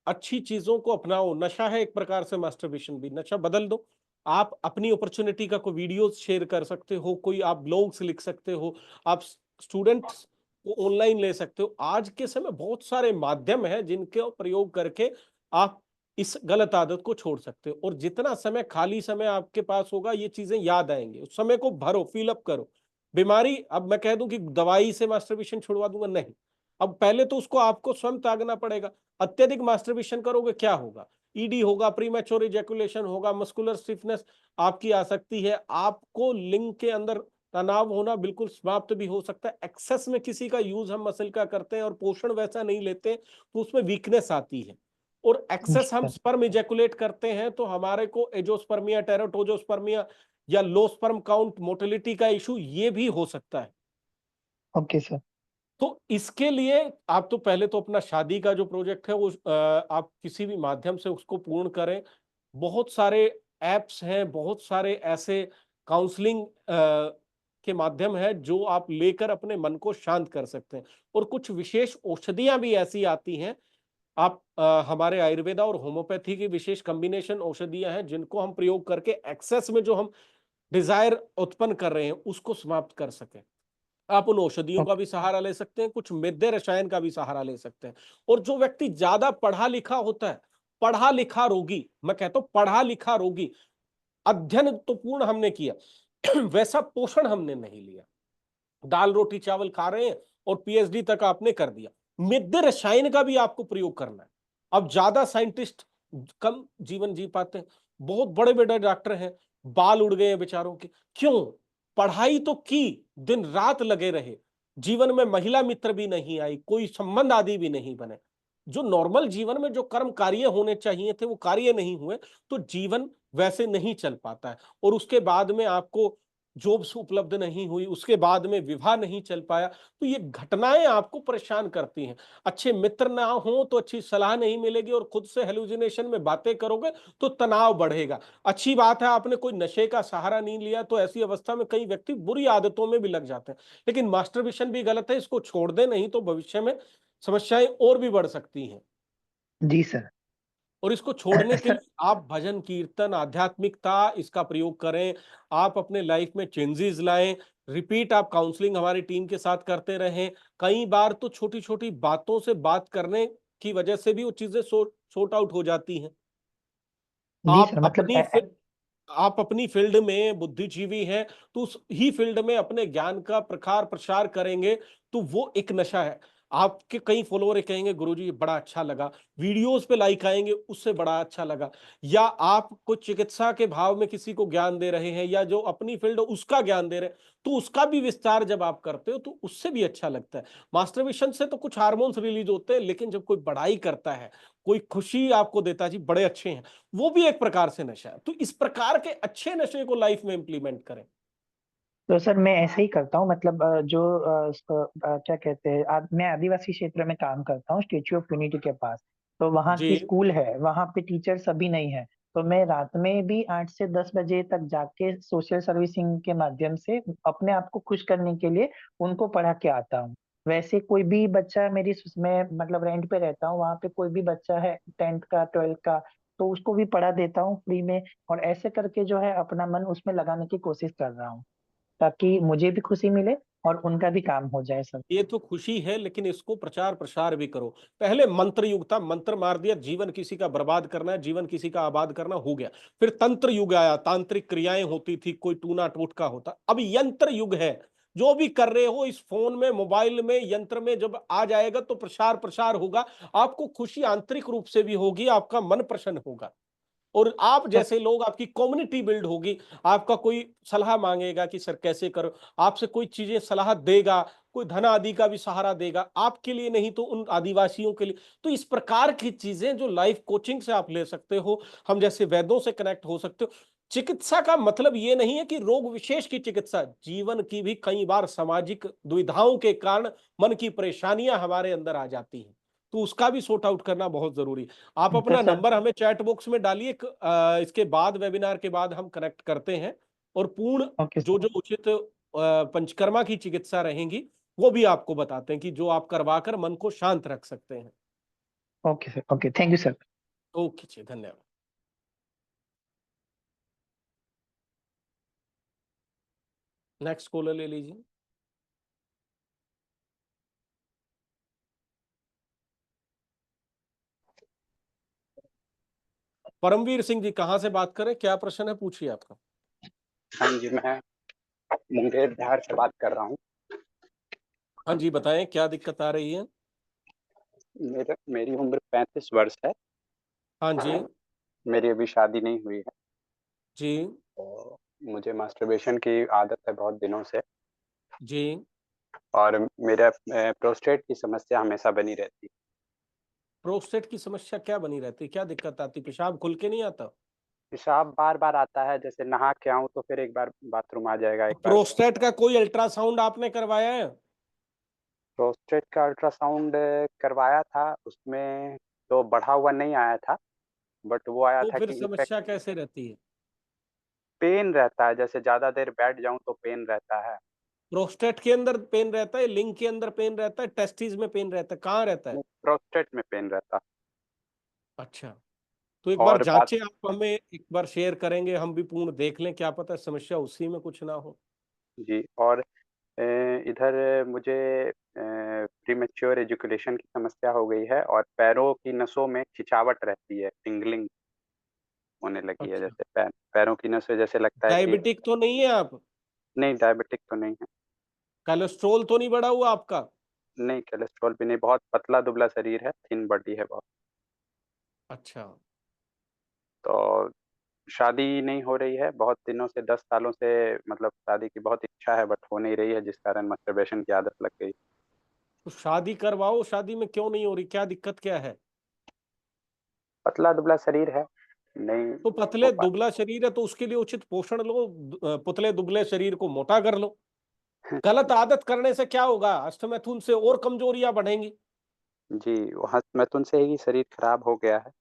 अच्छी चीजों को अपनाओ, नशा है एक प्रकार से मास्टरबेशन भी, नशा बदल दो। आप अपनी अपॉर्चुनिटी का कोई वीडियोस शेयर कर सकते हो, कोई आप ब्लॉग्स लिख सकते हो, आप स्टूडेंट्स को ऑनलाइन ले सकते हो। आज के समय बहुत सारे माध्यम हैं जिनके प्रयोग करके आप इस गलत आदत को छोड़ सकते हो। और जितना समय, खाली समय आपके पास होगा, ये चीजें याद आएंगे, उस समय को भरो, फिल अप करो। बीमारी, अब मैं कह दूं कि दवाई से मास्टरबेशन छुड़वा दूंगा, नहीं। अब पहले तो उसको आपको स्वयं त्यागना पड़ेगा। अत्यधिक मास्टरबेशन करोगे, क्या होगा? ईडी होगा, प्रीमैच्योर इजैकुलेशन होगा, मस्कुलर स्टिफनेस आपकी आ सकती है, आपको लिंग के अंदर तनाव होना बिल्कुल समाप्त भी हो सकता है। एक्सेस में किसी का यूज हम मसल का करते हैं और पोषण वैसा नहीं लेते, तो उसमें वीकनेस आती है। और जी एक्सेस हम सर। स्पर्म इजैकुलेट करते हैं तो हमारे को एजोस्पर्मिया, टेराटोजोस्पर्मिया या लो स्पर्म काउंट, मोटिलिटी का इशू ये भी हो सकता है। Okay sir. तो इसके लिए आप तो पहले तो अपना शादी का जो प्रोजेक्ट है वो आप किसी भी माध्यम से उसको पूर्ण करें। बहुत सारे एप्स हैं, बहुत सारे ऐसे काउंसलिंग के माध्यम है जो आप लेकर अपने मन को शांत कर सकते हैं। और कुछ विशेष औषधियां भी ऐसी आती हैं, आप हमारे आयुर्वेदा और होम्योपैथी की विशेष कॉम्बिनेशन औषधियां हैं जिनको हम प्रयोग करके एक्सेस में जो हम डिजायर उत्पन्न कर रहे हैं उसको समाप्त कर सकें। आप उन औषधियों का ओके। भी सहारा ले सकते हैं, कुछ मिद्य रसायन का भी सहारा ले सकते हैं। और जो व्यक्ति ज्यादा पढ़ा लिखा होता है, पढ़ा लिखा रोगी, मैं कहता हूं पढ़ा लिखा रोगी, अध्ययन तो पूर्ण हमने किया वैसा पोषण हमने नहीं लिया, दाल रोटी चावल खा रहे हैं और पीएचडी तक आपने कर दिया। मिद्य रसायन का भी आपको प्रयोग करना है। अब ज्यादा साइंटिस्ट कम जीवन जी पाते हैं, बहुत बड़े बड़े डॉक्टर हैं, बाल उड़ गए हैं बेचारों के। क्यों? पढ़ाई तो की, दिन रात लगे रहे, जीवन में महिला मित्र भी नहीं आई, कोई संबंध आदि भी नहीं बने, जो नॉर्मल जीवन में जो कर्म कार्य होने चाहिए थे वो कार्य नहीं हुए, तो जीवन वैसे नहीं चल पाता है। और उसके बाद में आपको जॉब्स उपलब्ध नहीं हुई, उसके बाद में विवाह नहीं चल पाया, तो ये घटनाएं आपको परेशान करती हैं। अच्छे मित्र ना हो तो अच्छी सलाह नहीं मिलेगी, और खुद से हेलुसिनेशन में बातें करोगे तो तनाव बढ़ेगा। अच्छी बात है आपने कोई नशे का सहारा नहीं लिया, तो ऐसी अवस्था में कई व्यक्ति बुरी आदतों में भी लग जाते हैं। लेकिन मास्टरबेशन भी गलत है, इसको छोड़ दे, नहीं तो भविष्य में समस्याएं और भी बढ़ सकती हैं। जी सर। और इसको छोड़ने के सर। लिए आप भजन कीर्तन, आध्यात्मिकता, इसका प्रयोग करें। आप अपने लाइफ में चेंजेस लाएं। रिपीट आप काउंसलिंग हमारी टीम के साथ करते रहें। कई बार तो छोटी छोटी बातों से बात करने की वजह से भी वो चीजें सॉर्ट आउट हो जाती हैं। जी आप सर, मतलब अपनी आप अपनी फील्ड में बुद्धिजीवी हैं, तो उस ही फील्ड में अपने ज्ञान का प्रखार प्रसार करेंगे, तो वो एक नशा है। आपके कई फॉलोअर कहेंगे गुरुजी ये बड़ा अच्छा लगा, वीडियोस पे लाइक आएंगे उससे बड़ा अच्छा लगा, या आप कुछ चिकित्सा के भाव में किसी को ज्ञान दे रहे हैं या जो अपनी फील्ड उसका ज्ञान दे रहे हैं, तो उसका भी विस्तार जब आप करते हो तो उससे भी अच्छा लगता है। मास्टरबेशन से तो कुछ हार्मोन्स रिलीज होते हैं, लेकिन जब कोई बड़ाई करता है, कोई खुशी आपको देता है जी बड़े अच्छे हैं, वो भी एक प्रकार से नशा है। तो इस प्रकार के अच्छे नशे को लाइफ में इंप्लीमेंट करें। तो सर मैं ऐसे ही करता हूँ, मतलब क्या कहते हैं, मैं आदिवासी क्षेत्र में काम करता हूँ, स्टेच्यू ऑफ यूनिटी के पास। तो वहाँ की जी स्कूल है, वहाँ पे टीचर सभी नहीं है। तो मैं रात में भी 8 से 10 बजे तक जाके सोशल सर्विसिंग के माध्यम से अपने आप को खुश करने के लिए उनको पढ़ा के आता हूँ। वैसे कोई भी बच्चा मैं मतलब रेंट पे रहता हूँ, वहाँ पे कोई भी बच्चा है 10th का 12th का, तो उसको भी पढ़ा देता हूँ फ्री में। और ऐसे करके जो है अपना मन उसमें लगाने की कोशिश कर रहा हूँ, ताकि मुझे भी खुशी मिले और उनका भी काम हो जाए सब। ये तो खुशी है, लेकिन इसको प्रचार प्रसार भी करो। पहले मंत्र युग था, मंत्र मार दिया, जीवन किसी का बर्बाद करना है, जीवन किसी का आबाद करना हो गया। फिर तंत्र युग आया, तांत्रिक क्रियाएं होती थी, कोई टूना टोटका होता। अब यंत्र युग है, जो भी कर रहे हो इस फोन में, मोबाइल में, यंत्र में जब आ जाएगा तो प्रसार प्रसार होगा। आपको खुशी आंतरिक रूप से भी होगी, आपका मन प्रसन्न होगा, और आप जैसे लोग, आपकी कम्युनिटी बिल्ड होगी। आपका कोई सलाह मांगेगा कि सर कैसे करो, आपसे कोई चीजें सलाह देगा, कोई धन आदि का भी सहारा देगा, आपके लिए नहीं तो उन आदिवासियों के लिए। तो इस प्रकार की चीजें जो लाइफ कोचिंग से आप ले सकते हो, हम जैसे वैद्यों से कनेक्ट हो सकते हो। चिकित्सा का मतलब ये नहीं है कि रोग विशेष की चिकित्सा, जीवन की भी कई बार सामाजिक दुविधाओं के कारण मन की परेशानियां हमारे अंदर आ जाती हैं, तो उसका भी सॉर्ट आउट करना बहुत जरूरी है। आप तो अपना सर नंबर हमें चैट बॉक्स में डालिए, इसके बाद वेबिनार के बाद हम कनेक्ट करते हैं, और पूर्ण ओके जो सर। जो उचित पंचकर्मा की चिकित्सा रहेंगी वो भी आपको बताते हैं कि जो आप करवा कर मन को शांत रख सकते हैं। Okay sir, okay, thank you sir. Okay जी, धन्यवाद। नेक्स्ट कॉलर ले लीजिए। परमवीर सिंह जी, कहाँ से बात करें, क्या प्रश्न है, पूछिए आपका। हाँ जी, मैं मुंगेर बिहार से बात कर रहा हूँ। हाँ जी, बताएं क्या दिक्कत आ रही है। मेरी उम्र 35 वर्ष है। हाँ जी। मेरी अभी शादी नहीं हुई है। जी तो मुझे मास्टरबेशन की आदत है बहुत दिनों से, जी। और मेरा प्रोस्टेट की समस्या हमेशा बनी रहती है। प्रोस्टेट की समस्या क्या बनी रहती है, क्या दिक्कत आती, पेशाब खुल के नहीं आता। पेशाब बार बार आता है, जैसे नहा के आऊँ तो फिर एक बार बाथरूम आ जाएगा, एक बार। प्रोस्टेट का कोई अल्ट्रासाउंड आपने करवाया है। प्रोस्टेट का अल्ट्रासाउंड करवाया था, उसमें तो बढ़ा हुआ नहीं आया था, बट वो आया तो था फिर कि इन्फेक्ट समस्या कैसे रहती है। पेन रहता है, जैसे ज़्यादा देर बैठ जाऊँ तो पेन रहता है। प्रोस्टेट के अंदर पेन रहता है, लिंग के अंदर पेन रहता है, टेस्टिस में पेन रहता है, कहाँ रहता है। प्रोस्टेट में पेन रहता। अच्छा, तो एक बार और बात जांचें, आप हमें एक बार शेयर करेंगे, हम भी पूर्ण देख लें, क्या पता समस्या उसी में कुछ ना हो। जी, और इधर मुझे प्रीमेच्योर एजुकेशन की समस्या हो गई है, और पैरों की नसों में खिंचावट रहती है, टिंगलिंग होने लगी है, अच्छा, जैसे पैरों की नसों जैसे लगता है कि। डायबिटिक तो नहीं है आप। नहीं, डायबिटिक तो नहीं है। कोलेस्ट्रोल तो नहीं बढ़ा हुआ आपका। नहीं, कोलेस्ट्रॉल भी नहीं, बहुत पतला दुबला शरीर है, थिन बॉडी है बहुत। अच्छा, तो शादी नहीं हो रही है बहुत दिनों से, 10 सालों से, मतलब शादी की बहुत इच्छा है बट हो नहीं रही है, जिस कारण मस्टरबेशन की आदत लग गई। तो शादी करवाओ, शादी में क्यों नहीं हो रही, क्या दिक्कत क्या है। पतला दुबला शरीर है, नहीं तो हो पतले पा। दुबला शरीर है तो उसके लिए उचित पोषण लो, पुतले दुबले शरीर को मोटा कर लो। गलत आदत करने से क्या होगा, अष्टमैथुन से और कमजोरियां बढ़ेंगी। जी, वहाँ मैथुन से ही शरीर खराब हो गया है।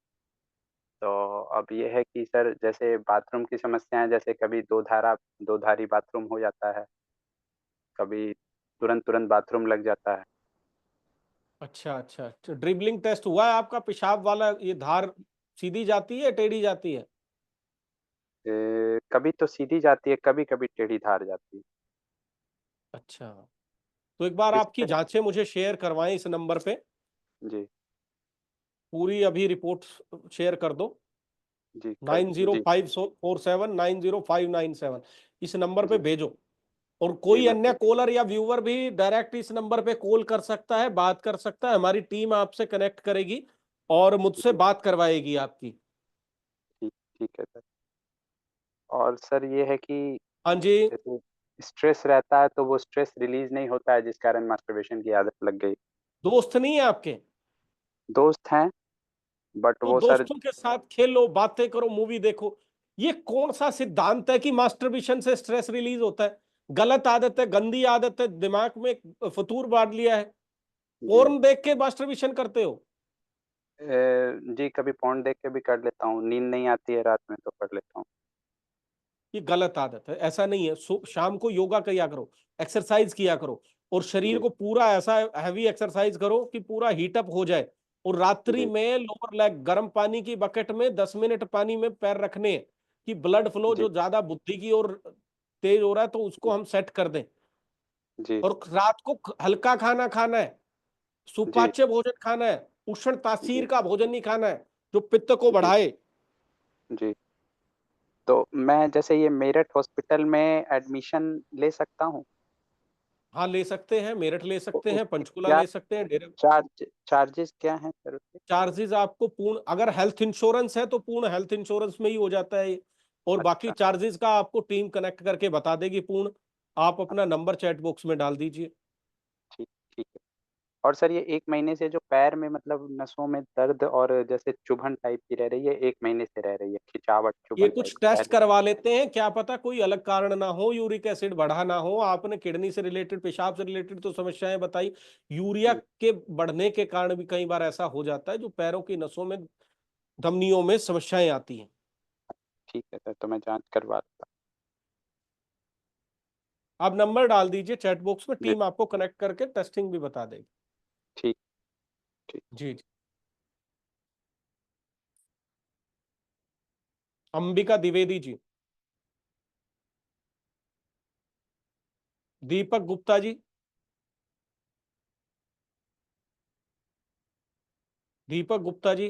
तो अब ये है कि सर, जैसे बाथरूम की समस्याएं, जैसे कभी दो धारी बाथरूम हो जाता है, कभी तुरंत तुरंत बाथरूम लग जाता है। अच्छा अच्छा, तो ड्रिबलिंग टेस्ट हुआ है आपका, पेशाब वाला ये धार सीधी जाती है टेढ़ी जाती है। कभी तो सीधी जाती है, कभी कभी टेढ़ी धार जाती है। अच्छा, तो एक बार किस आपकी तरह? जांचें मुझे शेयर करवाएं इस नंबर पे, जी पूरी अभी रिपोर्ट शेयर कर दो। जी, कर। जी 9054790597 इस नंबर पे जी भेजो। और कोई मैं अन्य कॉलर या व्यूअर भी डायरेक्ट इस नंबर पे कॉल कर सकता है, बात कर सकता है। हमारी टीम आपसे कनेक्ट करेगी और मुझसे बात करवाएगी आपकी। ठीक ठीक है सर। और सर ये है कि हाँ जी। जैसे स्ट्रेस रहता है तो वो स्ट्रेस रिलीज नहीं होता है, जिस कारण मास्टरबेशन की आदत लग गई। दोस्त नहीं है आपके? दोस्त हैं, बट तो वो सर दोस्तों के साथ खेलो, बातें करो, मूवी देखो। ये कौन सा सिद्धांत है कि मास्टरबेशन से स्ट्रेस रिलीज होता है? गलत आदत है, गंदी आदत है, दिमाग में एक फतूर बांध लिया है। जी पोर्न देख के मास्टरबेशन करते हो? जी कभी पॉन्ड देख के भी कर लेता हूँ, नींद नहीं आती है रात में तो कर लेता हूँ। ये गलत आदत है, ऐसा नहीं है। शाम को योगा किया करो, एक्सरसाइज किया करो, और शरीर जी को पूरा ऐसा हैवी एक्सरसाइज करो कि पूरा हीटअप हो जाए। और रात्रि जी में लोअर लेग गर्म पानी की बकेट में 10 मिनट पानी में पैर रखने हैं कि ब्लड फ्लो जी जो ज्यादा बुद्धि की ओर तेज हो रहा है तो उसको हम सेट कर दें। जी और रात को हल्का खाना खाना है, जी सुपाच्य भोजन खाना है, उष्ण तासीर जी का भोजन नहीं खाना है जो पित्त को जी बढ़ाए। जी। तो मैं जैसे ये मेरठ हॉस्पिटल में एडमिशन ले सकता हूँ? हाँ, ले सकते हैं, मेरठ ले सकते हैं, उसके पंचकुला क्या ले सकते हैं, डेरा। चार्जेस क्या हैं सर उसके? चार्जेस आपको पूर्ण, अगर हेल्थ इंश्योरेंस है तो पूर्ण हेल्थ इंश्योरेंस में ही हो जाता है ये। और बाकी अच्छा चार्जेस का आपको टीम कनेक्ट करके बता देगी पूर्ण। आप अपना नंबर चैट बॉक्स में डाल दीजिए। ठीक ठीक है। और सर ये 1 महीने से जो पैर में मतलब नसों में दर्द और जैसे चुभन टाइप की रह रही है, 1 महीने से रह रही है, खिंचावट ये चुभन टाइप कुछ टेस्ट पहले। करवा लेते हैं, क्या पता कोई अलग कारण ना हो, यूरिक एसिड बढ़ा ना हो, आपने किडनी से रिलेटेड, पेशाब से रिलेटेड तो समस्याएं बताई। यूरिया जी के बढ़ने के कारण भी कई बार ऐसा हो जाता है जो पैरों की नसों में, धमनियों में समस्याएं आती हैं। ठीक है सर, तो मैं जांच करवा लूंगा। आप नंबर डाल दीजिए चैट बॉक्स में, जी टीम आपको कनेक्ट करके टेस्टिंग भी बता देगी। ठीक ठीक। जी जी। अंबिका द्विवेदी जी। दीपक गुप्ता जी। दीपक गुप्ता जी।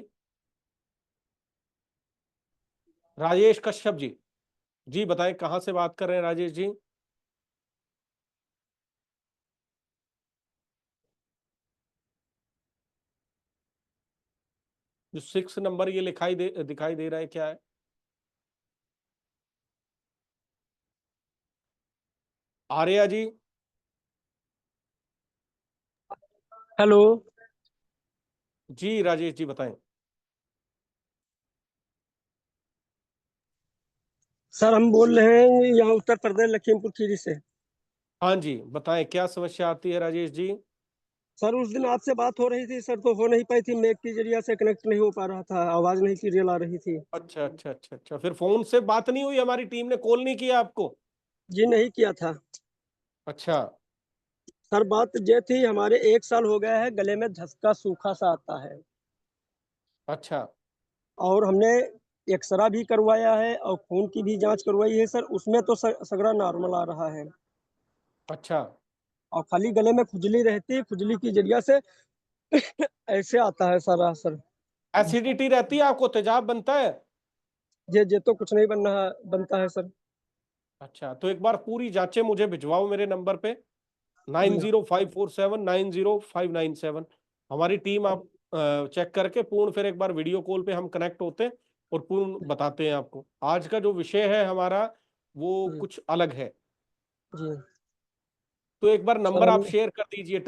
राजेश कश्यप जी। जी बताएं, कहां से बात कर रहे हैं राजेश जी? जो 6 नंबर ये दिखाई दे रहा है, क्या है? आर्या जी। हेलो जी राजेश जी बताएं। सर, हम बोल रहे हैं यहाँ उत्तर प्रदेश लखीमपुर खीरी से। हाँ जी बताएं, क्या समस्या आती है राजेश जी? सर, उस दिन आपसे बात हो रही थी सर, तो हो नहीं पाई थी, मैक के जरिए से कनेक्ट नहीं हो पा रहा था, आवाज नहीं क्लियर आ रही थी। अच्छा अच्छा अच्छा अच्छा, फिर फोन से बात नहीं हुई, हमारी टीम ने कॉल नहीं किया आपको? जी नहीं किया था अच्छा सर। बात ये थी, हमारे 1 साल हो गया है, गले में झसका सूखा सा आता है, अच्छा और हमने एक्सरा भी करवाया है और खून की भी जांच करवाई है सर, उसमें तो सगरा नॉर्मल आ रहा है, अच्छा। और खाली गले में खुजली रहती है, खुजली की जरिया से ऐसे आता है सर सर। एसिडिटी रहती है आपको, तेजाब बनता है? ये तो कुछ नहीं बनता है सर। अच्छा, तो एक बार पूरी जांचें मुझे भिजवाओ मेरे नंबर पे, जी 9054790597। हमारी टीम आप चेक करके पूर्ण, फिर एक बार वीडियो कॉल पे हम कनेक्ट होते हैं और पूर्ण बताते हैं आपको। आज का जो विषय है हमारा वो कुछ अलग है, जी तो एक बार सर नंबर आप हम शेयर कर दीजिए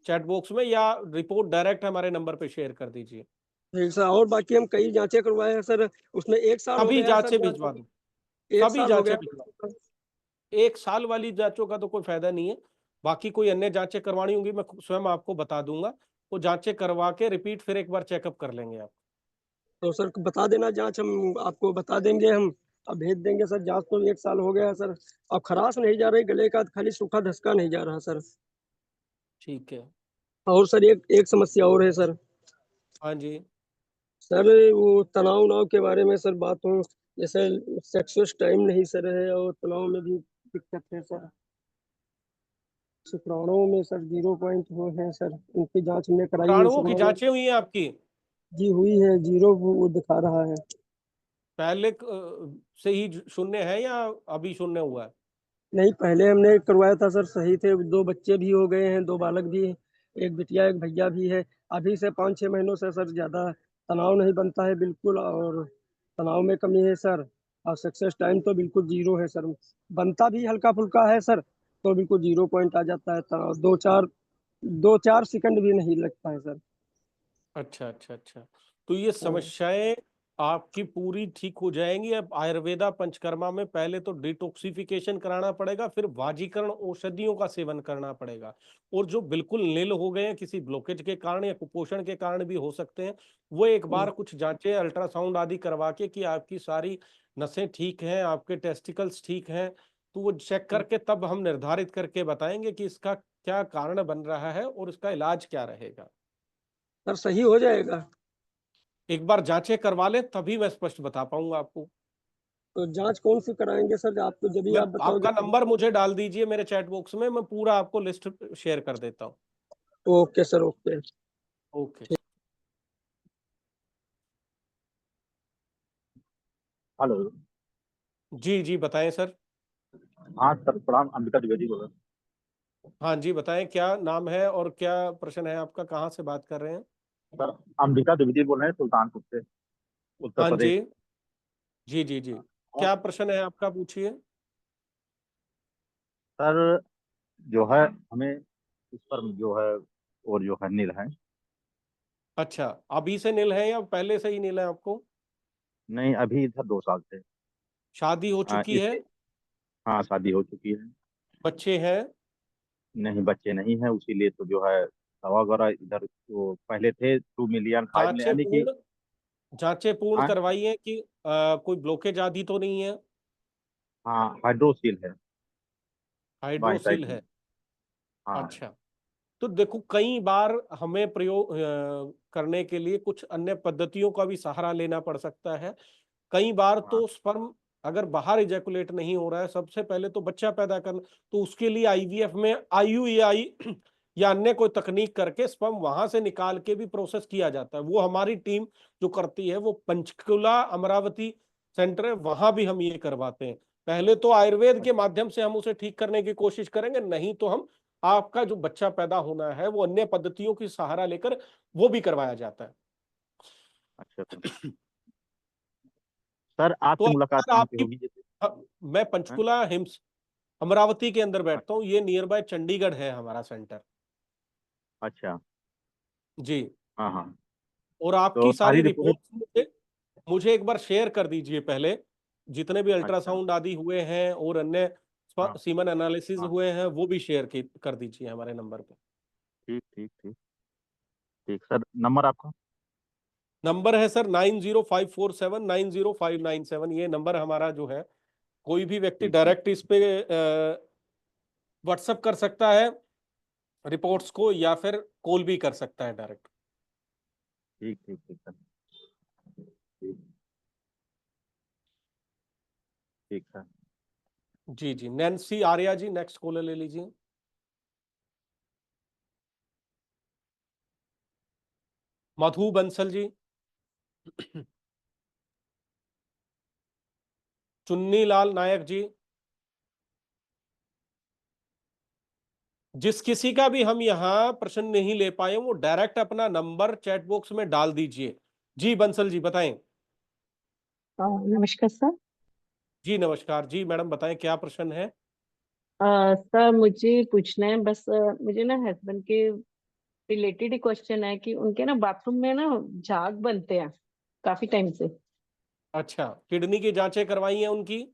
चैट बॉक्स में, या रिपोर्ट डायरेक्ट हमारे नंबर पे शेयर कर दीजिए। ठीक सर, और बाकी हम कई जांचें करवाए हैं सर, उसमें 1 साल हो सभी गया है सर जांचें जांच भिजवा को। दो, एक सभी साल हो जांचें गया भिजवा है। दो। 1 साल वाली जांचों का तो कोई फायदा नहीं है। बाकी कोई अन्य जांचें करवानी होंगी मैं स्वयं आपको बता दूंगा, वो जांचें करवा के रिपीट फिर एक बार चेकअप कर लेंगे आप। तो सर बता देना, जांच हम आपको बता देंगे, हम अब भेज देंगे सर। जांच तो 1 साल हो गया है सर, अब खराश नहीं जा रही गले का, खाली सूखा धसका नहीं जा रहा सर। ठीक है। और सर एक एक समस्या और है सर। हाँ जी। सर वो तनाव उनाव के बारे में सर बात हो, जैसे सेक्सुअस टाइम नहीं सर है, और तनाव में भी दिक्कत है सर। शुक्राणुओं में सर 0 पॉइंट वो है सर, उनकी जांच हमने कराई है शुक्राणुओं की शुक्राणु। जांचें हुई हैं आपकी? जी हुई है, 0 वो दिखा रहा है। पहले से ही शून्य है या अभी शून्य हुआ है? नहीं, पहले हमने करवाया था सर, सही थे, 2 बच्चे भी हो गए हैं, 2 बालक भी हैं, 1 बिटिया 1 भैया भी है। अभी से 5-6 महीनों से सर ज़्यादा तनाव नहीं बनता है बिल्कुल, और तनाव में कमी है सर, और सक्सेस टाइम तो बिल्कुल 0 है सर। बनता भी हल्का-फुल्का है सर, तो बिल्कुल 0 पॉइंट आ जाता है, तनाव 2-4 सेकंड भी नहीं लगता है सर। अच्छा अच्छा अच्छा। तो ये समस्याएं आपकी पूरी ठीक हो जाएंगी। अब आयुर्वेदा पंचकर्मा में पहले तो डिटॉक्सिफिकेशन कराना पड़ेगा, फिर वाजीकरण औषधियों का सेवन करना पड़ेगा। और जो बिल्कुल नील हो गए हैं किसी ब्लॉकेज के कारण या कुपोषण के कारण भी हो सकते हैं, वो एक बार कुछ जांचें अल्ट्रासाउंड आदि करवा के कि आपकी सारी नसें ठीक हैं, आपके टेस्टिकल्स ठीक हैं, तो वो चेक करके तब हम निर्धारित करके बताएंगे कि इसका क्या कारण बन रहा है और इसका इलाज क्या रहेगा। सर सही हो जाएगा? एक बार जांचें करवा लें तभी मैं स्पष्ट बता पाऊंगा आपको। तो जाँच कौन-सी कराएँगे सर? आप तो जब भी मैं आप बताओगे आपका तभी। नंबर मुझे डाल दीजिए मेरे चैट बॉक्स में, मैं पूरा आपको लिस्ट शेयर कर देता हूँ। Okay sir, okay. Okay. Hello. जी जी बताएं सर। हाँ सर, प्रणाम, अंबिका द्विवेदी बोल रहा हूँ। हाँ जी बताएं, क्या नाम है और क्या प्रश्न है आपका, कहाँ से बात कर रहे हैं? सर अंबिका द्विवेदी बोल रहे हैं सुल्तानपुर से, उत्तर हाँ प्रदेश। जी जी जी जी। और क्या प्रश्न है आपका, पूछिए। सर जो है हमें इस पर जो है और जो है नील है। अच्छा, अभी से नील है या पहले से ही नील है आपको? नहीं, अभी इधर 2 साल से। शादी हो चुकी है? इस हाँ, शादी हो चुकी है। बच्चे हैं? नहीं, बच्चे नहीं है, उसीलिए तो जो है दवा वगैरह इधर वो पहले थे 2 मिलियन 5 मिलियन जांचें यानी कि। पूर्ण जांचें पूर्ण हाँ करवाइए कि कोई ब्लॉकेज आदि तो नहीं है? हाँ, हाइड्रोसील है, बाएं हाइड्रोसिल साइड में। है? हाँ अच्छा। तो देखो, कई बार हमें प्रयोग करने के लिए कुछ अन्य पद्धतियों का भी सहारा लेना पड़ सकता है। कई बार हाँ तो स्पर्म अगर बाहर इजैकुलेट नहीं हो रहा है, सबसे पहले तो बच्चा पैदा करना, तो उसके लिए आईवीएफ में आईयूआई या अन्य कोई तकनीक करके स्पर्म वहां से निकाल के भी प्रोसेस किया जाता है। वो हमारी टीम जो करती है, वो पंचकुला अमरावती सेंटर है, वहां भी हम ये करवाते हैं। पहले तो आयुर्वेद के माध्यम से हम उसे ठीक करने की कोशिश करेंगे, नहीं तो हम आपका जो बच्चा पैदा होना है वो अन्य पद्धतियों की सहारा लेकर वो भी करवाया जाता है। अच्छा सर। सर तो आपसे मुलाकात अगर कहाँ पे आपकी होगी जैसे? मैं हाँ? पंचकुला हिम्स अमरावती के अंदर बैठता अच्छा हूँ, ये नियर बाय चंडीगढ़ है हमारा सेंटर। अच्छा। जी। हाँ हाँ। और तो आपकी सारी सारी रिपोर्ट। रिपोर्ट्स मुझे मुझे एक बार शेयर कर दीजिए पहले, जितने भी अच्छा। अल्ट्रासाउंड आदि हुए हैं और अन्य हाँ सीमन एनालिसिस हाँ। हुए हैं वो भी शेयर कर दीजिए हमारे नंबर पे। ठीक ठीक ठीक। ठीक सर, नंबर आपका? नंबर है सर 9054790597, ये नंबर हमारा जो है। कोई भी व्यक्ति ठीक ठीक डायरेक्ट इस पे व्हाट्सअप कर सकता है रिपोर्ट्स को, या फिर कॉल भी कर सकता है डायरेक्ट। ठीक ठीक ठीक सर। ठीक ठीक सर। जी जी। Nancy Arya ji, next caller ले लीजिए। मधु बंसल जी। चुन्नी लाल नायक जी। जिस किसी का भी हम यहाँ प्रश्न नहीं ले पाए, वो डायरेक्ट अपना नंबर चैट बॉक्स में डाल दीजिए। जी बंसल जी बताएं। नमस्कार सर। जी नमस्कार जी, मैडम बताएं क्या प्रश्न है? सर मुझे पूछना है बस, मुझे ना हस्बैंड के रिलेटेड ही क्वेश्चन है कि उनके ना बाथरूम में ना झाग बनते हैं काफी टाइम से। अच्छा, किडनी की जांचें करवाई हैं उनकी?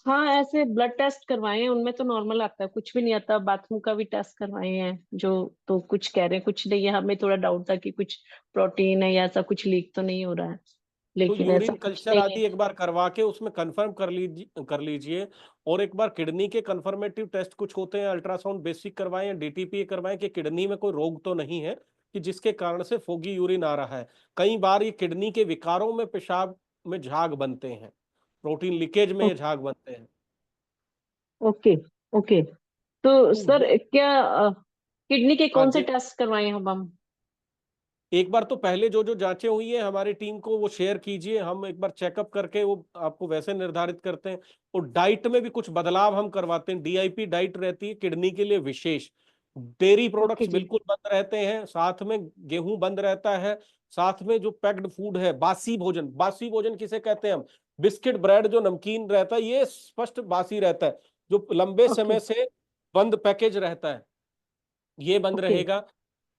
हाँ, ऐसे ब्लड टेस्ट करवाए हैं, उनमें तो नॉर्मल आता है, कुछ भी नहीं आता। बाथरूम का भी टेस्ट करवाए हैं जो, तो कुछ कह रहे हैं कुछ नहीं है। हमें थोड़ा डाउट था कि कुछ प्रोटीन है या ऐसा कुछ लीक तो नहीं हो रहा है, तो लेकिन ऐसा यूरिन कुछ कल्चर नहीं है। आदि एक बार करवा के उसमें कंफर्म कर लीजिए। और एक बार किडनी के कंफर्मेटिव टेस्ट कुछ होते हैं, अल्ट्रासाउंड बेसिक करवाएं या डीटीपी करवाएं कि किडनी में कोई रोग तो नहीं है कि जिसके कारण से फोगी यूरिन आ रहा है। कई बार ये किडनी के विकारों में पेशाब में झाग बनते हैं, प्रोटीन लीकेज में ओ- ये झाग बनते हैं। Okay okay. तो तो सर वो क्या किडनी के हाँ कौन से जी, टेस्ट करवाए हम? एक बार तो पहले जो जो जांचें हुई है हमारी टीम को वो शेयर कीजिए, हम एक बार चेकअप करके वो आपको वैसे निर्धारित करते हैं। और डाइट में भी कुछ बदलाव हम करवाते हैं। डीआईपी डाइट रहती है किडनी के लिए विशेष। डेयरी ओके प्रोडक्ट्स जी। बिल्कुल बंद रहते हैं, साथ में गेहूं बंद रहता है, साथ में जो पैक्ड फूड है, बासी भोजन किसे कहते हैं हम, बिस्किट ब्रेड जो नमकीन रहता है ये स्पष्ट बासी रहता है, जो लंबे ओके समय से बंद पैकेज रहता है ये बंद ओके रहेगा।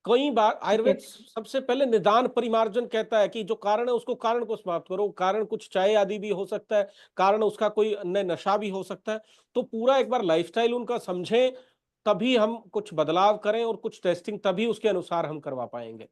कई बार ठीक है। आयुर्वेद सबसे पहले निदान परिमार्जन कहता है कि जो कारण है उसको कारण को समाप्त करो। कारण कुछ चाय आदि भी हो सकता है, कारण उसका कोई अन्य नशा भी हो सकता है। तो पूरा एक बार लाइफस्टाइल उनका समझें, तभी हम कुछ बदलाव करें और कुछ टेस्टिंग तभी उसके अनुसार हम करवा पाएंगे।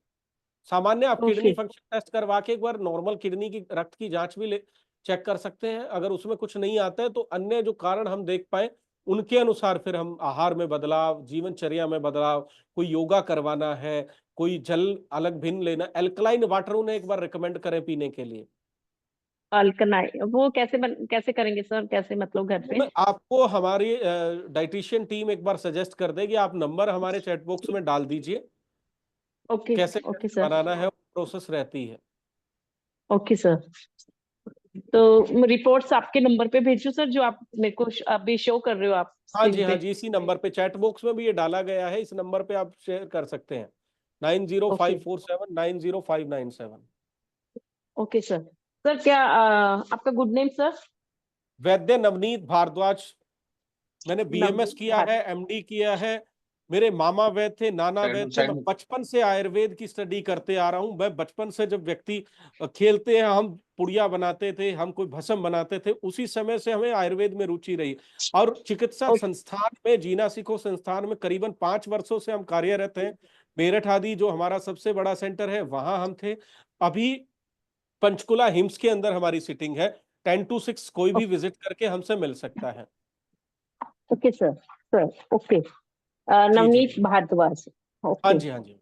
सामान्य आप किडनी ओके फंक्शन टेस्ट करवा के एक बार नॉर्मल किडनी की रक्त की जांच भी चेक कर सकते हैं। अगर उसमें कुछ नहीं आता है तो अन्य जो कारण हम देख पाए उनके अनुसार फिर हम आहार में बदलाव, जीवनचर्या में बदलाव, कोई योगा करवाना है, कोई जल अलग भिन्न लेना, एल्कलाइन वाटर उन्हें एक बार रिकमेंड करें पीने के लिए। अल्कनाई वो कैसे करेंगे सर, कैसे मतलब घर वो पे? मैं आपको हमारी डाइटिशियन टीम एक बार सजेस्ट कर देगी, आप नंबर हमारे चैट बॉक्स में डाल दीजिए, ओके कैसे ओके कैसे सर। बनाना है, प्रोसेस रहती है। Okay sir. तो रिपोर्ट्स आपके नंबर पे भेजूं सर, जो आप मेरे को अभी शो कर रहे हो आप हाँ स्क्रीन जी, हाँ पे? जी, इसी नंबर पे चैट बॉक्स में भी ये डाला गया है, इस नंबर पे आप शेयर कर सकते हैं, ओके 9054790597। Okay sir. सर क्या आपका गुड नेम सर? वैद्य नवनीत भारद्वाज। मैंने बीएमएस नवनीत किया है, भारत। एमडी किया है। मेरे मामा वैद्य थे, नाना वैद्य थे। मैं बचपन से आयुर्वेद की स्टडी करते आ रहा हूं। मैं बचपन से, जब व्यक्ति खेलते हैं, हम पुड़िया बनाते थे, हम कोई भस्म बनाते थे, उसी समय से हमें आयुर्वेद में रुचि रही। और चिकित्सा संस्थान में, जीना सीखो संस्थान में करीबन 5 वर्षों से हम कार्यरत हैं। मेरठ आदि जो हमारा सबसे बड़ा सेंटर है वहां हम थे। अभी पंचकुला हिम्स के अंदर हमारी सिटिंग है। 10 to 6 कोई भी विजिट करके हमसे मिल सकता है। Okay sir. Sir okay. जी जी, नवनीत भारद्वाज। हाँ ओके जी, हाँ जी,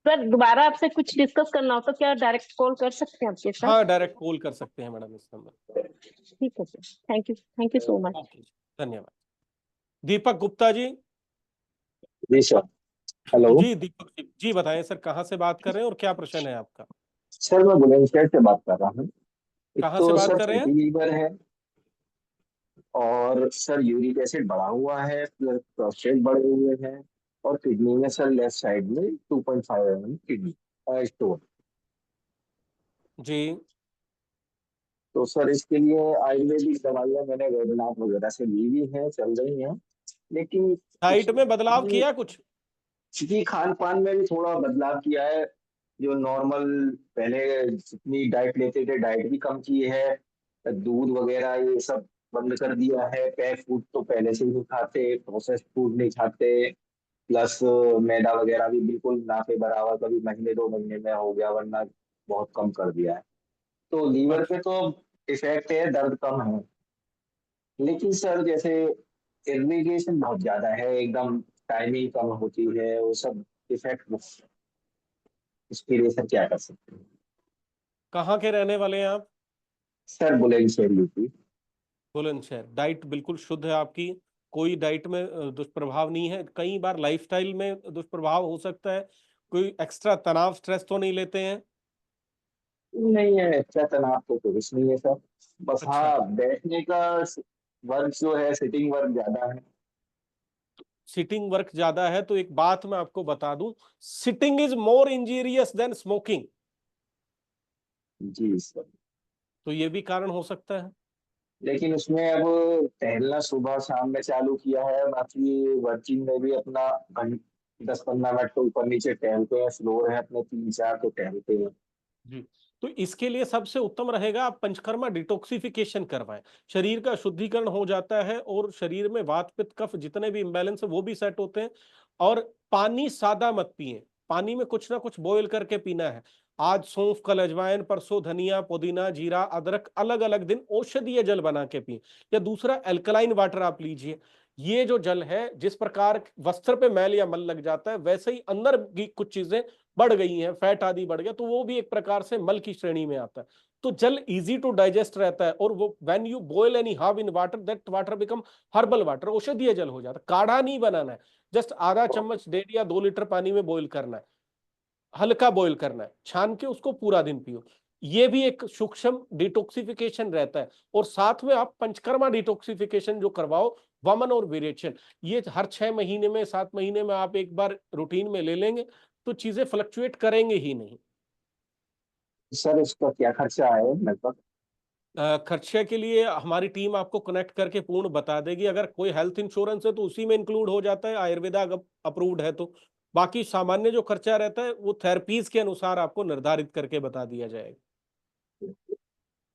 सर, दोबारा आपसे कुछ डिस्कस करना हो तो क्या डायरेक्ट कॉल कर सकते हैं आपके साथ? हाँ डायरेक्ट कॉल कर सकते हैं मैडम इस नंबर। ठीक है sir, thank you so much. Okay, धन्यवाद। दीपक गुप्ता जी। जी सर। हेलो जी दीपक जी बताएं सर, कहाँ से बात कर रहे हैं और क्या प्रश्न है आपका? सर, मैं बुलंदशहर से बात कर रहा हूँ। एक कहाँ से तो बात सर कर रहे हैं? फैटी लीवर है, और सर यूरिक एसिड बढ़ा हुआ है, प्लस प्रोस्टेट बढ़े हुए हैं, और किडनी में सर लेफ्ट साइड में 2.5 mm किडनी स्टोन। जी, तो सर इसके लिए आयुर्वेदिक दवाइयाँ मैंने वैद्यनाथ वगैरह से ली हुई हैं, चल रही हैं, लेकिन कुछ डाइट में बदलाव भी किया कुछ? जी, खान पान में भी थोड़ा बदलाव किया है। जो नॉर्मल पहले जितनी डाइट लेते थे, डाइट भी कम की है। दूध वगैरह ये सब बंद कर दिया है। पैक फूड तो पहले से ही नहीं खाते, प्रोसेस्ड फूड नहीं खाते, प्लस मैदा वगैरह भी बिल्कुल ना के बराबर, कभी महीने 2 महीने में हो गया, वरना बहुत कम कर दिया है। तो लीवर पे अच्छा, तो इफेक्ट है, दर्द कम है, लेकिन सर जैसे इरिटेशन बहुत ज्यादा है, एकदम टाइमिंग कम होती है, वो सब इफेक्ट। इसके लिए सर क्या कर सकते हैं? कहाँ के रहने वाले हैं आप? Sir Bulandshahr UP. Bulandshahr. Diet बिल्कुल शुद्ध है आपकी, कोई डाइट में दुष्प्रभाव नहीं है। कई बार लाइफस्टाइल में दुष्प्रभाव हो सकता है। कोई एक्स्ट्रा तनाव, स्ट्रेस तो नहीं लेते हैं? नहीं है, अच्छा तनाव तो कुछ नहीं है सर। बस अच्छा, हाँ, बैठने का वर्क जो है, सिटिंग वर्क ज्यादा है। सिटिंग वर्क ज्यादा है तो एक बात मैं आपको बता दूं, sitting is more injurious than smoking. जी सर। तो ये भी कारण हो सकता है। लेकिन उसमें अब टहलना सुबह शाम में चालू किया है, बाकी वर्किंग में भी अपना 10-15 मिनट तो ऊपर नीचे टहलते हैं, फ्लोर है अपने 3-4 तो टहलते हैं। जी, तो इसके लिए सबसे उत्तम रहेगा आप पंचकर्मा डिटॉक्सिफिकेशन करवाएं। शरीर का शुद्धिकरण हो जाता है और शरीर में वात पित्त कफ जितने भी इम्बैलेंस है वो भी सेट होते हैं। और पानी सादा मत पिए, पानी में कुछ ना कुछ बॉयल करके पीना है। आज सौंफ, कल अजवाइन, परसों धनिया, पुदीना, जीरा, अदरक, अलग अलग दिन औषधीय जल बना के पिए। या दूसरा एल्कलाइन वाटर आप लीजिए। ये जो जल है, जिस प्रकार वस्त्र पे मैल या मल लग जाता है, वैसे ही अंदर की कुछ चीजें बढ़ गई हैं, फैट आदि बढ़ गया, तो वो भी एक प्रकार से मल की श्रेणी में आता है। तो जल इजी टू डाइजेस्ट रहता है, और वो when you boil any herb in water, that water become herbal water, औषधीय जल हो जाता है। काढ़ा नहीं बनाना है, जस्ट आधा चम्मच 1.5 या 2 लीटर पानी में बॉईल करना है। हल्का बॉईल करना है, छान के उसको पूरा दिन पियो। ये भी एक सूक्ष्म डिटॉक्सिफिकेशन रहता है। और साथ में आप पंचकर्मा डिटॉक्सिफिकेशन जो करवाओ, वमन और विरेचन, ये हर 6 महीने में 7 महीने में आप एक बार रूटीन में ले लेंगे तो चीजें फ्लक्चुएट करेंगे ही नहीं। सर उसका क्या खर्चा है लगभग? खर्चे के लिए हमारी टीम आपको कनेक्ट करके पूर्ण बता देगी। अगर कोई हेल्थ इंश्योरेंस है तो उसी में इंक्लूड हो जाता है, आयुर्वेदा अप्रूव्ड है तो। बाकी सामान्य जो खर्चा रहता है वो थेरेपीज के अनुसार आपको निर्धारित करके बता दिया जाएगा।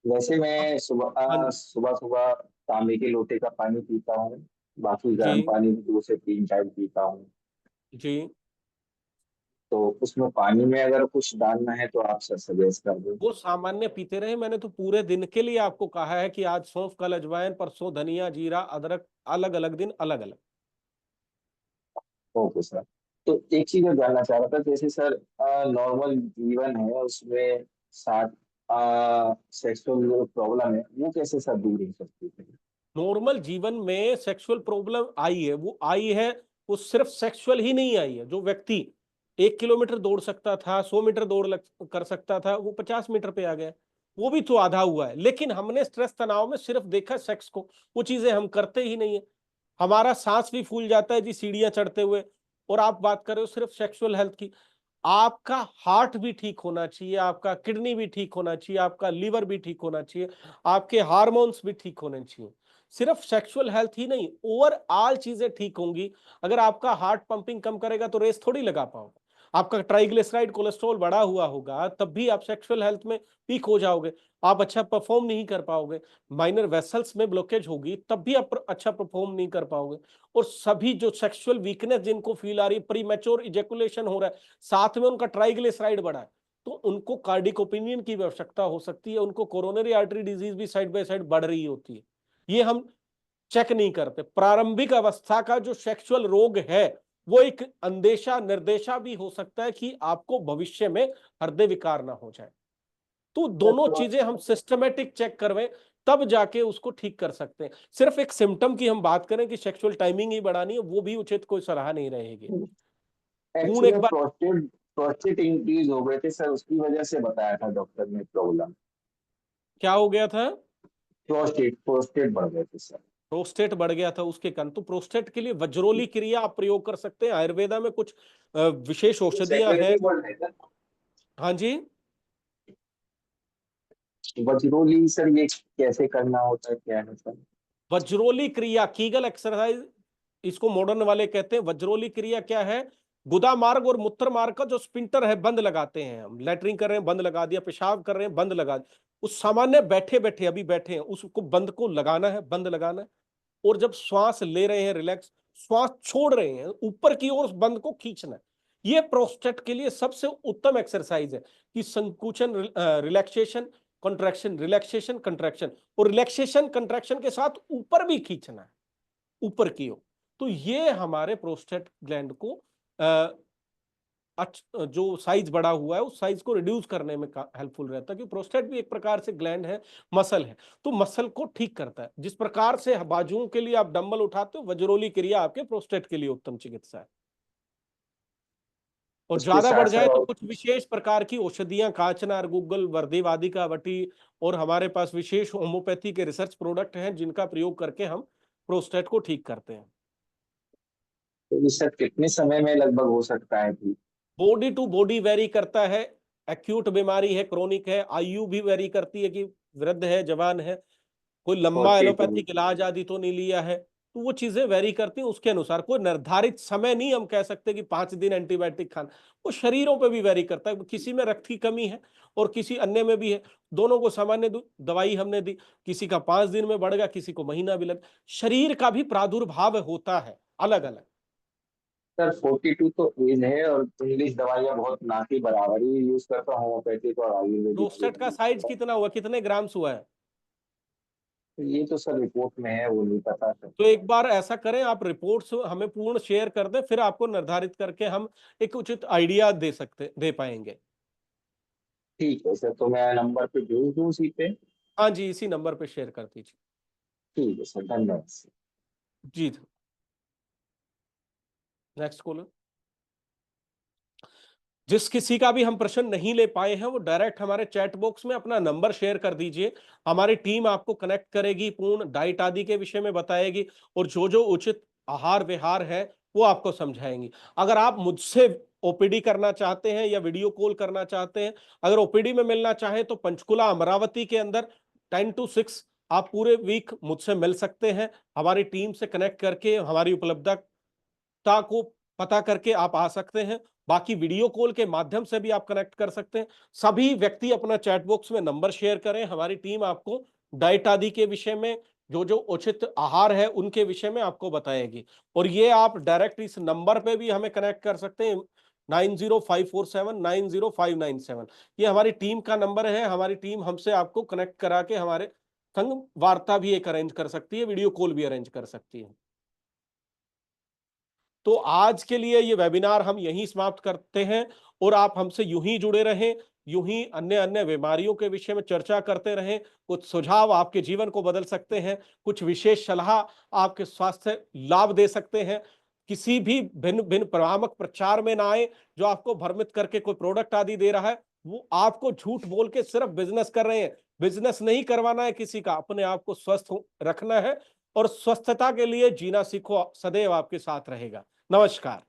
वैसे मैं हाँ सुबह जी। सुबह सुबह तांबे के लोटे का पानी पीता हूँ, बाकी गर्म जी पानी भी 2 से 3 टाइम पीता हूँ। जी, तो उसमें पानी में अगर कुछ डालना है तो आप सर सजेस्ट कर दो। वो सामान्य पीते रहे। मैंने तो पूरे दिन के लिए आपको कहा है कि आज सौंफ, कल अजवाइन, परसों धनिया, जीरा, अदरक, अलग अलग दिन अलग अलग। Okay sir. तो एक चीज मैं जानना चाह रहा था, जैसे सर नॉर्मल जीवन है उसमें साथ सेक्सुअल प्रॉब्लम है, वो कैसे सर दूर हो सकती है? नॉर्मल जीवन में सेक्सुअल प्रॉब्लम आई है, वो आई है, वो सिर्फ सेक्सुअल ही नहीं आई है। जो व्यक्ति 1 किलोमीटर दौड़ सकता था, 100 मीटर कर सकता था, वो 50 मीटर पे आ गया। वो भी तो आधा हुआ है। लेकिन हमने स्ट्रेस तनाव में सिर्फ देखा सेक्स को, वो चीजें हम करते ही नहीं है। हमारा सांस भी फूल जाता है जी सीढ़ियां चढ़ते हुए, और आप बात कर रहे हो सिर्फ सेक्सुअल हेल्थ की। आपका हार्ट भी ठीक होना चाहिए, आपका किडनी भी ठीक होना चाहिए, आपका लीवर भी ठीक होना चाहिए, आपके हार्मोन्स भी ठीक होने चाहिए। सिर्फ सेक्सुअल हेल्थ ही नहीं, ओवरऑल चीजें ठीक होंगी। अगर आपका हार्ट पंपिंग कम करेगा तो रेस थोड़ी लगा पाओगे। आपका ट्राइग्लिसराइड कोलेस्ट्रॉल बढ़ा हुआ होगा तब भी आप सेक्सुअल हेल्थ में वीक हो जाओगे, आप अच्छा परफॉर्म नहीं कर पाओगे। माइनर वेसल्स में ब्लॉकेज होगी तब भी आप अच्छा परफॉर्म नहीं कर पाओगे। और सभी जो सेक्सुअल वीकनेस जिनको फील आ रही है, प्री मैच्योर इजैकुलेशन हो रहा है, साथ में उनका ट्राइग्लिसराइड बढ़ा है, तो उनको कार्डियोकोपिनियन की आवश्यकता हो सकती है, उनको कोरोनरी आर्टरी डिजीज भी साइड बाय साइड बढ़ रही होती है। ये हम चेक नहीं करते। प्रारंभिक अवस्था का जो सेक्सुअल रोग है वो एक अंदेशा निर्देशा भी हो सकता है कि आपको भविष्य में हृदय विकार ना हो जाए। तो दोनों चीजें हम सिस्टमेटिक चेक करवें तब जाके उसको ठीक कर सकते हैं। सिर्फ एक सिम्टम की हम बात करें कि सेक्सुअल टाइमिंग ही बढ़ानी है, वो भी उचित कोई सलाह नहीं रहेगी। पूर्ण एक्चुअली एक बार प्रोस्टेट प्रोस्टेट इंक्रीज हो गए थे सर, उसकी वजह से बताया था डॉक्टर ने प्रॉब्लम। क्या हो गया था? प्रोस्टेट प्रोस्टेट बढ़ गए थे सर। प्रोस्टेट बढ़ गया था उसके कारण। तो प्रोस्टेट के लिए वज्रोली क्रिया आप प्रयोग कर सकते हैं। आयुर्वेदा में कुछ विशेष औषधियां हैं। हाँ जी, वज्रोली सर ये कैसे करना होता है, क्या है सर? वज्रोली क्रिया, कीगल एक्सरसाइज इसको मॉडर्न वाले कहते हैं। वज्रोली क्रिया क्या है? गुदा मार्ग और मूत्र मार्ग का जो स्पिंटर है बंद लगाते हैं हम। लैट्रिन कर रहे हैं बंद लगा दिया, पेशाब कर रहे हैं बंद लगा दिया। उस सामान्य बैठे बैठे अभी बैठे हैं उसको बंद को लगाना है, बंद लगाना है। और जब श्वास ले रहे हैं रिलैक्स, श्वास छोड़ रहे हैं ऊपर की ओर उस बंद को खींचना है। ये प्रोस्टेट के लिए सबसे उत्तम एक्सरसाइज है कि संकुचन, रिलैक्सेशन, कंट्रैक्शन, रिलैक्सेशन, कंट्रैक्शन, और रिलैक्सेशन कंट्रैक्शन के साथ ऊपर भी खींचना है, ऊपर की ओर। तो ये हमारे प्रोस्टेट ग्लैंड को जो साइज बढ़ा हुआ है उस साइज को रिड्यूस करने में हेल्पफुल रहता है। क्योंकि प्रोस्टेट भी एक प्रकार से ग्लैंड है, मसल है, तो मसल को ठीक करता है। जिस प्रकार से बाजुओं के लिए आप डंबल उठाते हो, वज्रोली क्रिया आपके प्रोस्टेट के लिए उत्तम चिकित्सा है। और उसके ज्यादा साथ बढ़ सर जाए तो और कुछ विशेष प्रकार की औषधियां, कांचनार, गुग्गल, वर्देवादिका वटी, और हमारे पास विशेष होम्योपैथी के रिसर्च प्रोडक्ट हैं जिनका प्रयोग करके हम प्रोस्टेट को ठीक करते हैं। तो ये सर कितने समय में लगभग हो सकता है कि? बॉडी टू बॉडी वेरी करता है। एक्यूट बीमारी है, क्रोनिक है, आयु भी वेरी करती है कि वृद्ध है, जवान है, कोई लंबा 42। एलोपैथिक इलाज आदि तो नहीं लिया है। तो वो चीजें वेरी करती हैं उसके अनुसार। कोई निर्धारित समय नहीं हम कह सकते कि 5 दिन एंटीबायोटिक खाना। वो शरीरों पे भी वेरी करता है। किसी में रक्त की कमी है और किसी अन्य में भी है, दोनों को सामान्य दवाई हमने दी, किसी का 5 दिन में बढ़ गया, किसी को महीना भी लगा। शरीर का भी प्रादुर्भाव होता है अलग अलग। सर 42 तो एज है, और इंग्लिश दवाइयाँ बहुत ना के बराबर ही यूज करता हूँ, होम्योपैथिक और आयुर्वेदिक प्रोस्टेट दोनों का यूज साइज करता हूँ। कितना हुआ, कितने ग्राम्स हुआ है? तो ये तो सर रिपोर्ट में है, वो नहीं पता सर। तो एक बार ऐसा करें, आप रिपोर्ट्स हमें पूर्ण शेयर कर दें, फिर आपको निर्धारित करके हम एक उचित आइडिया दे पाएंगे। ठीक है सर, तो मैं नंबर पे भेज दूँ उसी पे? हाँ जी, इसी नंबर पे शेयर कर दीजिए। ठीक है सर, धन्यवाद सर। जी, नेक्स्ट कॉलर। जिस किसी का भी हम प्रश्न नहीं ले पाए हैं वो डायरेक्ट हमारे चैट बॉक्स में अपना नंबर शेयर कर दीजिए। हमारी टीम आपको कनेक्ट करेगी, पूर्ण डाइट आदि के विषय में बताएगी और जो उचित आहार विहार है वो आपको समझाएंगी। अगर आप मुझसे ओपीडी करना चाहते हैं या वीडियो कॉल करना चाहते हैं, अगर ओपीडी में मिलना चाहें तो पंचकुला अमरावती के अंदर 10 to 6 आप पूरे वीक मुझसे मिल सकते हैं। हमारी टीम से कनेक्ट करके हमारी उपलब्धता को पता करके आप आ सकते हैं। बाकी वीडियो कॉल के माध्यम से भी आप कनेक्ट कर सकते हैं। सभी व्यक्ति अपना चैट बॉक्स में नंबर शेयर करें। हमारी टीम आपको डाइट आदि के विषय में जो उचित आहार है उनके विषय में आपको बताएगी। और ये आप डायरेक्ट इस नंबर पे भी हमें कनेक्ट कर सकते हैं 9054790597। ये हमारी टीम का नंबर है। हमारी टीम हमसे आपको कनेक्ट करा के हमारे संग वार्ता भी एक अरेंज कर सकती है, वीडियो कॉल भी अरेंज कर सकती है। तो आज के लिए ये वेबिनार हम यहीं समाप्त करते हैं और आप हमसे यूं ही जुड़े रहें, यूं ही अन्य अन्य बीमारियों के विषय में चर्चा करते रहें। कुछ सुझाव आपके जीवन को बदल सकते हैं, कुछ विशेष सलाह आपके स्वास्थ्य लाभ दे सकते हैं। किसी भी भिन्न भिन्न भ्रामक प्रचार में ना आए जो आपको भ्रमित करके कोई प्रोडक्ट आदि दे रहा है, वो आपको झूठ बोल के सिर्फ बिजनेस कर रहे हैं। बिजनेस नहीं करवाना है किसी का, अपने आप को स्वस्थ रखना है और स्वस्थता के लिए जीना सीखो सदैव आपके साथ रहेगा। नमस्कार।